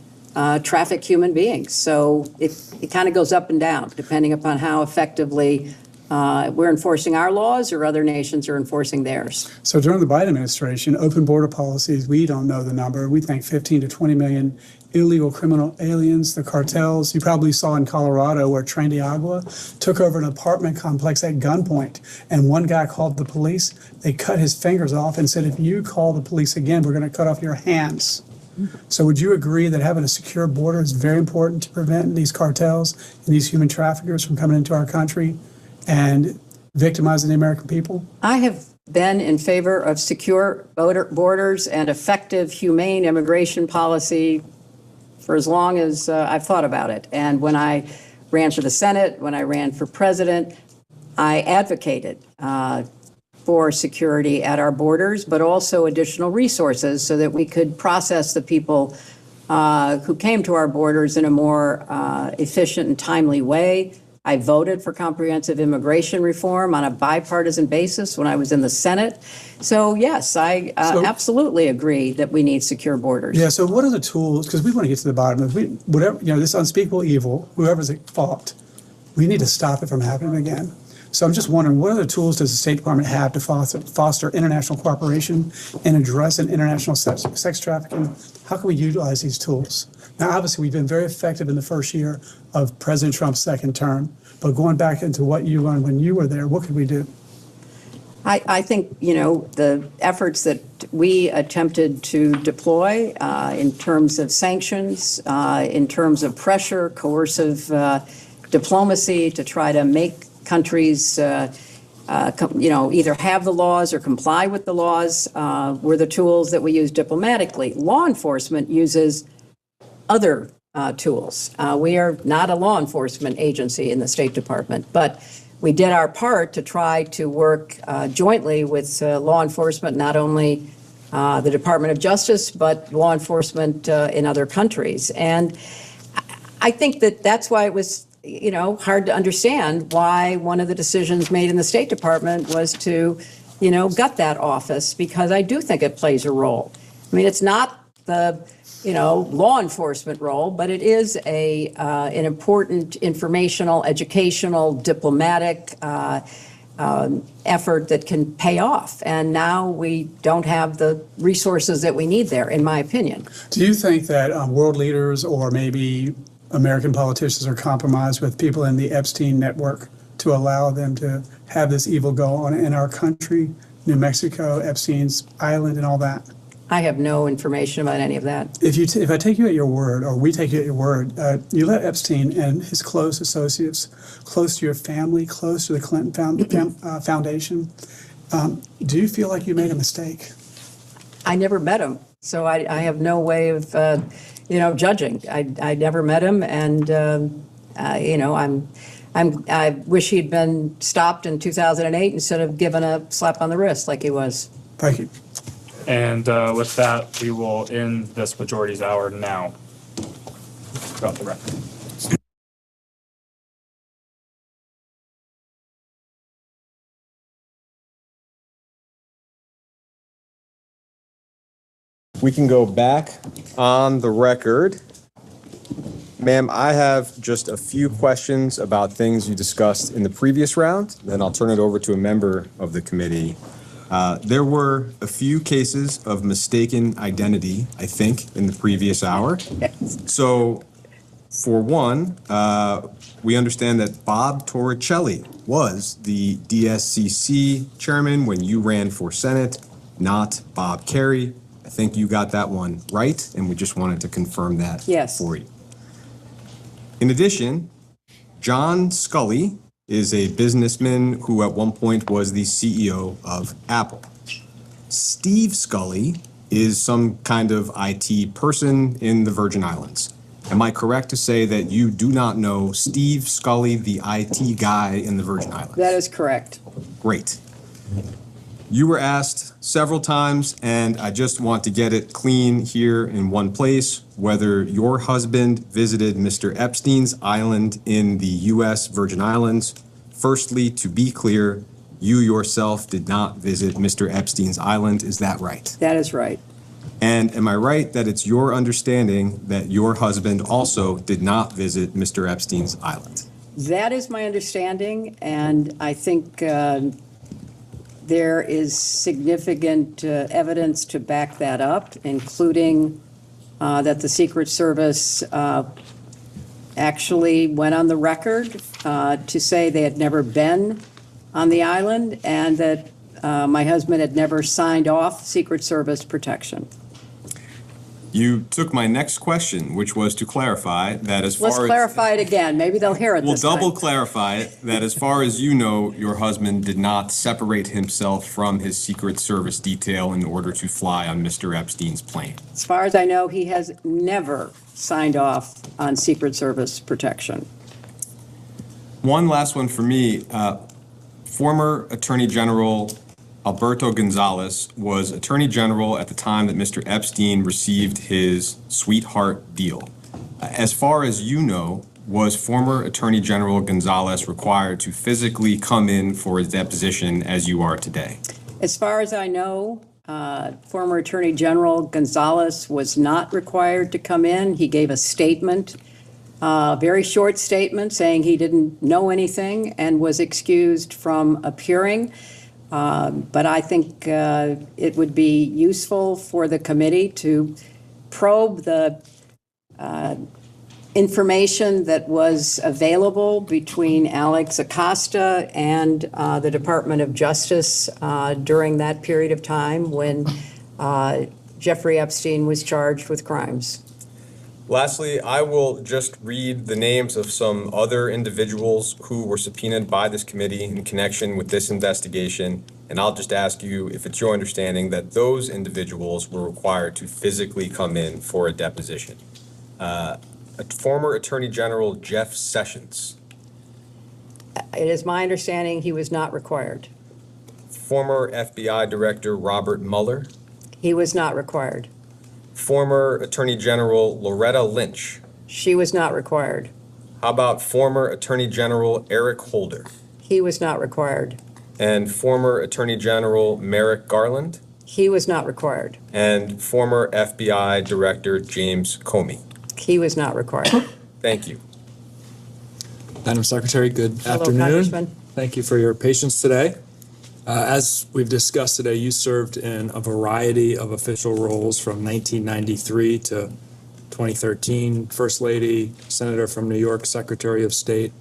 traffic human beings. So it kind of goes up and down depending upon how effectively we're enforcing our laws or other nations are enforcing theirs. So during the Biden administration, open border policies, we don't know the number. We think 15 to 20 million illegal criminal aliens, the cartels. You probably saw in Colorado where Tren de Agua took over an apartment complex at gunpoint. And one guy called the police. They cut his fingers off and said, if you call the police again, we're going to cut off your hands. So would you agree that having a secure border is very important to prevent these cartels and these human traffickers from coming into our country and victimizing the American people? I have been in favor of secure borders and effective, humane immigration policy for as long as I've thought about it. And when I ran for the Senate, when I ran for president, I advocated for security at our borders, but also additional resources so that we could process the people who came to our borders in a more efficient and timely way. I voted for comprehensive immigration reform on a bipartisan basis when I was in the Senate. So yes, I absolutely agree that we need secure borders. Yeah, so what are the tools, because we want to get to the bottom of whatever, this unspeakable evil, whoever's at fault, we need to stop it from happening again. So I'm just wondering, what other tools does the State Department have to foster international cooperation and address international sex trafficking? How can we utilize these tools? Now, obviously, we've been very effective in the first year of President Trump's second term, but going back into what you run when you were there, what could we do? I think, the efforts that we attempted to deploy in terms of sanctions, in terms of pressure, coercive diplomacy to try to make countries, either have the laws or comply with the laws were the tools that we use diplomatically. Law enforcement uses other tools. We are not a law enforcement agency in the State Department, but we did our part to try to work jointly with law enforcement, not only the Department of Justice, but law enforcement in other countries. And I think that that's why it was hard to understand why one of the decisions made in the State Department was to, gut that office, because I do think it plays a role. I mean, it's not the, law enforcement role, but it is an important informational, educational, diplomatic effort that can pay off. And now we don't have the resources that we need there, in my opinion. Do you think that world leaders or maybe American politicians are compromised with people in the Epstein network to allow them to have this evil go on in our country, New Mexico, Epstein's Island, and all that? I have no information about any of that. If I take you at your word, or we take you at your word, you let Epstein and his close associates, close to your family, close to the Clinton Foundation, do you feel like you made a mistake? I never met him, so I have no way of judging. I never met him, and I wish he'd been stopped in 2008 instead of given a slap on the wrist like he was. Thank you. And with that, we will end this majority's hour now. Got the record. We can go back on the record. Ma'am, I have just a few questions about things you discussed in the previous round, then I'll turn it over to a member of the committee. There were a few cases of mistaken identity, I think, in the previous hour. So, for one, we understand that Bob Torricelli was the DSCC chairman when you ran for Senate, not Bob Carey. I think you got that one right, and we just wanted to confirm that for you. In addition, John Scully is a businessman who at one point was the CEO of Apple. Steve Scully is some kind of IT person in the Virgin Islands. Am I correct to say that you do not know Steve Scully, the IT guy in the Virgin Islands? That is correct. Great. You were asked several times, and I just want to get it clean here in one place, whether your husband visited Mr. Epstein's island in the U.S. Virgin Islands. Firstly, to be clear, you yourself did not visit Mr. Epstein's island. Is that right? That is right. And am I right that it's your understanding that your husband also did not visit Mr. Epstein's island? That is my understanding, and I think there is significant evidence to back that up, including that the Secret Service actually went on the record to say they had never been on the island and that my husband had never signed off Secret Service protection. You took my next question, which was to clarify that as far as... Let's clarify it again. Maybe they'll hear it We'll this time. double clarify it, that as far as you know, your husband did not separate himself from his Secret Service detail in order to fly on Mr. Epstein's plane. As far as I know, he has never signed off on Secret Service protection. One last one for me. Former Attorney General Alberto Gonzales was Attorney General at the time that Mr. Epstein received his sweetheart deal. As far as you know, was former Attorney General Gonzales required to physically come in for his deposition as you are today? As far as I know, former Attorney General Gonzales was not required to come in. He gave a statement, a very short statement, saying he didn't know anything and was excused from appearing. But I think it would be useful for the committee to probe the information that was available between Alex Acosta and the Department of Justice during that period of time when Jeffrey Epstein was charged with crimes. Lastly, I will just read the names of some other individuals who were subpoenaed by this committee in connection with this investigation, and I'll just ask you if it's your understanding that those individuals were required to physically come in for a deposition. Former Attorney General Jeff Sessions. It is my understanding he was not required. Former FBI Director Robert Mueller. He was not required. Former Attorney General Loretta Lynch. She was not required. How about former Attorney General Eric Holder? He was not required. And former Attorney General Merrick Garland? He was not required. And former FBI Director James Comey? He was not required. Thank you. Madam Secretary, good Hello, afternoon. Congressman. Thank you for your patience today. As we've discussed today, you served in a variety of official roles from 1993 to 2013, First Lady, Senator from New York, Secretary of State.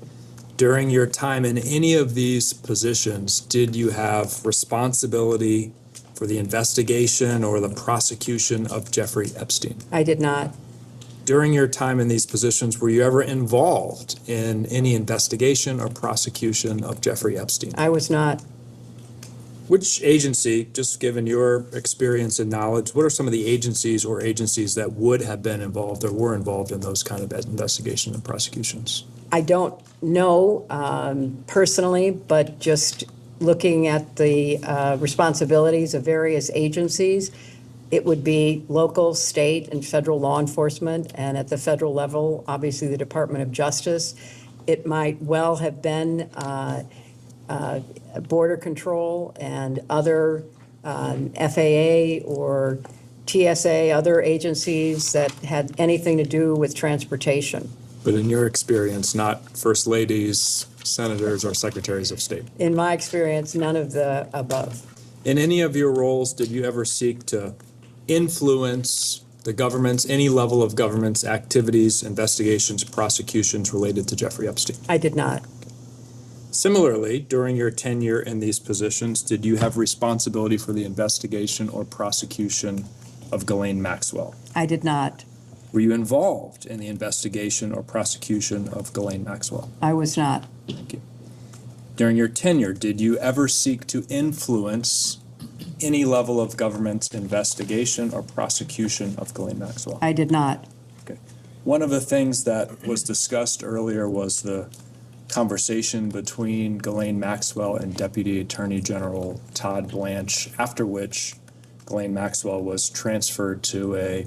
During your time in any of these positions, did you have responsibility for the investigation or the prosecution of Jeffrey Epstein? I did not. During your time in these positions, were you ever involved in any investigation or prosecution of Jeffrey Epstein? I was not. Which agency, just given your experience and knowledge, what are some of the agencies or agencies that would have been involved or were involved in those kind of investigations and prosecutions? I don't know personally, but just looking at the responsibilities of various agencies, it would be local, state, and federal law enforcement, and at the federal level, obviously the Department of Justice. It might well have been border control and other FAA or TSA, other agencies that had anything to do with transportation. But in your experience, not first ladies, senators, or secretaries of state? In my experience, none of the above. In any of your roles, did you ever seek to influence the government's, any level of government's activities, investigations, prosecutions related to Jeffrey Epstein? I did not. Similarly, during your tenure in these positions, did you have responsibility for the investigation or prosecution of Ghislaine Maxwell? I did not. Were you involved in the investigation or prosecution of Ghislaine Maxwell? I was not. Thank you. During your tenure, did you ever seek to influence any level of government's investigation or prosecution of Ghislaine Maxwell? I did not. Okay. One of the things that was discussed earlier was the conversation between Ghislaine Maxwell and Deputy Attorney General Todd Blanche, after which Ghislaine Maxwell was transferred to a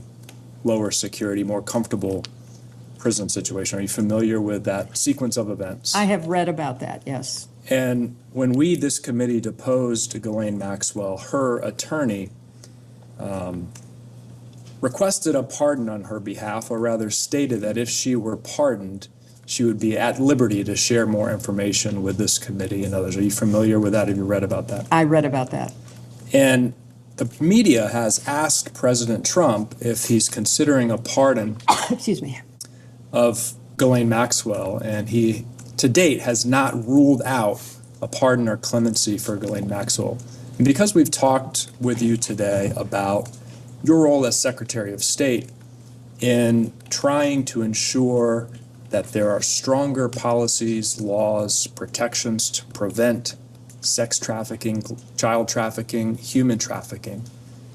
lower security, more comfortable prison situation. Are you familiar with that sequence of events? I have read about that, yes. And when this committee deposed Ghislaine Maxwell, her attorney requested a pardon on her behalf, or rather stated that if she were pardoned, she would be at liberty to share more information with this committee and others. Are you familiar with that? Have you read about that? I read about that. And the media has asked President Trump if he's considering a pardon excuse me, of Ghislaine Maxwell, and he, to date, has not ruled out a pardon or clemency for Ghislaine Maxwell. And because we've talked with you today about your role as Secretary of State in trying to ensure that there are stronger policies, laws, protections to prevent sex trafficking, child trafficking, human trafficking,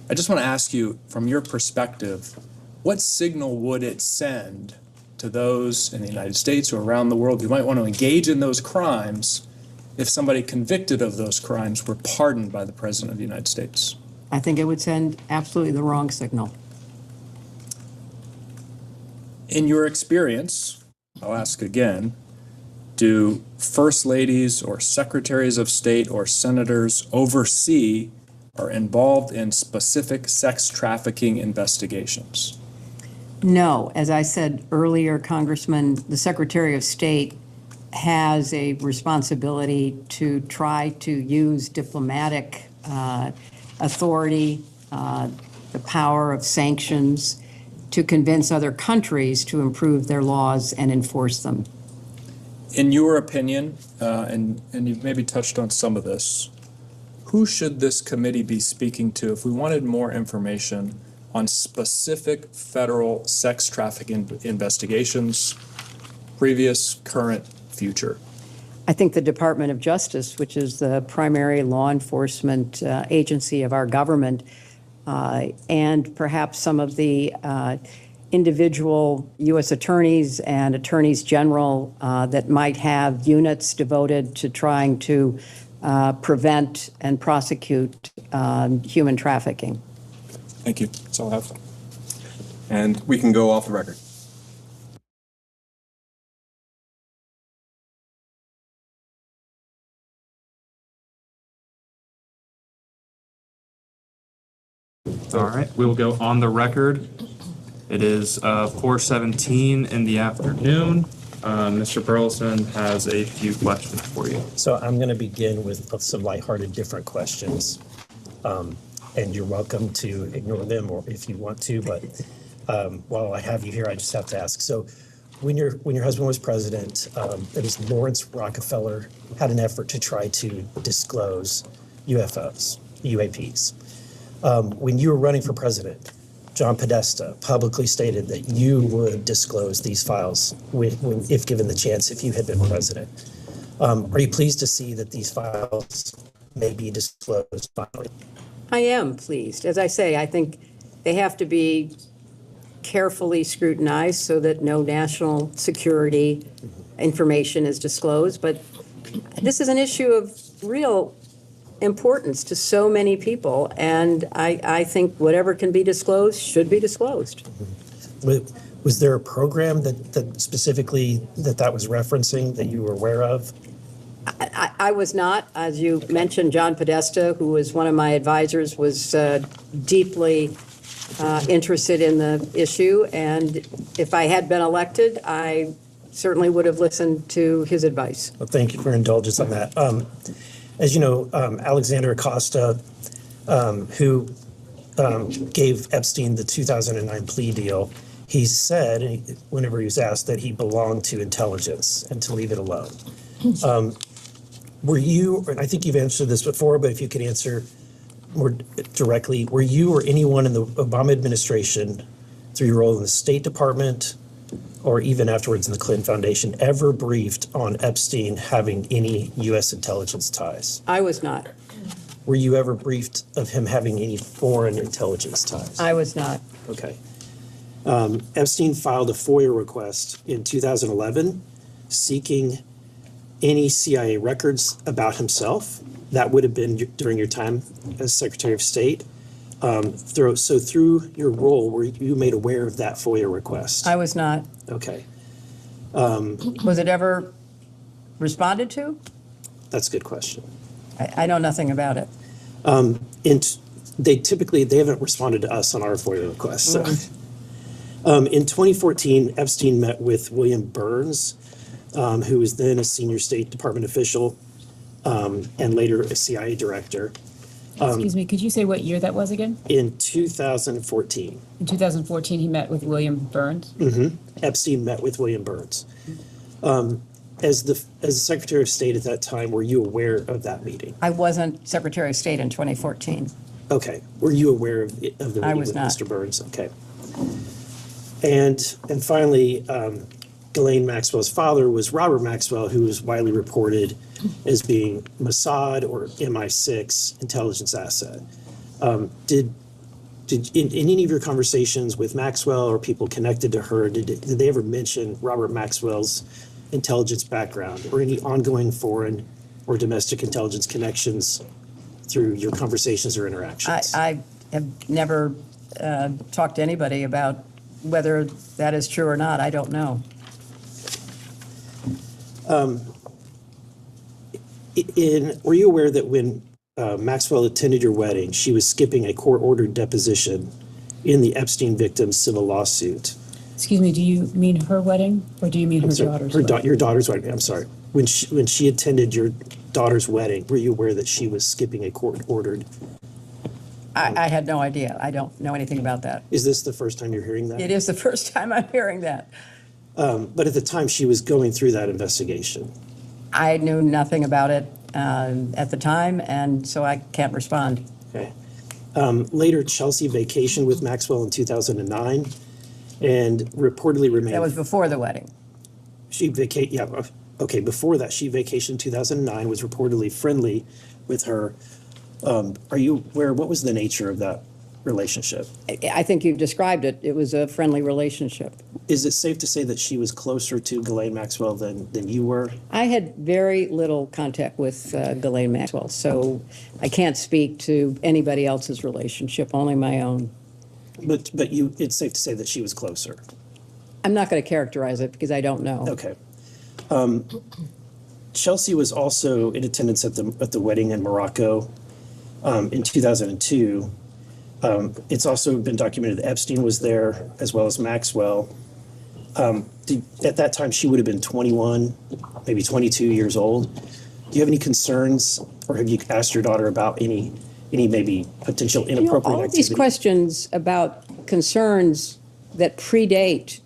I just want to ask you, from your perspective, what signal would it send to those in the United States or around the world who might want to engage in those crimes if somebody convicted of those crimes were pardoned by the President of the United States? I think it would send absolutely the wrong signal. In your experience, I'll ask again, do first ladies or secretaries of state or senators oversee or involved in specific sex trafficking investigations? No, as I said earlier, Congressman, the Secretary of State has a responsibility to try to use diplomatic authority, the power of sanctions, to convince other countries to improve their laws and enforce them. In your opinion, and you've maybe touched on some of this, who should this committee be speaking to if we wanted more information on specific federal sex trafficking investigations, previous, current, future? I think the Department of Justice, which is the primary law enforcement agency of our government, and perhaps some of the individual U.S. attorneys and attorneys general that might have units devoted to trying to prevent and prosecute human trafficking. Thank you. That's all I have. And we can go off the record. All right, we will go on the record. It is 4:17 in the afternoon. Mr. Burleson has a few questions for you. So I'm going to begin with some lighthearted, different questions. And you're welcome to ignore them or if you want to, but while I have you here, I just have to ask. So when your husband was president, it was Lawrence Rockefeller had an effort to try to disclose UAPs. When you were running for president, John Podesta publicly stated that you would disclose these files if given the chance, if you had been president. Are you pleased to see that these files may be disclosed finally? I am pleased. As I say, I think they have to be carefully scrutinized so that no national security information is disclosed. But this is an issue of real importance to so many people, and I think whatever can be disclosed should be disclosed. Was there a program that specifically that was referencing that you were aware of? I was not. As you mentioned, John Podesta, who was one of my advisors, was deeply interested in the issue. And if I had been elected, I certainly would have listened to his advice. Well, thank you for indulgence on that. As you know, Alexander Acosta, who gave Epstein the 2009 plea deal, he said, whenever he was asked, that he belonged to intelligence and to leave it alone. Were you, and I think you've answered this before, but if you could answer more directly, were you or anyone in the Obama administration, through your role in the State Department, or even afterwards in the Clinton Foundation, ever briefed on Epstein having any U.S. intelligence ties? I was not. Were you ever briefed of him having any foreign intelligence ties? I was not. Okay. Epstein filed a FOIA request in 2011 seeking any CIA records about himself. That would have been during your time as Secretary of State. Through your role, were you made aware of that FOIA request? I was not. Okay. Was it ever responded to? That's a good question. I know nothing about it. They haven't responded to us on our FOIA request. So. In 2014, Epstein met with William Burns, who was then a senior State Department official and later a CIA director. Excuse me, could you say what year that was again? In 2014. In 2014, he met with William Burns? Epstein met with William Burns. As the Secretary of State at that time, were you aware of that meeting? I wasn't Secretary of State in 2014. Okay. Were you aware of the meeting I was with not. Mr. Burns? Okay. And finally, Ghislaine Maxwell's father was Robert Maxwell, who was widely reported as being Mossad or MI6 intelligence asset. Did in any of your conversations with Maxwell or people connected to her, did they ever mention Robert Maxwell's intelligence background or any ongoing foreign or domestic intelligence connections through your conversations or interactions? I have never talked to anybody about whether that is true or not. I don't know. Were you aware that when Maxwell attended your wedding, she was skipping a court-ordered deposition in the Epstein victim's civil lawsuit? Excuse me, do you mean her wedding or do you mean her daughter's wedding? Your daughter's wedding, I'm sorry. When she attended your daughter's wedding, were you aware that she was skipping a court-ordered? I had no idea. I don't know anything about that. Is this the first time you're hearing that? It is the first time I'm hearing that. But at the time, she was going through that investigation. I knew nothing about it at the time, and so I can't respond. Okay. Later, Chelsea vacationed with Maxwell in 2009 and reportedly remained. That was before the wedding. Before that, she vacationed in 2009, was reportedly friendly with her. Are you aware, what was the nature of that relationship? I think you've described it. It was a friendly relationship. Is it safe to say that she was closer to Ghislaine Maxwell than you were? I had very little contact with Ghislaine Maxwell, so I can't speak to anybody else's relationship, only my own. But it's safe to say that she was closer. I'm not going to characterize it because I don't know. Okay. Chelsea was also in attendance at the wedding in Morocco in 2002. It's also been documented that Epstein was there as well as Maxwell. At that time, she would have been 21, maybe 22 years old. Do you have any concerns, or have you asked your daughter about any maybe potential inappropriate all of these activity? questions about concerns that predate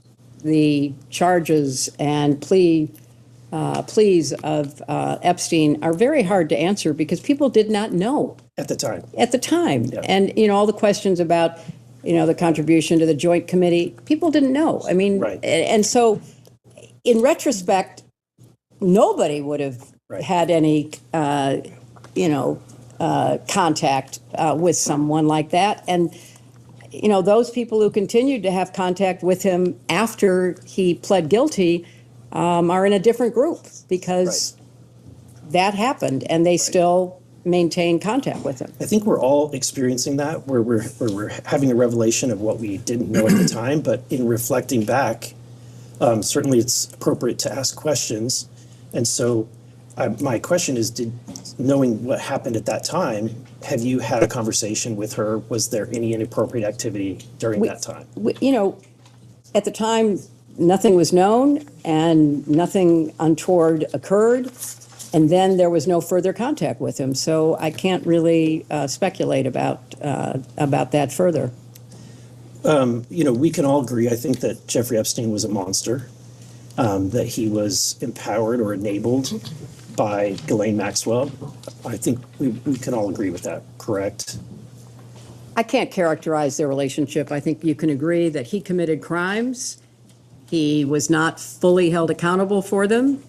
the charges and pleas of Epstein are very hard to answer because people did not know. At the time. At the time. Yeah. And, all the questions about, the contribution to the Joint Committee, people didn't know. I mean, Right. And so in retrospect, nobody would have had any, contact with someone like that. And, those people who continued to have contact with him after he pled guilty are in a different group because that happened and they still maintain contact with him. I think we're all experiencing that, where we're having a revelation of what we didn't know at the time. But in reflecting back, certainly it's appropriate to ask questions. And so my question is, knowing what happened at that time, Have you had a conversation with her? Was there any inappropriate activity during that time? You know, at the time, nothing was known and nothing untoward occurred. And then there was no further contact with him. So I can't really speculate about that further. You know, we can all agree, I think, that Jeffrey Epstein was a monster, that he was empowered or enabled by Ghislaine Maxwell. I think we can all agree with that, correct? I can't characterize their relationship. I think you can agree that he committed crimes. He was not fully held accountable for them,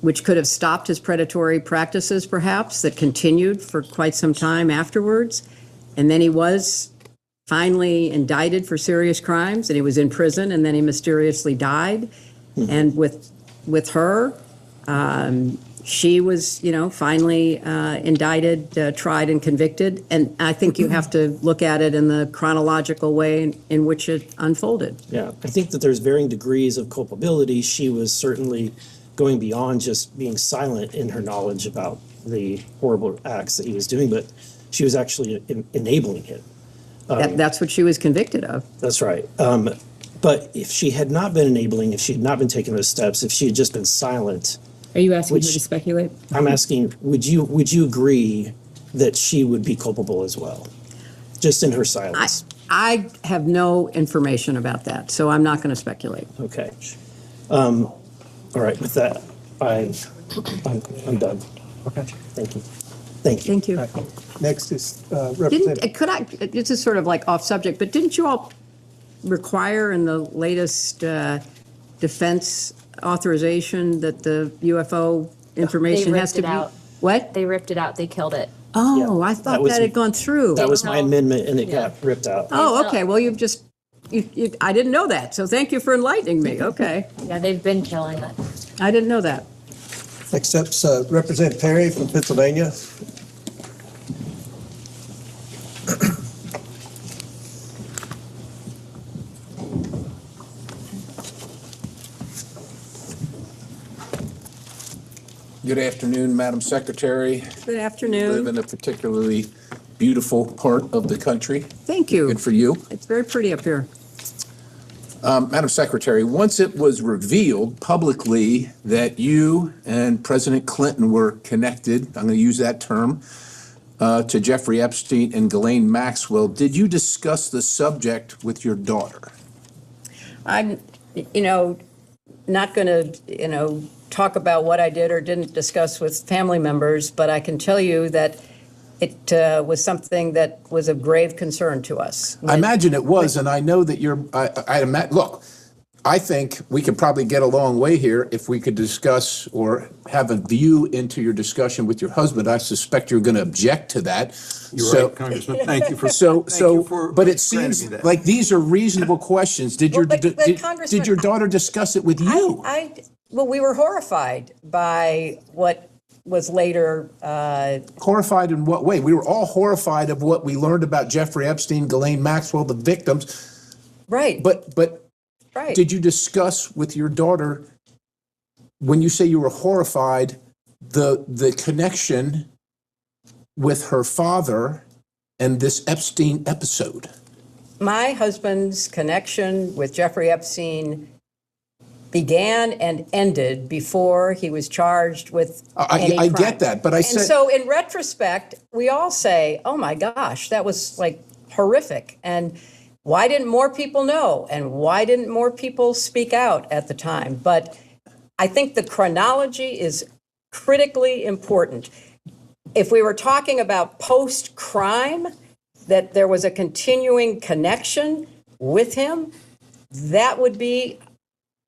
which could have stopped his predatory practices, perhaps, that continued for quite some time afterwards. And then he was finally indicted for serious crimes, and he was in prison, and then he mysteriously died. And with her, she was, you know, finally indicted, tried, and convicted. And I think you have to look at it in the chronological way in which it unfolded. Yeah, I think that there's varying degrees of culpability. She was certainly going beyond just being silent in her knowledge about the horrible acts that he was doing, but she was actually enabling him. That's what she was convicted of. That's right. But if she had not been enabling, if she had not been taking those steps, if she had just been silent. Are you asking me to speculate? I'm asking, would you agree that she would be culpable as well? Just in her silence. I have no information about that, so I'm not going to speculate. Okay. All right, with that, I'm done. Okay. Thank you. Thank you. Thank you. Next is Representative. This is sort of like off subject, but didn't you all require in the latest defense authorization that the UFO information has to be? What? They ripped it out. They killed it. Oh, I thought that had gone through. That was my amendment, and it got ripped out. Oh, okay. Well, you've just, I didn't know that, so thank you for enlightening me. Okay. Yeah, they've been killing it. I didn't know that. Next up's Representative Perry from Pennsylvania. Good afternoon, Madam Secretary. Good You afternoon. live in a particularly beautiful part of the country. Thank you. Good for you. It's very pretty up here. Madam Secretary, once it was revealed publicly that you and President Clinton were connected, I'm going to use that term, to Jeffrey Epstein and Ghislaine Maxwell, did you discuss the subject with your daughter? I'm, not going to, talk about what I did or didn't discuss with family members, but I can tell you that it was something that was of grave concern to us. I imagine it was, and I know that look, I think we could probably get a long way here if we could discuss or have a view into your discussion with your husband. I suspect you're going to object to that. You're right, Congressman. Thank you for But it seems like these are reasonable questions. Did your daughter discuss it with you? Well, we were horrified by what was later. Horrified in what way? We were all horrified of what we learned about Jeffrey Epstein, Ghislaine Maxwell, the victims. Right. But right. Did you discuss with your daughter, when you say you were horrified, the connection with her father and this Epstein episode? My husband's connection with Jeffrey Epstein began and ended before he was charged with any I crime. get that, but And so in retrospect, we all say, oh my gosh, that was like horrific. And why didn't more people know? And why didn't more people speak out at the time? But I think the chronology is critically important. If we were talking about post-crime, that there was a continuing connection with him, that would be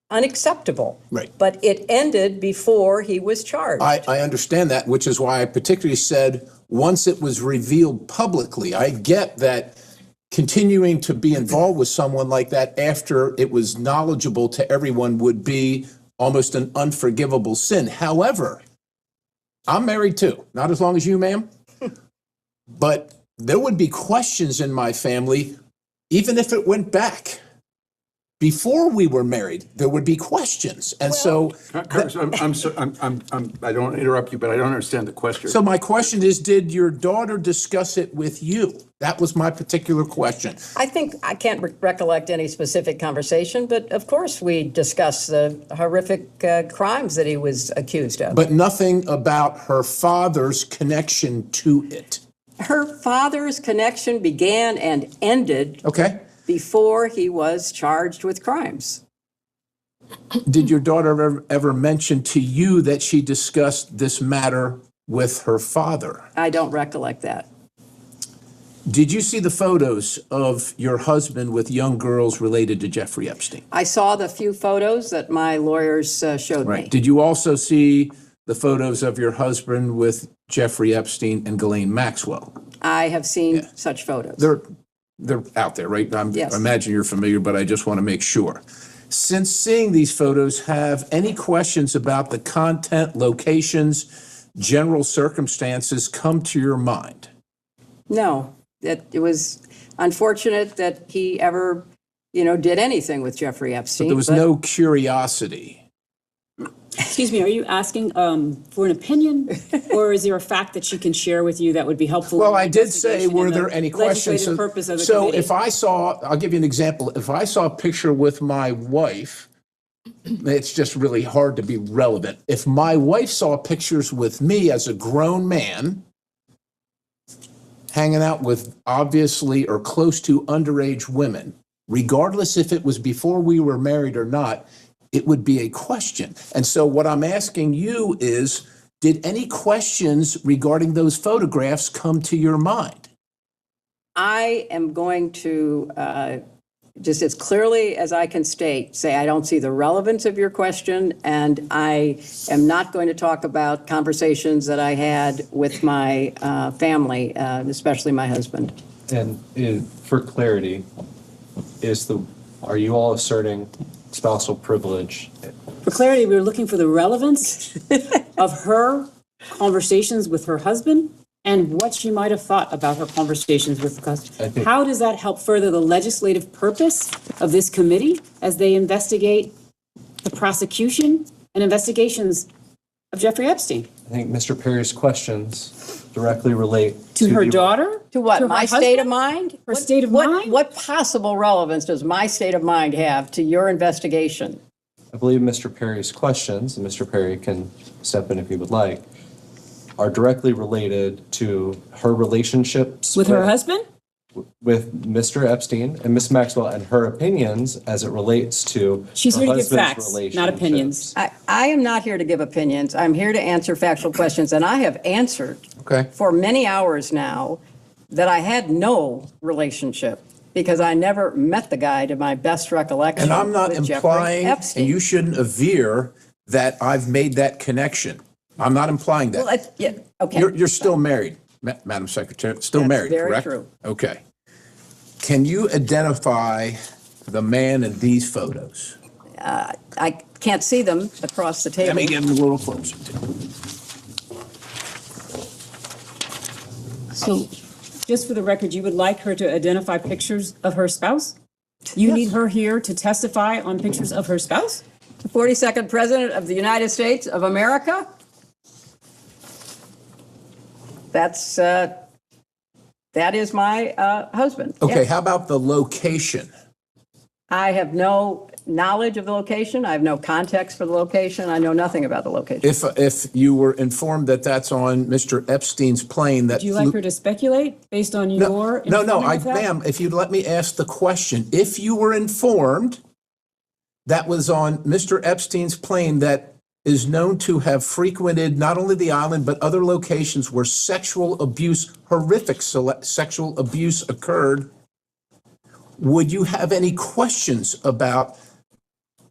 unacceptable. Right. But it ended before he was charged. I understand that, which is why I particularly said once it was revealed publicly. I get that continuing to be involved with someone like that after it was knowledgeable to everyone would be almost an unforgivable sin. However, I'm married too, not as long as you, ma'am, but there would be questions in my family, even if it went back before we were married, there would be questions. And so, Congressman, I don't interrupt you, but I don't understand the question. so my question is, did your daughter discuss it with you? That was my particular question. I can't recollect any specific conversation, but of course we discussed the horrific crimes that he was accused of. But nothing about her father's connection to it. Her father's connection began and ended before he was charged with crimes. Did your daughter ever mention to you that she discussed this matter with her father? I don't recollect that. Did you see the photos of your husband with young girls related to Jeffrey Epstein? I saw the few photos that my lawyers showed me. Did you also see the photos of your husband with Jeffrey Epstein and Ghislaine Maxwell? I have seen such photos. They're out there, right? Yes. I imagine you're familiar, but I just want to make sure. Since seeing these photos, have any questions about the content, locations, general circumstances come to your mind? No, it was unfortunate that he ever, did anything with Jeffrey Epstein. But there was no curiosity. Excuse me, are you asking for an opinion, or is there a fact that she can share with you that would be helpful? Well, I did say, were there any questions? So if I saw, I'll give you an example. If I saw a picture with my wife, it's just really hard to be relevant. If my wife saw pictures with me as a grown man, hanging out with obviously or close to underage women, regardless if it was before we were married or not, it would be a question. And so what I'm asking you is, did any questions regarding those photographs come to your mind? I am going to, just as clearly as I can state, say I don't see the relevance of your question, and I am not going to talk about conversations that I had with my family, especially my husband. And for clarity, are you all asserting spousal privilege? For clarity, we were looking for the relevance of her conversations with her husband and what she might have thought about her conversations with the husband. How does that help further the legislative purpose of this committee as they investigate the prosecution and investigations of Jeffrey Epstein? I think Mr. Perry's questions directly relate To her daughter? To what? To her My state of husband? mind? Her state of mind? What possible relevance does my state of mind have to your investigation? I believe Mr. Perry's questions, and Mr. Perry can step in if he would like, are directly related to her relationships With her husband? with Mr. Epstein and Ms. Maxwell, and her opinions as it relates to She's her here to give husband's facts, not relationships. opinions. I am not here to give opinions. I'm here to answer factual questions, and I have answered for many hours now that I had no relationship because I never met the guy to my best recollection. And I'm not with Jeffrey implying, Epstein. and you shouldn't aver that I've made that connection. I'm not implying that. Well, okay. You're still married, Madam Secretary, still married, very correct? true. Okay. Can you identify the man in these photos? I can't see them across the table. Let me get him a little closer. So, just for the record, you would like her to identify pictures of her spouse? You need her here to testify on pictures of her spouse? The 42nd President of the United States of America? That is my husband. Okay, Yes. how about the location? I have no knowledge of the location. I have no context for the location. I know nothing about the location. If you were informed that that's on Mr. Epstein's plane that Do you like her to speculate based on your No, informant of that? ma'am, if you'd let me ask the question. If you were informed that was on Mr. Epstein's plane that is known to have frequented not only the island, but other locations where sexual abuse, horrific sexual abuse occurred, would you have any questions about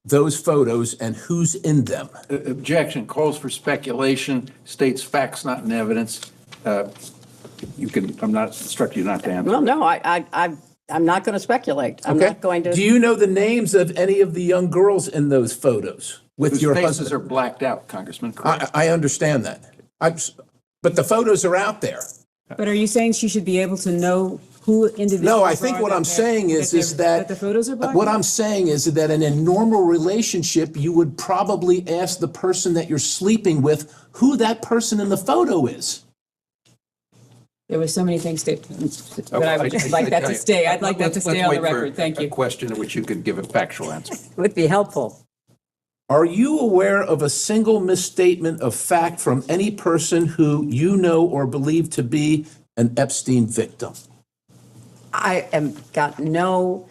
those photos and who's in them? Objection, calls for speculation, states facts not in evidence. I'm not instructing you not to answer. Well, no, I'm not going to speculate. I'm not going to. Do you know the names of any of the young girls in those photos with Whose your faces husband? are blacked out, Congressman. Correct. I understand that. But the photos are out there. But are you saying she should be able to know who individuals No, I think are what that- I'm saying is that the photos are black? what I'm saying is that in a normal relationship, you would probably ask the person that you're sleeping with who that person in the photo is. There were so many things that I would like that to stay. I'd like that to stay on the record. Thank you. A question to which you could give a factual answer. Would be helpful. Are you aware of a single misstatement of fact from any person who you know or believe to be an Epstein victim? I have got no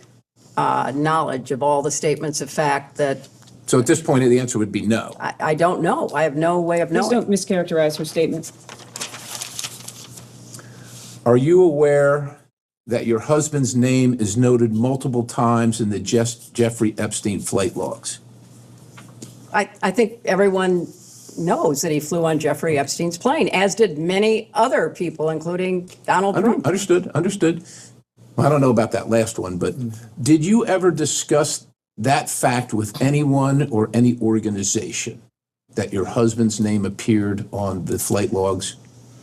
knowledge of all the statements of fact that, So at this point, the answer would be no. I don't know. I have no way of Please knowing. don't mischaracterize her statement. Are you aware that your husband's name is noted multiple times in the Jeffrey Epstein flight logs? I think everyone knows that he flew on Jeffrey Epstein's plane, as did many other people, including Donald Trump. Understood. Well, I don't know about that last one, but did you ever discuss that fact with anyone or any organization, that your husband's name appeared on the flight logs?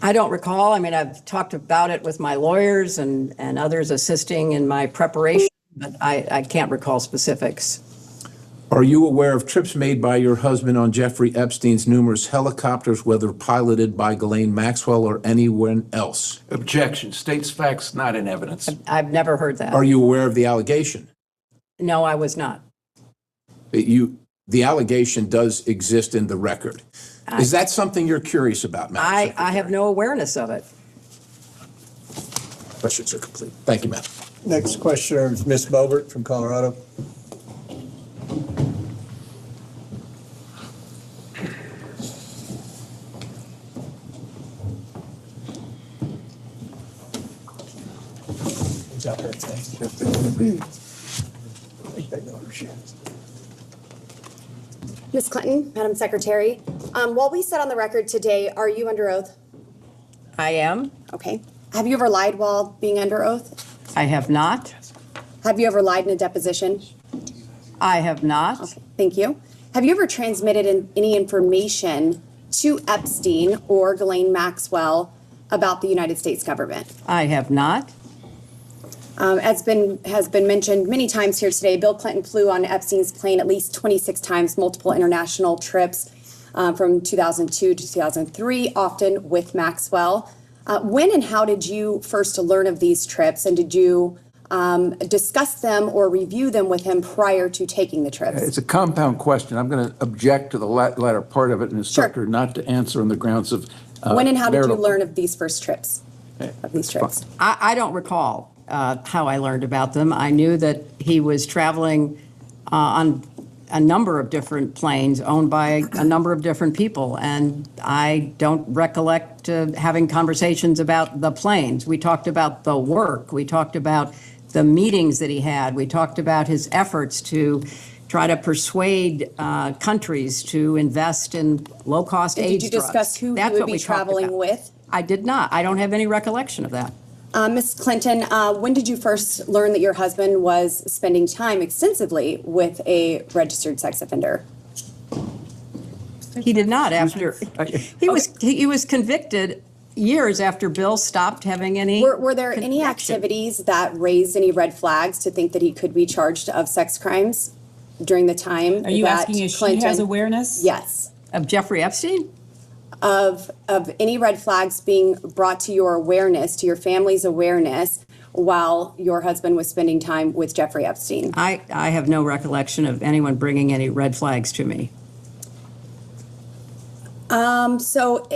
I don't recall. I mean, I've talked about it with my lawyers and others assisting in my preparation, but I can't recall specifics. Are you aware of trips made by your husband on Jeffrey Epstein's numerous helicopters, whether piloted by Ghislaine Maxwell or anyone else? Objection. States facts not in evidence. I've never heard that. Are you aware of the allegation? No, I was not. The allegation does exist in the record. Is that something you're curious about, Madam I have no awareness of it. Questions are complete. Thank you, Madam. Next questioner is Ms. Bobert from Colorado. Ms. Clinton, Madam Secretary, while we sit on the record today, are you under oath? I am. Okay. Have you ever lied while being under oath? I have not. Have you ever lied in a deposition? I have not. Okay, thank you. Have you ever transmitted any information to Epstein or Ghislaine Maxwell about the United States government? I have not. As has been mentioned many times here today, Bill Clinton flew on Epstein's plane at least 26 times, multiple international trips from 2002 to 2003, often with Maxwell. When and how did you first learn of these trips, and did you discuss them or review them with him prior to taking the trips? It's a compound question. I'm going to object to the latter part of it and instruct her not to answer on the grounds of when and how did you marital- learn of these first trips? Of these trips? I don't recall how I learned about them. I knew that he was traveling on a number of different planes owned by a number of different people, and I don't recollect having conversations about the planes. We talked about the work. We talked about the meetings that he had. We talked about his efforts to try to persuade countries to invest in low-cost And AIDS did you discuss who That's he would what be we talked traveling about. with? I did not. I don't have any recollection of that. Ms. Clinton, when did you first learn that your husband was spending time extensively with a registered sex offender? He did not after, he was convicted years after Bill stopped having any. Were there any activities that raised any red flags to think that he could be charged of sex crimes during the time? Are you that asking if she Clinton, has awareness? Yes. Of Jeffrey Epstein? Of any red flags being brought to your awareness, to your family's awareness, while your husband was spending time with Jeffrey Epstein? I have no recollection of anyone bringing any red flags to me. So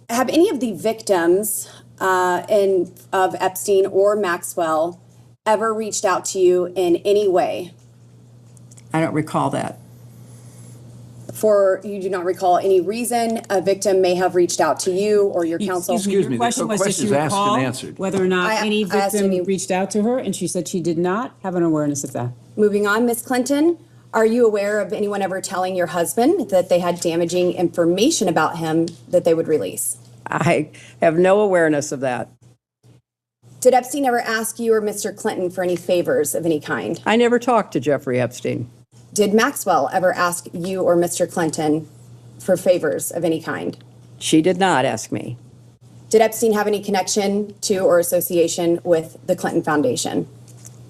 have any of the victims of Epstein or Maxwell ever reached out to you in any way? I don't recall that. You do not recall any reason a victim may have reached out to you or your counsel? Excuse me, your question was, does she recall whether or not any victim reached out to her? And she said she did not have an awareness of that. Moving on, Ms. Clinton, are you aware of anyone ever telling your husband that they had damaging information about him that they would release? I have no awareness of that. Did Epstein ever ask you or Mr. Clinton for any favors of any kind? I never talked to Jeffrey Epstein. Did Maxwell ever ask you or Mr. Clinton for favors of any kind? She did not ask me. Did Epstein have any connection to or association with the Clinton Foundation?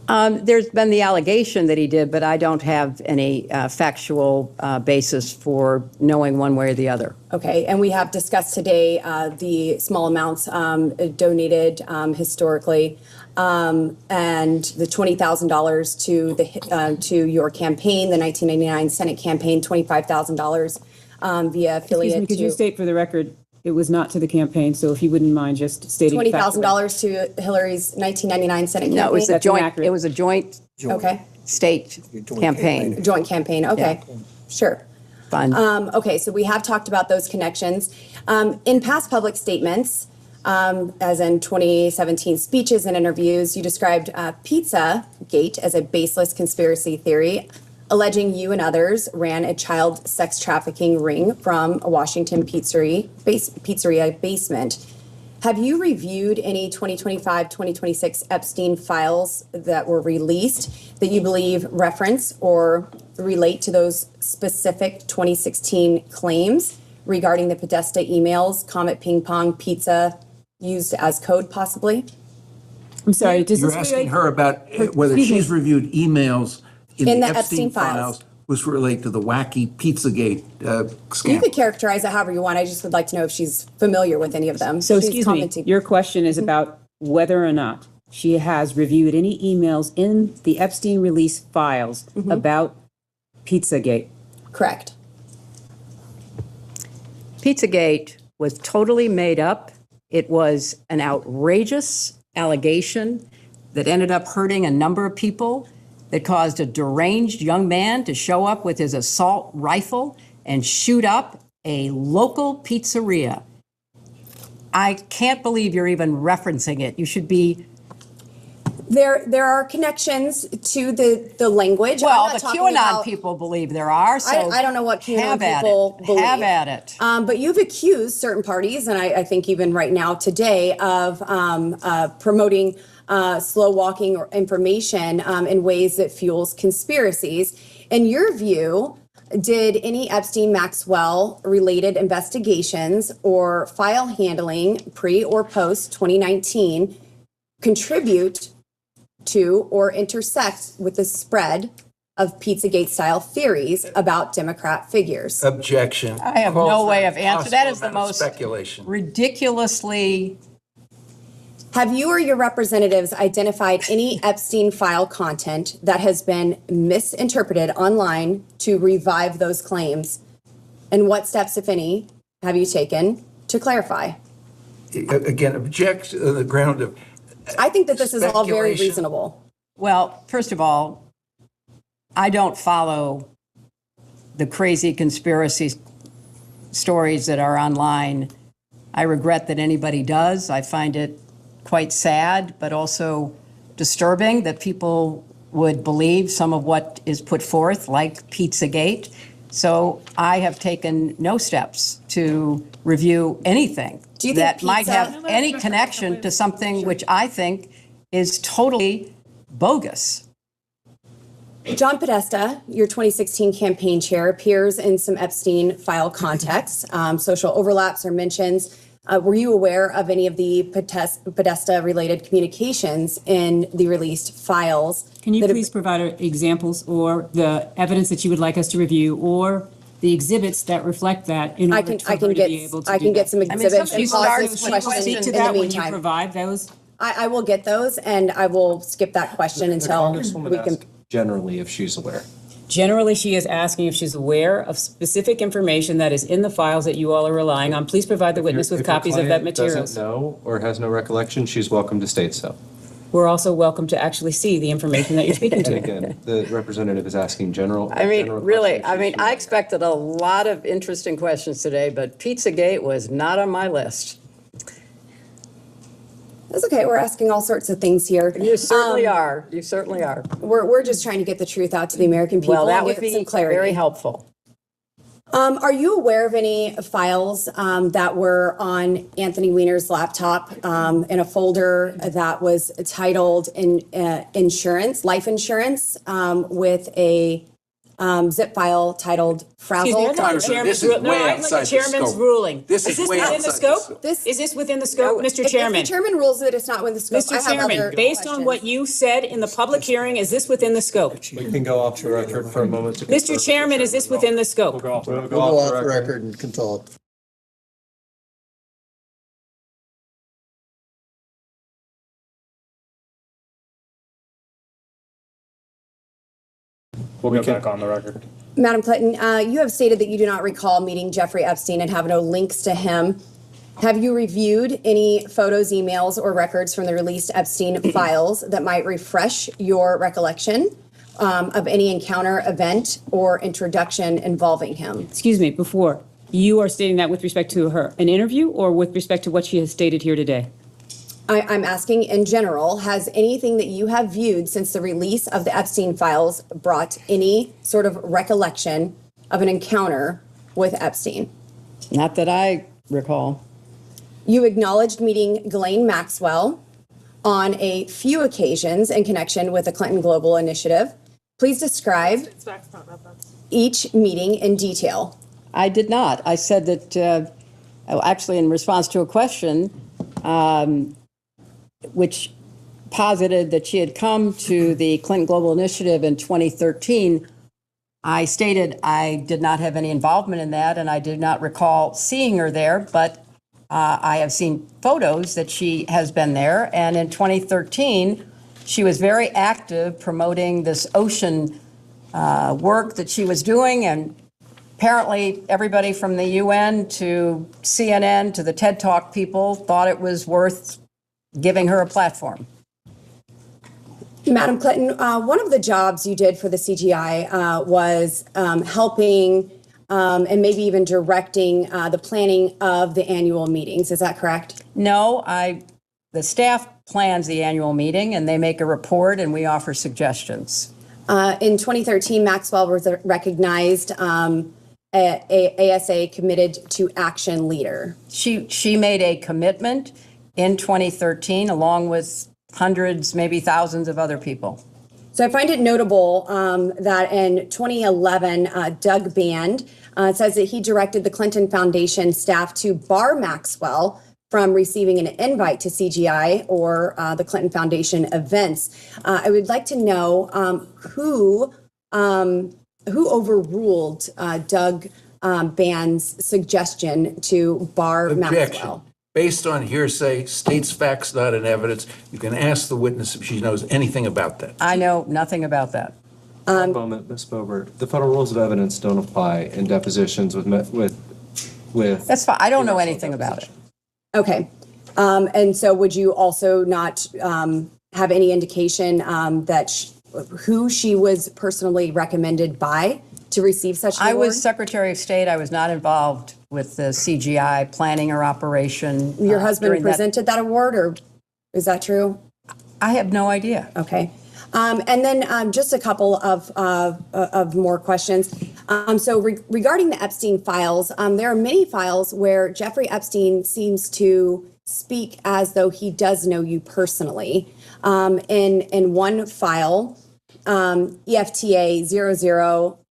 There's been the allegation that he did, but I don't have any factual basis for knowing one way or the other. Okay, and we have discussed today the small amounts donated historically, and the $20,000 to the to your campaign, the 1999 Senate campaign, $25,000 via affiliate. Excuse me, could you state for the record, it was not to the campaign, so if you wouldn't mind just stating. $20,000 to Hillary's 1999 Senate campaign? No, it was a joint, it was a joint Okay. state campaign. Joint campaign, okay, sure. Fun. Okay, so we have talked about those connections. In past public statements, as in 2017 speeches and interviews, you described Pizzagate as a baseless conspiracy theory, alleging you and others ran a child sex trafficking ring from a Washington pizzeria basement. Have you reviewed any 2025-2026 Epstein files that were released that you believe reference or relate to those specific 2016 claims regarding the Podesta emails, Comet Ping Pong Pizza used as code possibly? I'm sorry, does You're this asking relate? her about whether Excuse me. she's reviewed emails in In the the Epstein Epstein files. files, which relate to the wacky Pizzagate You scandal. could characterize it however you want. I just would like to know if she's familiar with any of them. So She's excuse me, commenting. your question is about whether or not she has reviewed any emails in the Epstein release files about Pizzagate. Correct. Pizzagate was totally made up. It was an outrageous allegation that ended up hurting a number of people, that caused a deranged young man to show up with his assault rifle and shoot up a local pizzeria. I can't believe you're even referencing it. You should be. There are connections to the language. Well, I'm not the talking QAnon about- people believe there are, so. I don't know what QAnon have at people it. believe. Have at it. But you've accused certain parties, and I think even right now today, of promoting slow walking or information in ways that fuels conspiracies. In your view, did any Epstein-Maxwell related investigations or file handling pre or post 2019 contribute to or intersect with the spread of Pizzagate-style theories about Democrat figures? Objection. I have no way of answering. That is the most speculation. ridiculously. Have you or your representatives identified any Epstein file content that has been misinterpreted online to revive those claims? And what steps, if any, have you taken to clarify? Again, object on the ground of I think that this is all very speculation. reasonable. Well, first of all, I don't follow the crazy conspiracy stories that are online. I regret that anybody does. I find it quite sad, but also disturbing that people would believe some of what is put forth, like Pizzagate. So I have taken no steps to review anything Do you think that might pizza- have any connection to something which I think is totally bogus. John Podesta, your 2016 campaign chair, appears in some Epstein file contexts, social overlaps or mentions. Were you aware of any of the Podesta-related communications in the released files? Can you that have- please provide examples or the evidence that you would like us to review or the exhibits that reflect that in order for her to be able to do that? some exhibits and somebody pause starts this with question questions Speak to in the that when you meantime. provide those. I will get those, and I will skip that question The until Congresswoman we can. asked generally if she's aware. Generally, she is asking if she's aware of specific information that is in the files that you all are relying on. Please provide the witness with If your copies of that client materials. doesn't know or has no recollection, she's welcome to state so. We're also welcome to actually see the information that you're speaking And to. again, the representative is asking general. I mean, general really, questions. I mean, I expected a lot of interesting questions today, but Pizzagate was not on my list. That's okay. We're asking all sorts of things here. You certainly are. You certainly are. We're just trying to get the truth out to the American people Well, that and would get be some clarity. very helpful. Are you aware of any files that were on Anthony Weiner's laptop in a folder that was titled "Insurance, Life Insurance," with a zip file titled Excuse me, Frazzle. I'd like the chairman's, no, I'd like the chairman's ruling. Is this within the scope? Is this within the scope, Mr. Chairman? If the chairman rules that it's not within the scope, I Mr. have other Chairman, based on what you said in the public hearing, is this within the scope? We can go off the record for a moment. To confirm. Mr. Chairman, is this within the scope? We'll We'll go off the record and consult. We'll go back on the record. Madam Clinton, you have stated that you do not recall meeting Jeffrey Epstein and have no links to him. Have you reviewed any photos, emails, or records from the released Epstein files that might refresh your recollection of any encounter, event, or introduction involving him? Excuse me, before, you are stating that with respect to her, an interview, or with respect to what she has stated here today? I'm asking in general, has anything that you have viewed since the release of the Epstein files brought any sort of recollection of an encounter with Epstein? Not that I recall. You acknowledged meeting Ghislaine Maxwell on a few occasions in connection with the Clinton Global Initiative. Please describe each meeting in detail. I did not. I said that, actually, in response to a question, which posited that she had come to the Clinton Global Initiative in 2013, I stated I did not have any involvement in that, and I did not recall seeing her there, but I have seen photos that she has been there, and in 2013, she was very active promoting this ocean work that she was doing, and apparently everybody from the UN to CNN to the TED Talk people thought it was worth giving her a platform. Madam Clinton, one of the jobs you did for the CGI was helping and maybe even directing the planning of the annual meetings. Is that correct? No, the staff plans the annual meeting and they make a report and we offer suggestions. In 2013, Maxwell was recognized ASA Committed to Action leader. She made a commitment in 2013 along with hundreds, maybe thousands of other people. So I find it notable that in 2011, Doug Band says that he directed the Clinton Foundation staff to bar Maxwell from receiving an invite to CGI or the Clinton Foundation events. I would like to know who overruled Doug Band's suggestion to bar Maxwell. Based on hearsay, states facts not in evidence. You can ask the witness if she knows anything about that. I know nothing about that. One moment, Ms. Boebert. The federal rules of evidence don't apply in depositions with. That's fine. I don't know anything about it. Okay. And so would you also not have any indication that who she was personally recommended by to receive such an award? I was Secretary of State. I was not involved with the CGI planning or operation. Your husband presented that award, or is that true? I have no idea. Okay. And then just a couple of more questions. So regarding the Epstein files, there are many files where Jeffrey Epstein seems to speak as though he does know you personally. In one file, EFTA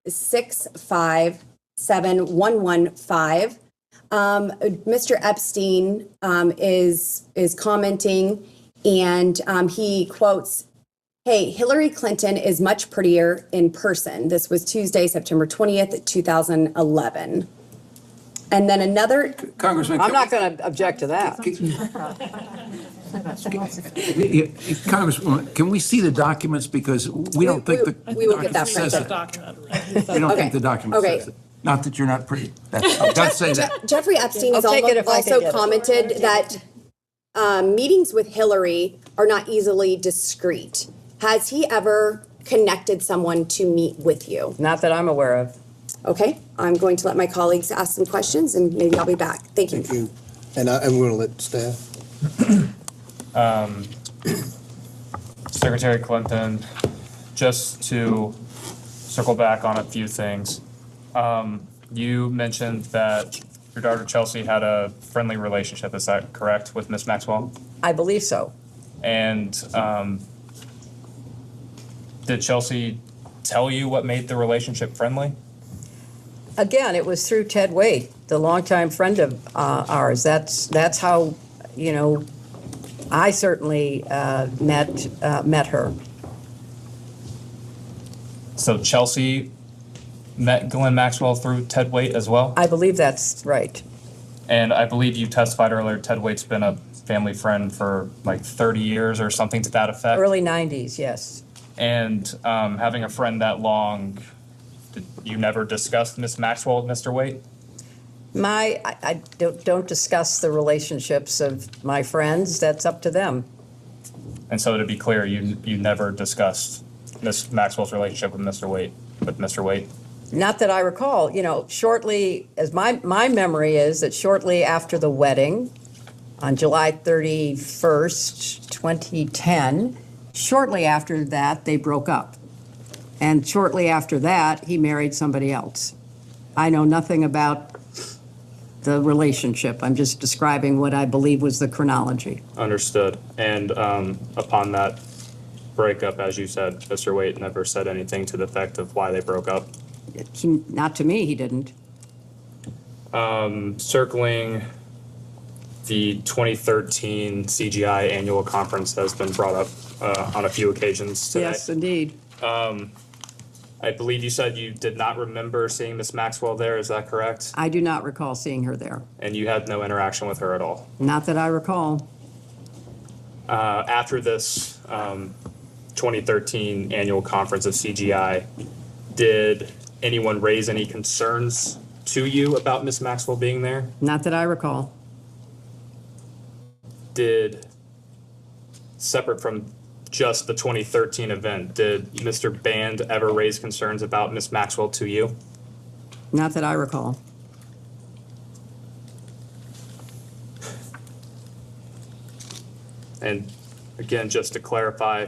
006571115, Mr. Epstein is commenting, and he quotes, "Hey, Hillary Clinton is much prettier in person." This was Tuesday, September 20th, 2011. And then another. Congressman, I'm not going to object to that. Congresswoman, can we see the documents, because we don't think the we will get that document says it. printed. We don't Okay. think the document Okay. says it. Not that you're not pretty. I've got to say that. Jeffrey Epstein has I'll take it if I can also get it. commented that meetings with Hillary are not easily discreet. Has he ever connected someone to meet with you? Not that I'm aware of. Okay, I'm going to let my colleagues ask some questions and maybe I'll be back. Thank you. Thank you. And I'm going to let staff. Secretary Clinton, just to circle back on a few things. You mentioned that your daughter Chelsea had a friendly relationship, is that correct, with Ms. Maxwell? I believe so. And did Chelsea tell you what made the relationship friendly? Again, it was through Ted Waite, the longtime friend of ours. That's how, you know, I certainly met her. So Chelsea met Glenn Maxwell through Ted Waite as well? I believe that's right. And I believe you testified earlier, Ted Waite's been a family friend for like 30 years or something to that effect. Early 90s, yes. And having a friend that long, did you never discuss Miss Maxwell with Mr. Waite? I don't discuss the relationships of my friends. That's up to them. And so to be clear, you never discussed Miss Maxwell's relationship with Mr. Waite? Not that I recall. You know, shortly, as my memory is that shortly after the wedding, on July 31st, 2010, shortly after that, they broke up. And shortly after that, he married somebody else. I know nothing about the relationship. I'm just describing what I believe was the chronology. Understood. And upon that breakup, as you said, Mr. Waite never said anything to the effect of why they broke up? Not to me, he didn't. Circling the 2013 CGI annual conference has been brought up on a few occasions today. Yes, indeed. I believe you said you did not remember seeing Miss Maxwell there, is that correct? I do not recall seeing her there. And you had no interaction with her at all? Not that I recall. After this 2013 annual conference of CGI, did anyone raise any concerns to you about Miss Maxwell being there? Not that I recall. Separate from just the 2013 event, did Mr. Band ever raise concerns about Miss Maxwell to you? Not that I recall. And again, just to clarify,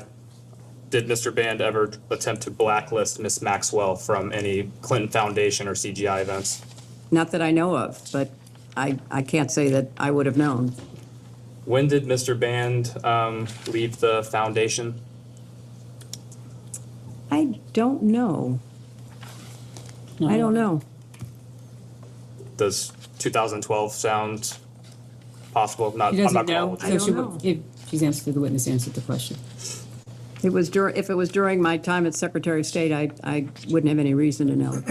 did Mr. Band ever attempt to blacklist Miss Maxwell from any Clinton Foundation or CGI events? Not that I know of, but I can't say that I would have known. When did Mr. Band leave the foundation? I don't know. I don't know. Does 2012 sound possible? He I'm doesn't not know. calling So if she's answered, the witness answered the question. It was if it was during my time as Secretary of State, I wouldn't have any reason to know.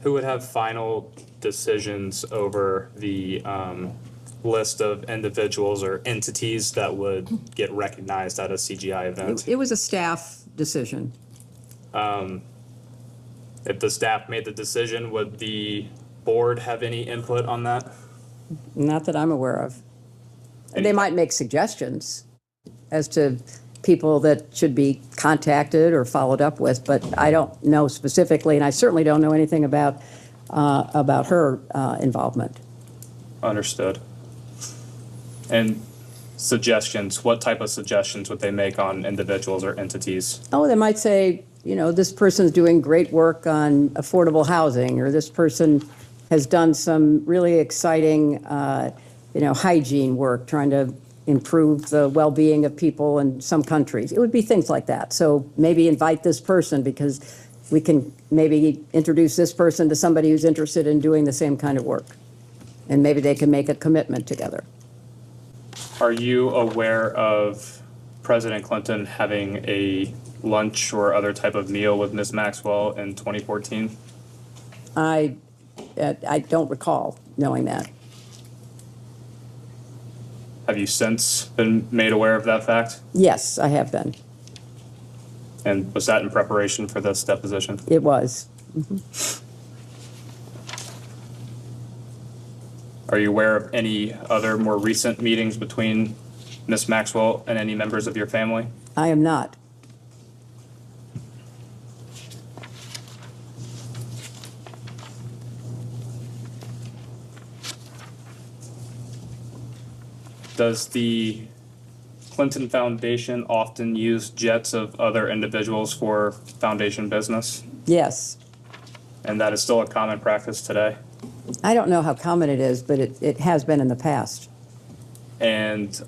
Who would have final decisions over the list of individuals or entities that would get recognized at a CGI event? It was a staff decision. If the staff made the decision, would the board have any input on that? Not that I'm aware of. And they might make suggestions as to people that should be contacted or followed up with, but I don't know specifically, and I certainly don't know anything about her involvement. Understood. And suggestions, what type of suggestions would they make on individuals or entities? Oh, they might say, you know, this person's doing great work on affordable housing, or this person has done some really exciting, hygiene work, trying to improve the well-being of people in some countries. It would be things like that. So maybe invite this person because we can maybe introduce this person to somebody who's interested in doing the same kind of work. And maybe they can make a commitment together. Are you aware of President Clinton having a lunch or other type of meal with Ms. Maxwell in 2014? I don't recall knowing that. Have you since been made aware of that fact? Yes, I have been. And was that in preparation for this deposition? It was. Are you aware of any other more recent meetings between Ms. Maxwell and any members of your family? I am not. Does the Clinton Foundation often use jets of other individuals for foundation business? Yes. And that is still a common practice today? I don't know how common it is, but it has been in the past. And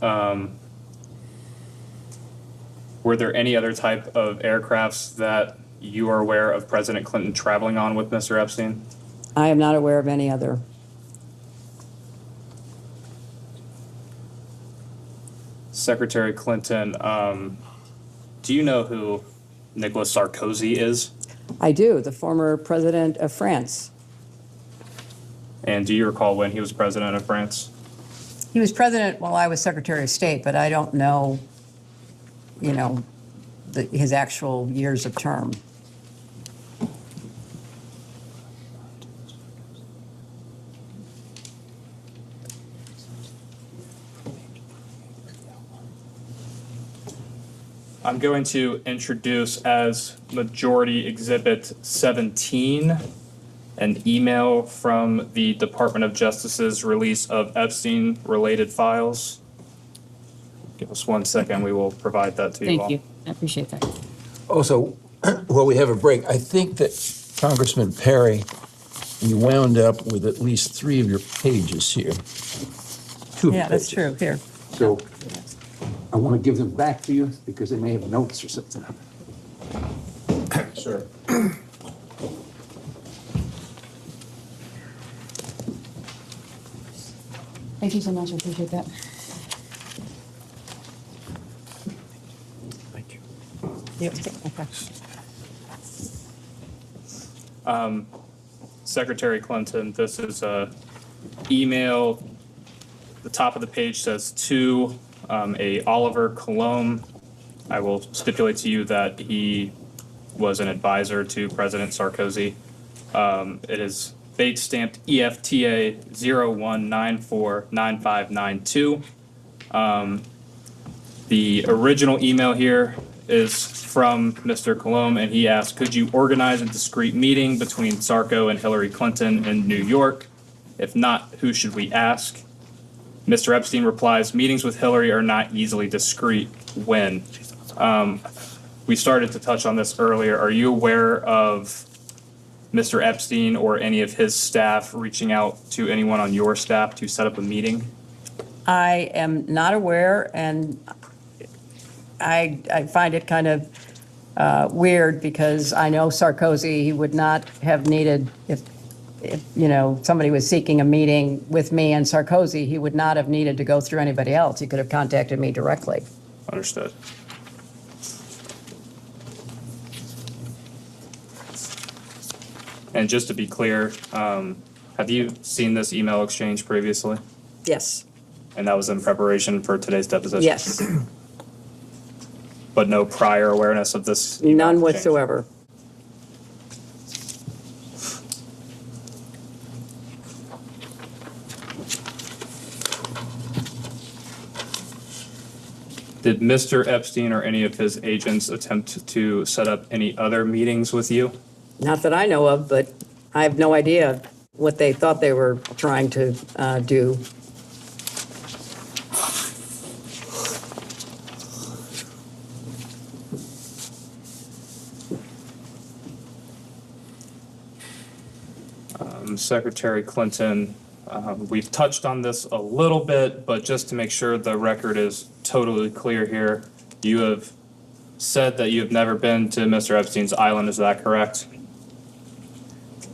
were there any other type of aircrafts that you are aware of President Clinton traveling on with Mr. Epstein? I am not aware of any other. Secretary Clinton, do you know who Nicolas Sarkozy is? I do, the former president of France. And do you recall when he was president of France? He was president while I was Secretary of State, but I don't know, his actual years of term. I'm going to introduce as Majority Exhibit 17 an email from the Department of Justice's release of Epstein-related files. Give us 1 second, we will provide that to you all. Thank you. I appreciate that. Also, while we have a break, I think that Congressman Perry, you wound up with at least 3 of your pages here. 2 of your Yeah, that's pages. true. Here. So I want to give them back to you because they may have notes or something. Sure. Thank you so much. I appreciate that. Secretary Clinton, this is a email. The top of the page says to a Oliver Colomb. I will stipulate to you that he was an advisor to President Sarkozy. It is date stamped EFTA 01949592. The original email here is from Mr. Colomb, and he asked, could you organize a discreet meeting between Sarko and Hillary Clinton in New York? If not, who should we ask? Mr. Epstein replies, meetings with Hillary are not easily discreet. When? We started to touch on this earlier. Are you aware of Mr. Epstein or any of his staff reaching out to anyone on your staff to set up a meeting? I am not aware, and I find it kind of weird because I know Sarkozy, he would not have needed, if somebody was seeking a meeting with me and Sarkozy, he would not have needed to go through anybody else. He could have contacted me directly. Understood. And just to be clear, have you seen this email exchange previously? Yes. And that was in preparation for today's deposition? Yes. But no prior awareness of this email None exchange? whatsoever. Did Mr. Epstein or any of his agents attempt to set up any other meetings with you? Not that I know of, but I have no idea what they thought they were trying to do. Secretary Clinton, we've touched on this a little bit, but just to make sure the record is totally clear here, you have said that you have never been to Mr. Epstein's island, is that correct?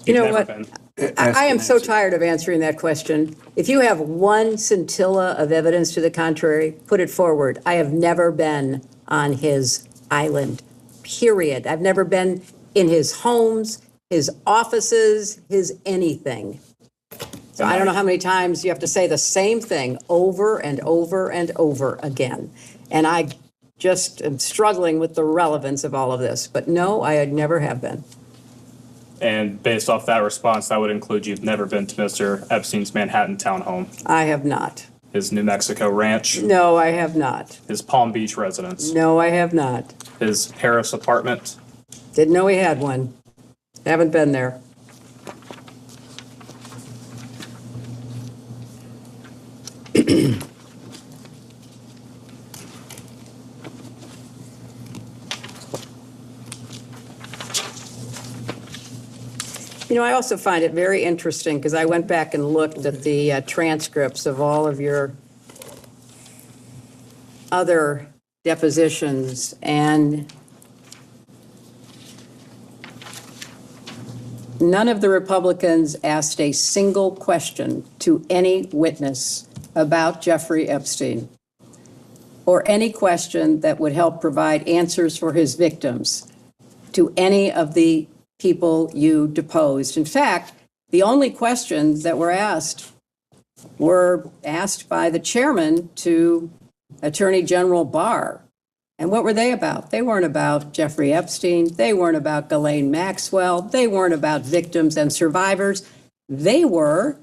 You know You've what? never been. I am so tired of answering that question. If you have one scintilla of evidence to the contrary, put it forward. I have never been on his island, period. I've never been in his homes, his offices, his anything. So I don't know how many times you have to say the same thing over and over and over again. And I just am struggling with the relevance of all of this. But no, I never have been. And based off that response, that would include you've never been to Mr. Epstein's Manhattan townhome, I have not. his New Mexico ranch, No, I have not. his Palm Beach residence, No, I have not. his Paris apartment. Didn't know he had one. Haven't been there. You know, I also find it very interesting because I went back and looked at the transcripts of all of your other depositions, and none of the Republicans asked a single question to any witness about Jeffrey Epstein, or any question that would help provide answers for his victims to any of the people you deposed. In fact, the only questions that were asked by the chairman to Attorney General Barr. And what were they about? They weren't about Jeffrey Epstein. They weren't about Ghislaine Maxwell. They weren't about victims and survivors. They were,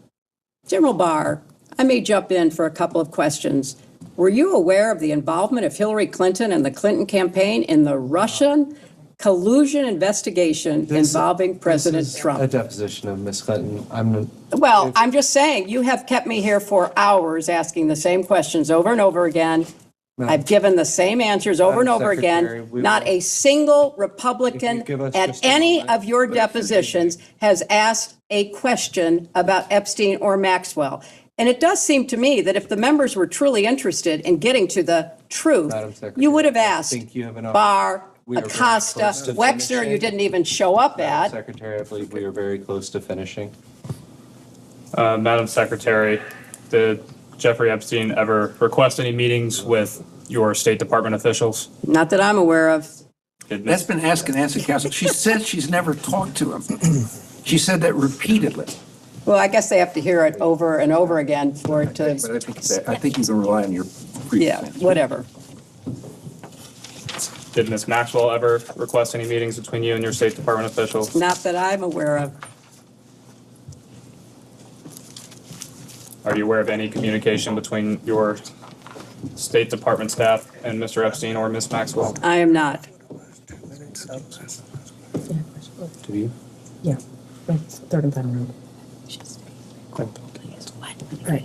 General Barr, I may jump in for a couple of questions. Were you aware of the involvement of Hillary Clinton and the Clinton campaign in the Russian collusion investigation involving President Trump? A deposition of Ms. Clinton. I'm just saying, you have kept me here for hours asking the same questions over and over again. I've given the same answers over and over again. Not a single Republican at any of your depositions has asked a question about Epstein or Maxwell. And it does seem to me that if the members were truly interested in getting to the truth, you would have asked Barr, Acosta, Wexner, you didn't even show up at. Secretary, I believe we are very close to finishing. Madam Secretary, did Jeffrey Epstein ever request any meetings with your State Department officials? Not that I'm aware of. That's been asked and answered, Counsel. She said she's never talked to him. She said that repeatedly. Well, I guess they have to hear it over and over again for it to. But I think you can rely on your previous answer. Whatever. Did Ms. Maxwell ever request any meetings between you and your State Department officials? Not that I'm aware of. Are you aware of any communication between your State Department staff and Mr. Epstein or Ms. Maxwell? I am not. Do you? Yeah, third and final round. Right.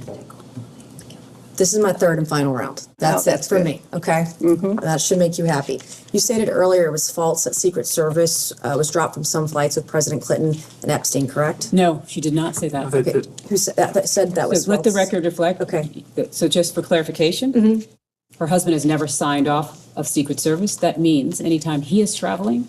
This is my third and final round. That's it for me, okay? That should make you happy. You stated earlier it was false that Secret Service was dropped from some flights with President Clinton and Epstein, correct? No, she did not say that. Okay. Who said that was So let the false? record reflect. Okay. So just for clarification, her husband has never signed off of Secret Service. That means anytime he is traveling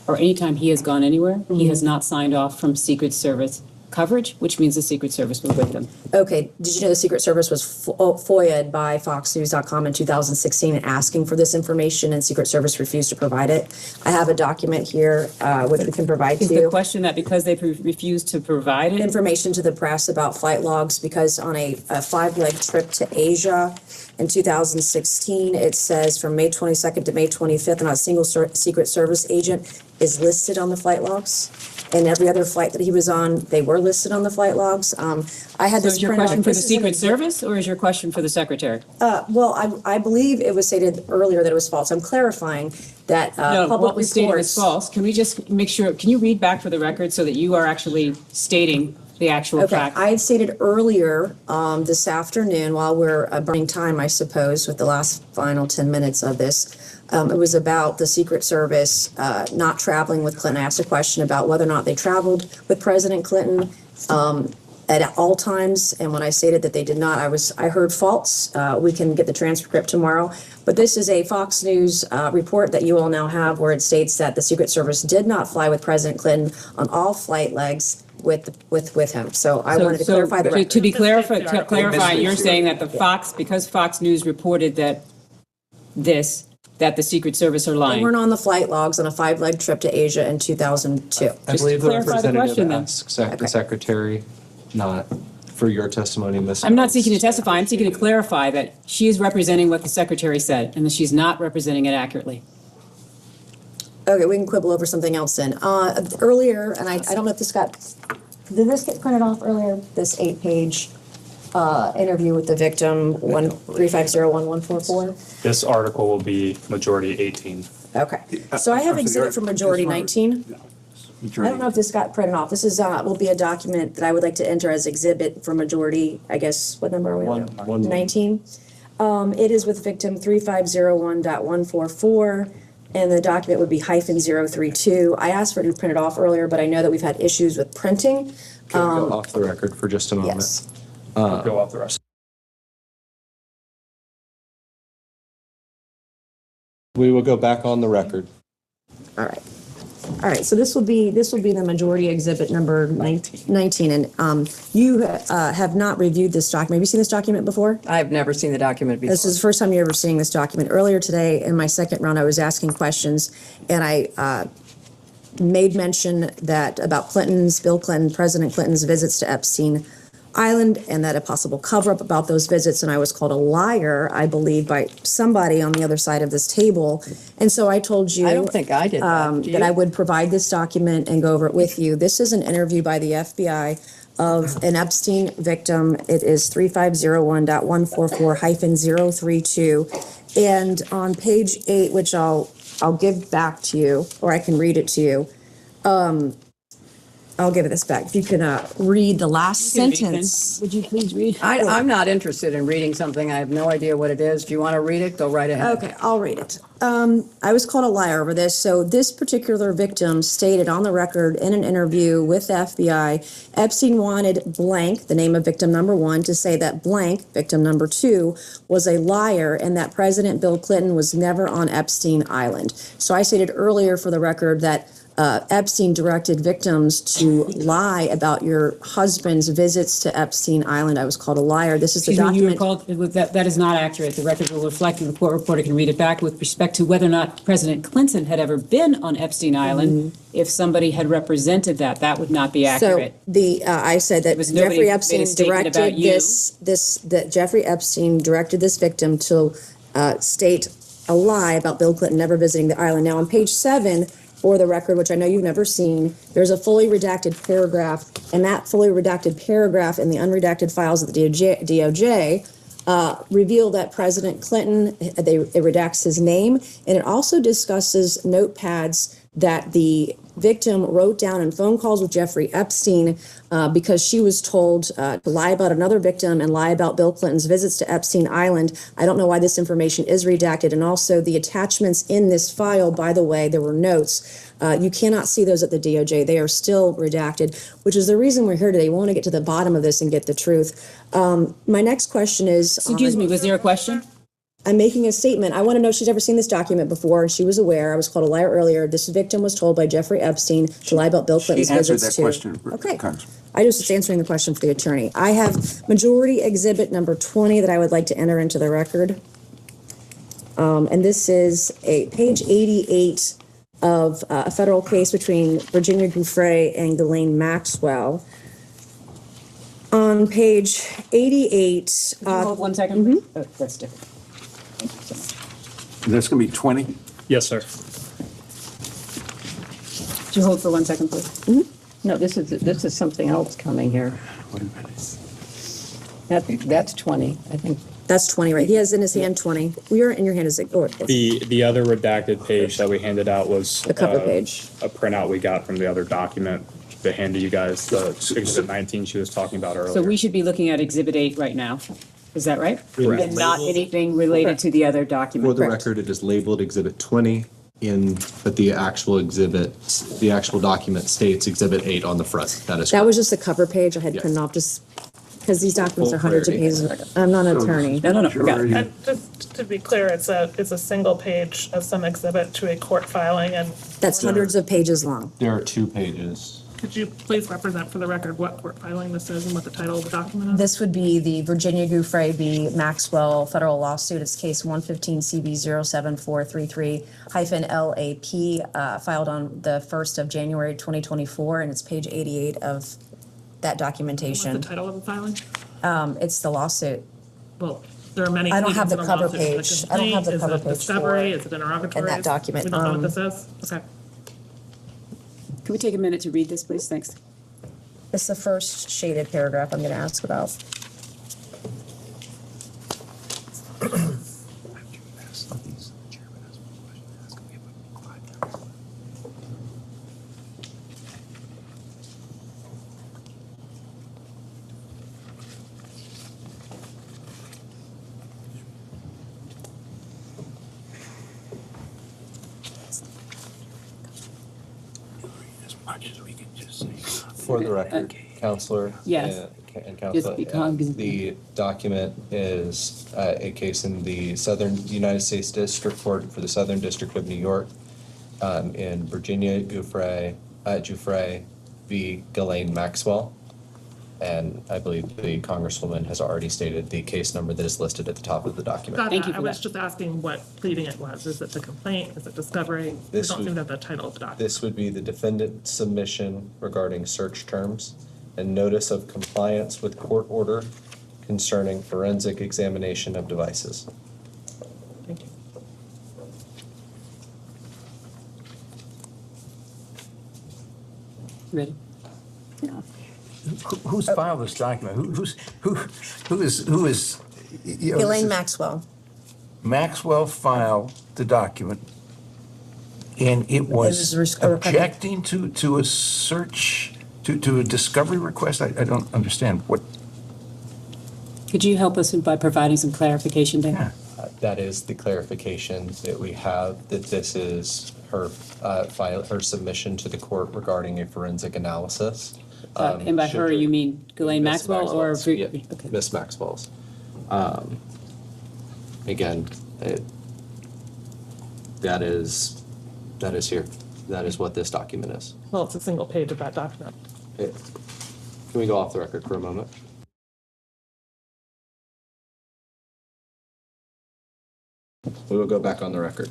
or anytime he has gone anywhere, he has not signed off from Secret Service coverage, which means the Secret Service was with them. Okay, did you know the Secret Service was FOIA'd by FoxNews.com in 2016 asking for this information, and Secret Service refused to provide it? I have a document here, which we can provide to Is you. the question that because they refused to provide it? Information to the press about flight logs, because on a 5-leg trip to Asia in 2016, it says from May 22nd to May 25th, not a single Secret Service agent is listed on the flight logs. And every other flight that he was on, they were listed on the flight logs. I had So this is your printed question out. for the This is Secret Service or is your question for the Secretary? Well, I believe it was stated earlier that it was false. I'm clarifying that No, public what was stated reports. is false. Can we just make sure, can you read back for the record so that you are actually stating the actual Okay, fact? I had stated earlier this afternoon, while we're burning time, I suppose, with the last final 10 minutes of this, it was about the Secret Service not traveling with Clinton. I asked a question about whether or not they traveled with President Clinton at all times, and when I stated that they did not, I heard false. We can get the transcript tomorrow, but this is a Fox News report that you all now have, where it states that the Secret Service did not fly with President Clinton on all flight legs with him. So I wanted to clarify the record. To be clarify, you're saying that because Fox News reported that the Secret Service are They lying. weren't on the flight logs on a 5-leg trip to Asia in 2002. I believe the clarify the question, representative then. asks the secretary, not for your testimony, Ms. I'm not seeking to testify, I'm seeking to clarify that she is representing what the Secretary said and that she's not representing it accurately. Okay, we can quibble over something else then. Earlier, and I don't know if did this get printed off earlier? This 8-page interview with the victim, 3501144? This article will be majority 18. Okay, so I have exhibit for majority 19. I don't know if this got printed off. This is, will be a document that I would like to enter as exhibit for majority, I guess, what number are we on? 19. It is with victim 3501.144. and the document would be -032. I asked for it to print it off earlier, but I know that we've had issues with printing. Can we go off the record for just a moment? Yes. Go off the rest. We will go back on the record. All right. All right, so this will be the majority exhibit number 19, and you have not reviewed this document. Have you seen this document before? I've never seen the document before. This is the first time you're ever seeing this document. Earlier today, in my second round, I was asking questions, and I made mention that about Bill Clinton, President Clinton's visits to Epstein Island, and that a possible cover-up about those visits, and I was called a liar, I believe, by somebody on the other side of this table. And so I told you. I don't think I did that. Do you? That I would provide this document and go over it with you. This is an interview by the FBI of an Epstein victim. It is 3501.144-032. And on page 8, which I'll give back to you, or I can read it to you. I'll give this back. If you can read the last sentence. Would you please read? I'm not interested in reading something. I have no idea what it is. If you want to read it, go right ahead. Okay, I'll read it. I was called a liar over this. So this particular victim stated on the record in an interview with the FBI, Epstein wanted blank, the name of victim number 1, to say that blank, victim number 2, was a liar and that President Bill Clinton was never on Epstein Island. So I stated earlier for the record that Epstein directed victims to lie about your husband's visits to Epstein Island. I was called a liar. This is the Excuse me, you were document. called, that is not accurate. The record will reflect, and the court reporter can read it back with respect to whether or not President Clinton had ever been on Epstein Island. If somebody had represented that would not be accurate. So I said that was nobody Jeffrey made a Epstein statement about directed you. that Jeffrey Epstein directed this victim to state a lie about Bill Clinton never visiting the island. Now on page 7, for the record, which I know you've never seen, there's a fully redacted paragraph, and that fully redacted paragraph in the unredacted files of the DOJ reveal that President Clinton, it redacts his name, and it also discusses notepads that the victim wrote down in phone calls with Jeffrey Epstein because she was told to lie about another victim and lie about Bill Clinton's visits to Epstein Island. I don't know why this information is redacted. And also the attachments in this file, by the way, there were notes. You cannot see those at the DOJ. They are still redacted, which is the reason we're here today. We want to get to the bottom of this and get the truth. My next question is... Excuse me, was there a question? I'm making a statement. I want to know if she's ever seen this document before, and she was aware. I was called a liar earlier. This victim was told by Jeffrey Epstein to lie about Bill Clinton's visits to... She answered that question. Okay. Congressman. I was just answering the question for the attorney. I have majority exhibit number 20 that I would like to enter into the record. And this is page 88 of a federal case between Virginia Giuffre and Ghislaine Maxwell. On page 88... Hold 1 second. Oh, that's different. That's going to be 20? Yes, sir. Could you hold for 1 second, please? No, this is something else coming here. That's 20, I think. That's 20, right? He has in his hand 20. Your in your hand is The other redacted page that we handed out was the cover page. A printout we got from the other document that handed you guys the exhibit 19 she was talking about earlier. So we should be looking at Exhibit 8 right now. Is that right? Correct. And not anything related to the other document? For the record, it is labeled Exhibit 20 but the actual document states Exhibit 8 on the front. That is That was just the cover page. I had Yes. printed off just because these documents Full are hundreds of clarity. pages. I'm not an attorney. And just to be clear, it's a single page of some exhibit to a court filing, and That's hundreds of pages long. There are 2 pages. could you please represent for the record what court filing this is and what the title of the document is? This would be the Virginia Giuffre v. Maxwell federal lawsuit. It's case 115 CB 07433-LAP, filed on the 1st of January 2024, and it's page 88 of that documentation. What's the title of the filing? It's the lawsuit. Well, there are many. I don't have the pleadings in cover lawsuit. page. Is it a I don't have the complaint? cover Is it page discovery? for- Is it interrogatory? in that document. We don't know what this is? Okay. Can we take a minute to read this, please? Thanks. It's the first shaded paragraph I'm going to ask about. For the record, Counselor. Yes. And Counselor, the document is a case in the Southern United States District Court for the Southern District of New York in Virginia Giuffre v. Ghislaine Maxwell. And I believe the Congresswoman has already stated the case number that is listed at the top of the document. Got that. I was just asking what pleading it was. Is it the complaint? Is it discovery? I don't seem to have the title of the document. This would be the defendant's submission regarding search terms and notice of compliance with court order concerning forensic examination of devices. Thank you. Ready? Yeah. Who's filed this document? Who is? Elaine Maxwell. Maxwell filed the document, and it was objecting to a search, to a discovery request. I don't understand what. Could you help us by providing some clarification there? That is the clarification that we have, that this is her her submission to the court regarding a forensic analysis. And by her, you mean Ghislaine Maxwell or? Yeah, Okay. Miss Maxwell's. Again, that is here. That is what this document is. Well, it's a single page of that document. Can we go off the record for a moment? We will go back on the record.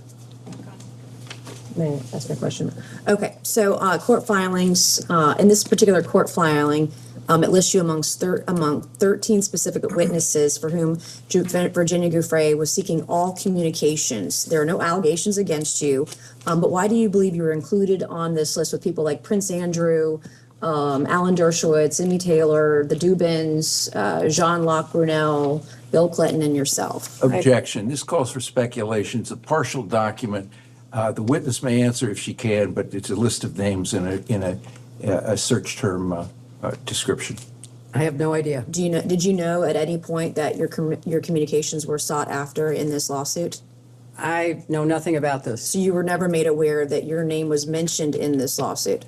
May I ask a question? Okay, so court filings, in this particular court filing, it lists you among 13 specific witnesses for whom Virginia Giuffre was seeking all communications. There are no allegations against you, but why do you believe you were included on this list with people like Prince Andrew, Alan Dershowitz, Amy Taylor, the Dubins, Jean-Luc Brunel, Bill Clinton, and yourself? Objection. This calls for speculation. It's a partial document. The witness may answer if she can, but it's a list of names in a search term description. I have no idea. Did you know at any point that your communications were sought after in this lawsuit? I know nothing about this. So you were never made aware that your name was mentioned in this lawsuit?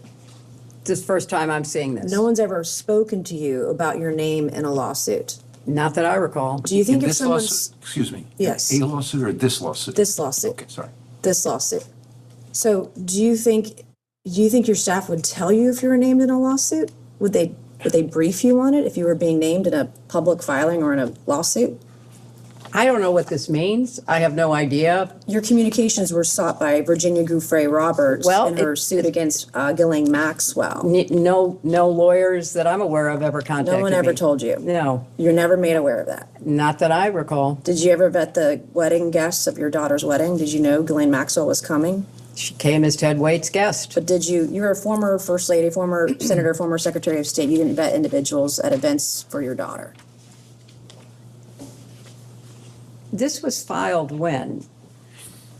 This is the first time I'm seeing this. No one's ever spoken to you about your name in a lawsuit? Not that I recall. Do you think if This someone's... lawsuit, excuse me. Yes. A lawsuit or this lawsuit? This lawsuit. Okay, sorry. This lawsuit. So do you think your staff would tell you if you were named in a lawsuit? Would they brief you on it if you were being named in a public filing or in a lawsuit? I don't know what this means. I have no idea. Your communications were sought by Virginia Giuffre Roberts in her suit against Ghislaine Maxwell. No lawyers that I'm aware of ever contacted me. No one ever told you? No. You're never made aware of that? Not that I recall. Did you ever vet the wedding guests of your daughter's wedding? Did you know Ghislaine Maxwell was coming? She came as Ted Waite's guest. But you're a former First Lady, former Senator, former Secretary of State. You didn't vet individuals at events for your daughter. This was filed when?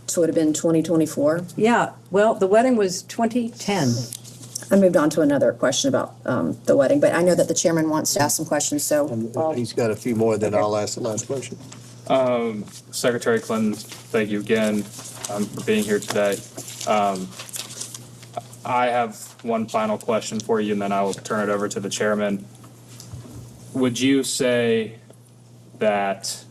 So it would have been 2024? Yeah, well, the wedding was 2010. I moved on to another question about the wedding, but I know that the chairman wants to ask some questions, so. He's got a few more, then I'll ask the last question. Secretary Clinton, thank you again for being here today. I have one final question for you, and then I will turn it over to the chairman. Would you say that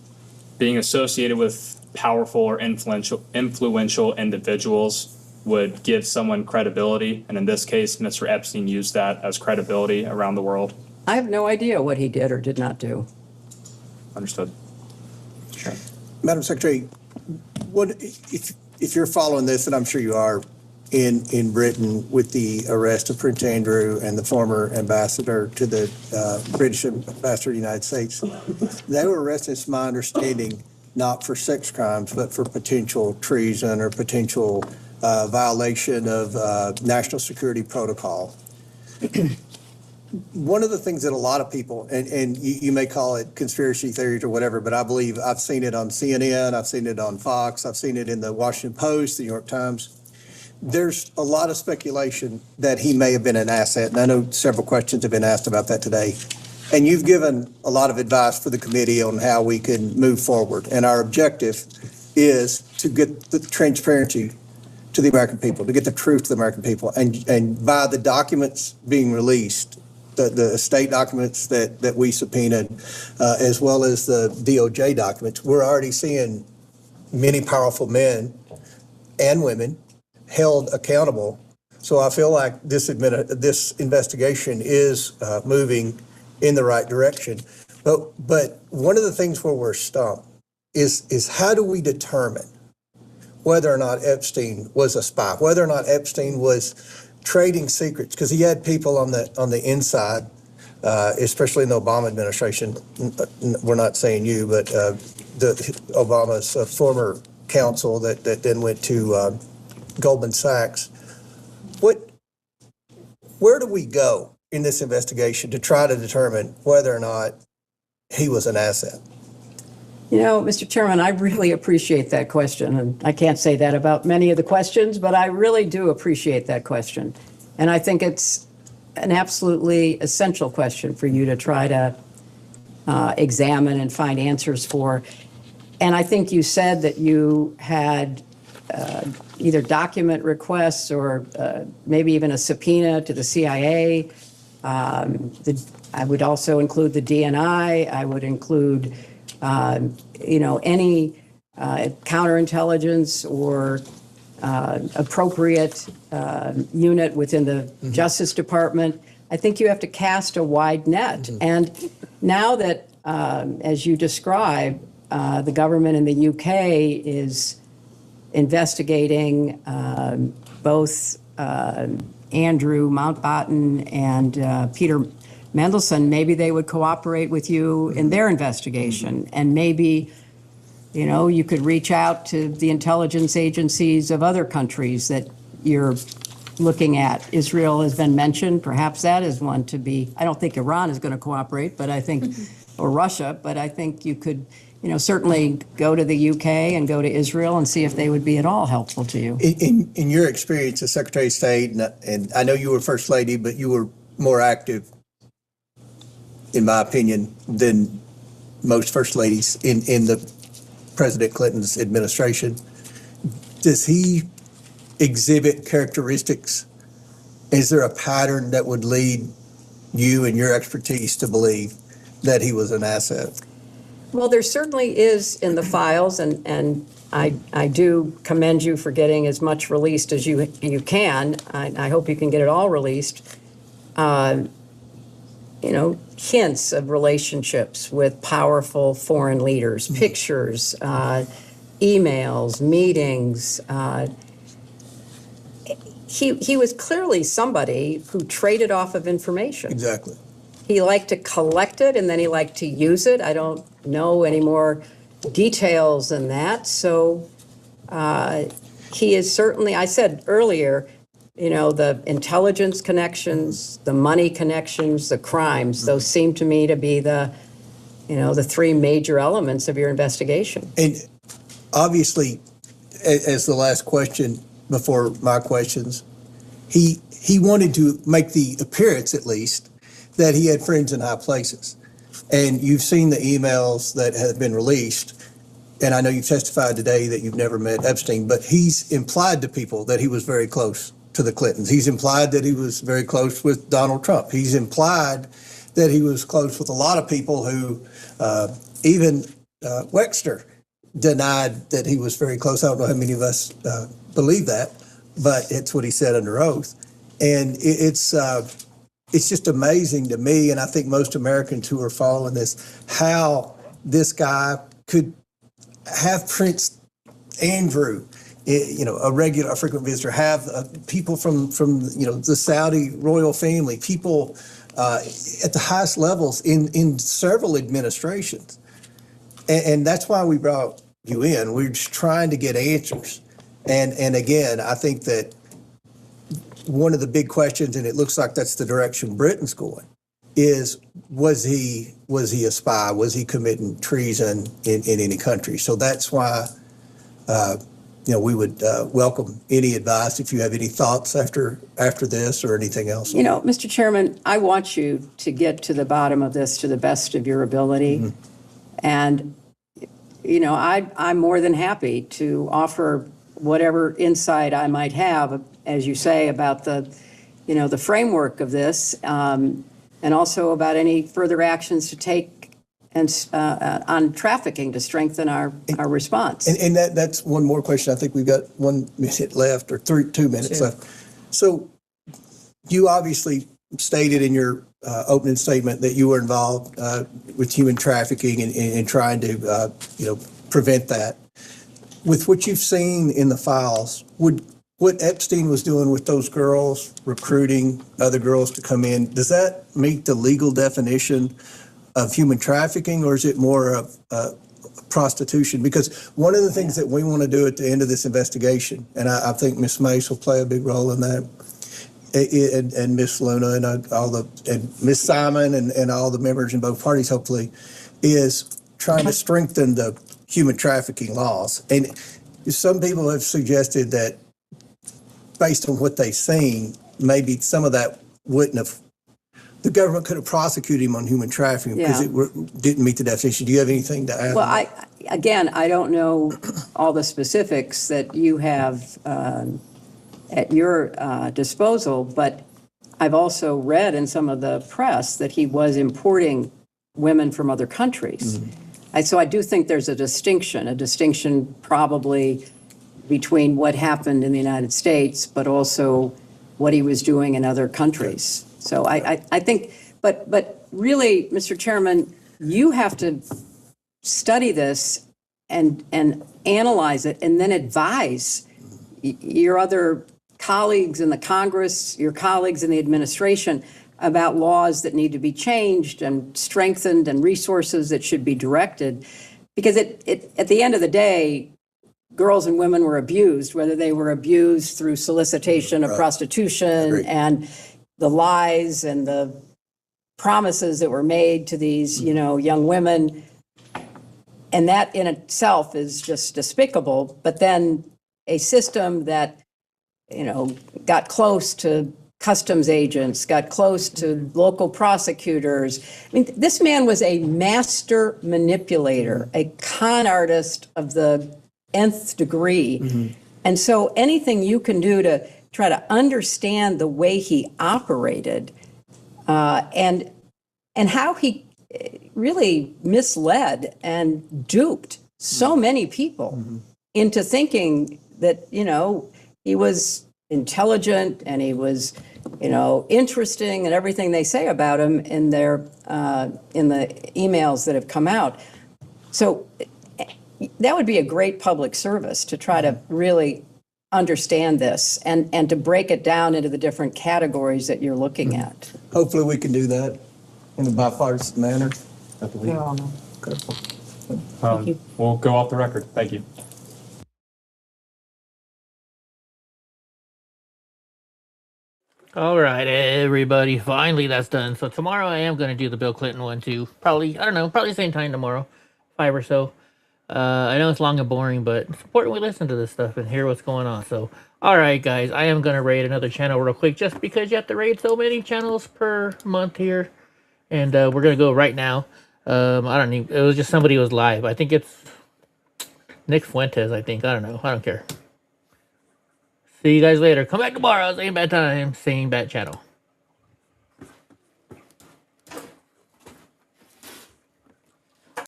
being associated with powerful or influential individuals would give someone credibility? And in this case, Mr. Epstein used that as credibility around the world. I have no idea what he did or did not do. Understood. Sure. Madam Secretary, what if you're following this, and I'm sure you are, in Britain with the arrest of Prince Andrew and the former ambassador to the British ambassador to the United States, they were arrested, it's my understanding, not for sex crimes, but for potential treason or potential violation of national security protocol. One of the things that a lot of people, and you may call it conspiracy theories or whatever, but I believe I've seen it on CNN, I've seen it on Fox, I've seen it in the Washington Post, the New York Times. There's a lot of speculation that he may have been an asset, and I know several questions have been asked about that today. And you've given a lot of advice for the committee on how we can move forward. And our objective is to get the transparency to the American people, to get the truth to the American people. And by the documents being released, the estate documents that we subpoenaed, as well as the DOJ documents, we're already seeing many powerful men and women held accountable. So I feel like this investigation is moving in the right direction. But one of the things where we're stumped is how do we determine whether or not Epstein was a spy, whether or not Epstein was trading secrets, because he had people on the inside, especially in the Obama administration. We're not saying you, but Obama's former counsel that then went to Goldman Sachs. Where do we go in this investigation to try to determine whether or not he was an asset? You know, Mr. Chairman, I really appreciate that question, and I can't say that about many of the questions, but I really do appreciate that question. And I think it's an absolutely essential question for you to try to examine and find answers for. And I think you said that you had either document requests or maybe even a subpoena to the CIA. I would also include the DNI. I would include, any counterintelligence or appropriate unit within the Justice Department. I think you have to cast a wide net. And now that, as you describe, the government in the UK is investigating both Andrew Mountbatten and Peter Mendelsohn, maybe they would cooperate with you in their investigation. And maybe, you could reach out to the intelligence agencies of other countries that you're looking at. Israel has been mentioned. Perhaps that is one to be. I don't think Iran is going to cooperate, but I think, or Russia, but I think you could, certainly go to the UK and go to Israel and see if they would be at all helpful to you. In your experience as Secretary of State, and I know you were First Lady, but you were more active, in my opinion, than most First Ladies in the President Clinton's administration. Does he exhibit characteristics? Is there a pattern that would lead you and your expertise to believe that he was an asset? Well, there certainly is in the files, and I do commend you for getting as much released as you can. I hope you can get it all released. Hints of relationships with powerful foreign leaders, pictures, emails, meetings. He was clearly somebody who traded off of information. Exactly. He liked to collect it, and then he liked to use it. I don't know any more details than that. So he is certainly, I said earlier, the intelligence connections, the money connections, the crimes, those seem to me to be the three major elements of your investigation. And obviously, as the last question before my questions, he wanted to make the appearance, at least, that he had friends in high places. And you've seen the emails that have been released, and I know you've testified today that you've never met Epstein, but he's implied to people that he was very close to the Clintons. He's implied that he was very close with Donald Trump. He's implied that he was close with a lot of people who, even Wexner denied that he was very close. I don't know how many of us believe that, but it's what he said under oath. And it's just amazing to me, and I think most Americans who are following this, how this guy could have Prince Andrew, a frequent visitor, have people from the Saudi royal family, people at the highest levels in several administrations. And that's why we brought you in. We're just trying to get answers. And again, I think that one of the big questions, and it looks like that's the direction Britain's going, is was he a spy? Was he committing treason in any country? So that's why we would welcome any advice if you have any thoughts after this or anything else. Mr. Chairman, I want you to get to the bottom of this to the best of your ability. And, I'm more than happy to offer whatever insight I might have, as you say, about the, the framework of this, and also about any further actions to take and on trafficking to strengthen our response. And that's one more question. I think we've got 1 minute left, or 2 minutes left. So you obviously stated in your opening statement that you were involved with human trafficking and trying to, prevent that. With what you've seen in the files, what Epstein was doing with those girls, recruiting other girls to come in, does that meet the legal definition of human trafficking, or is it more of prostitution? Because one of the things that we want to do at the end of this investigation, and I think Ms. Mace will play a big role in that, and Ms. Luna and Ms. Simon and all the members in both parties, hopefully, is trying to strengthen the human trafficking laws. And some people have suggested that based on what they've seen, maybe some of that wouldn't have, the government could have prosecuted him on human trafficking because it didn't meet the definition. Do you have anything to add? Well, I don't know all the specifics that you have at your disposal, but I've also read in some of the press that he was importing women from other countries. So I do think there's a distinction probably between what happened in the United States, but also what he was doing in other countries. So I think, but really, Mr. Chairman, you have to study this and analyze it and then advise your other colleagues in the Congress, your colleagues in the administration about laws that need to be changed and strengthened and resources that should be directed. Because at the end of the day, girls and women were abused, whether they were abused through solicitation of prostitution and the lies and the promises that were made to these, young women. And that in itself is just despicable. But then a system that, got close to customs agents, got close to local prosecutors. I mean, this man was a master manipulator, a con artist of the nth degree. And so anything you can do to try to understand the way he operated and how he really misled and duped so many people into thinking that, he was intelligent and he was, interesting and everything they say about him in their in the emails that have come out. So that would be a great public service to try to really understand this and to break it down into the different categories that you're looking at. Hopefully we can do that in a bipartisan manner. I believe. We'll go off the record. Thank you. All right, everybody. Finally, that's done. So tomorrow I am going to do the Bill Clinton one too. Probably, I don't know, probably the same time tomorrow, 5 or so. I know it's long and boring, but it's important we listen to this stuff and hear what's going on. So, all right, guys, I am going to raid another channel real quick just because you have to raid so many channels per month here. And we're going to go right now. I don't know. It was just somebody who was live. I think it's Nick Fuentes, I think. I don't know. I don't care. See you guys later. Come back tomorrow. Same bad time, same bad channel.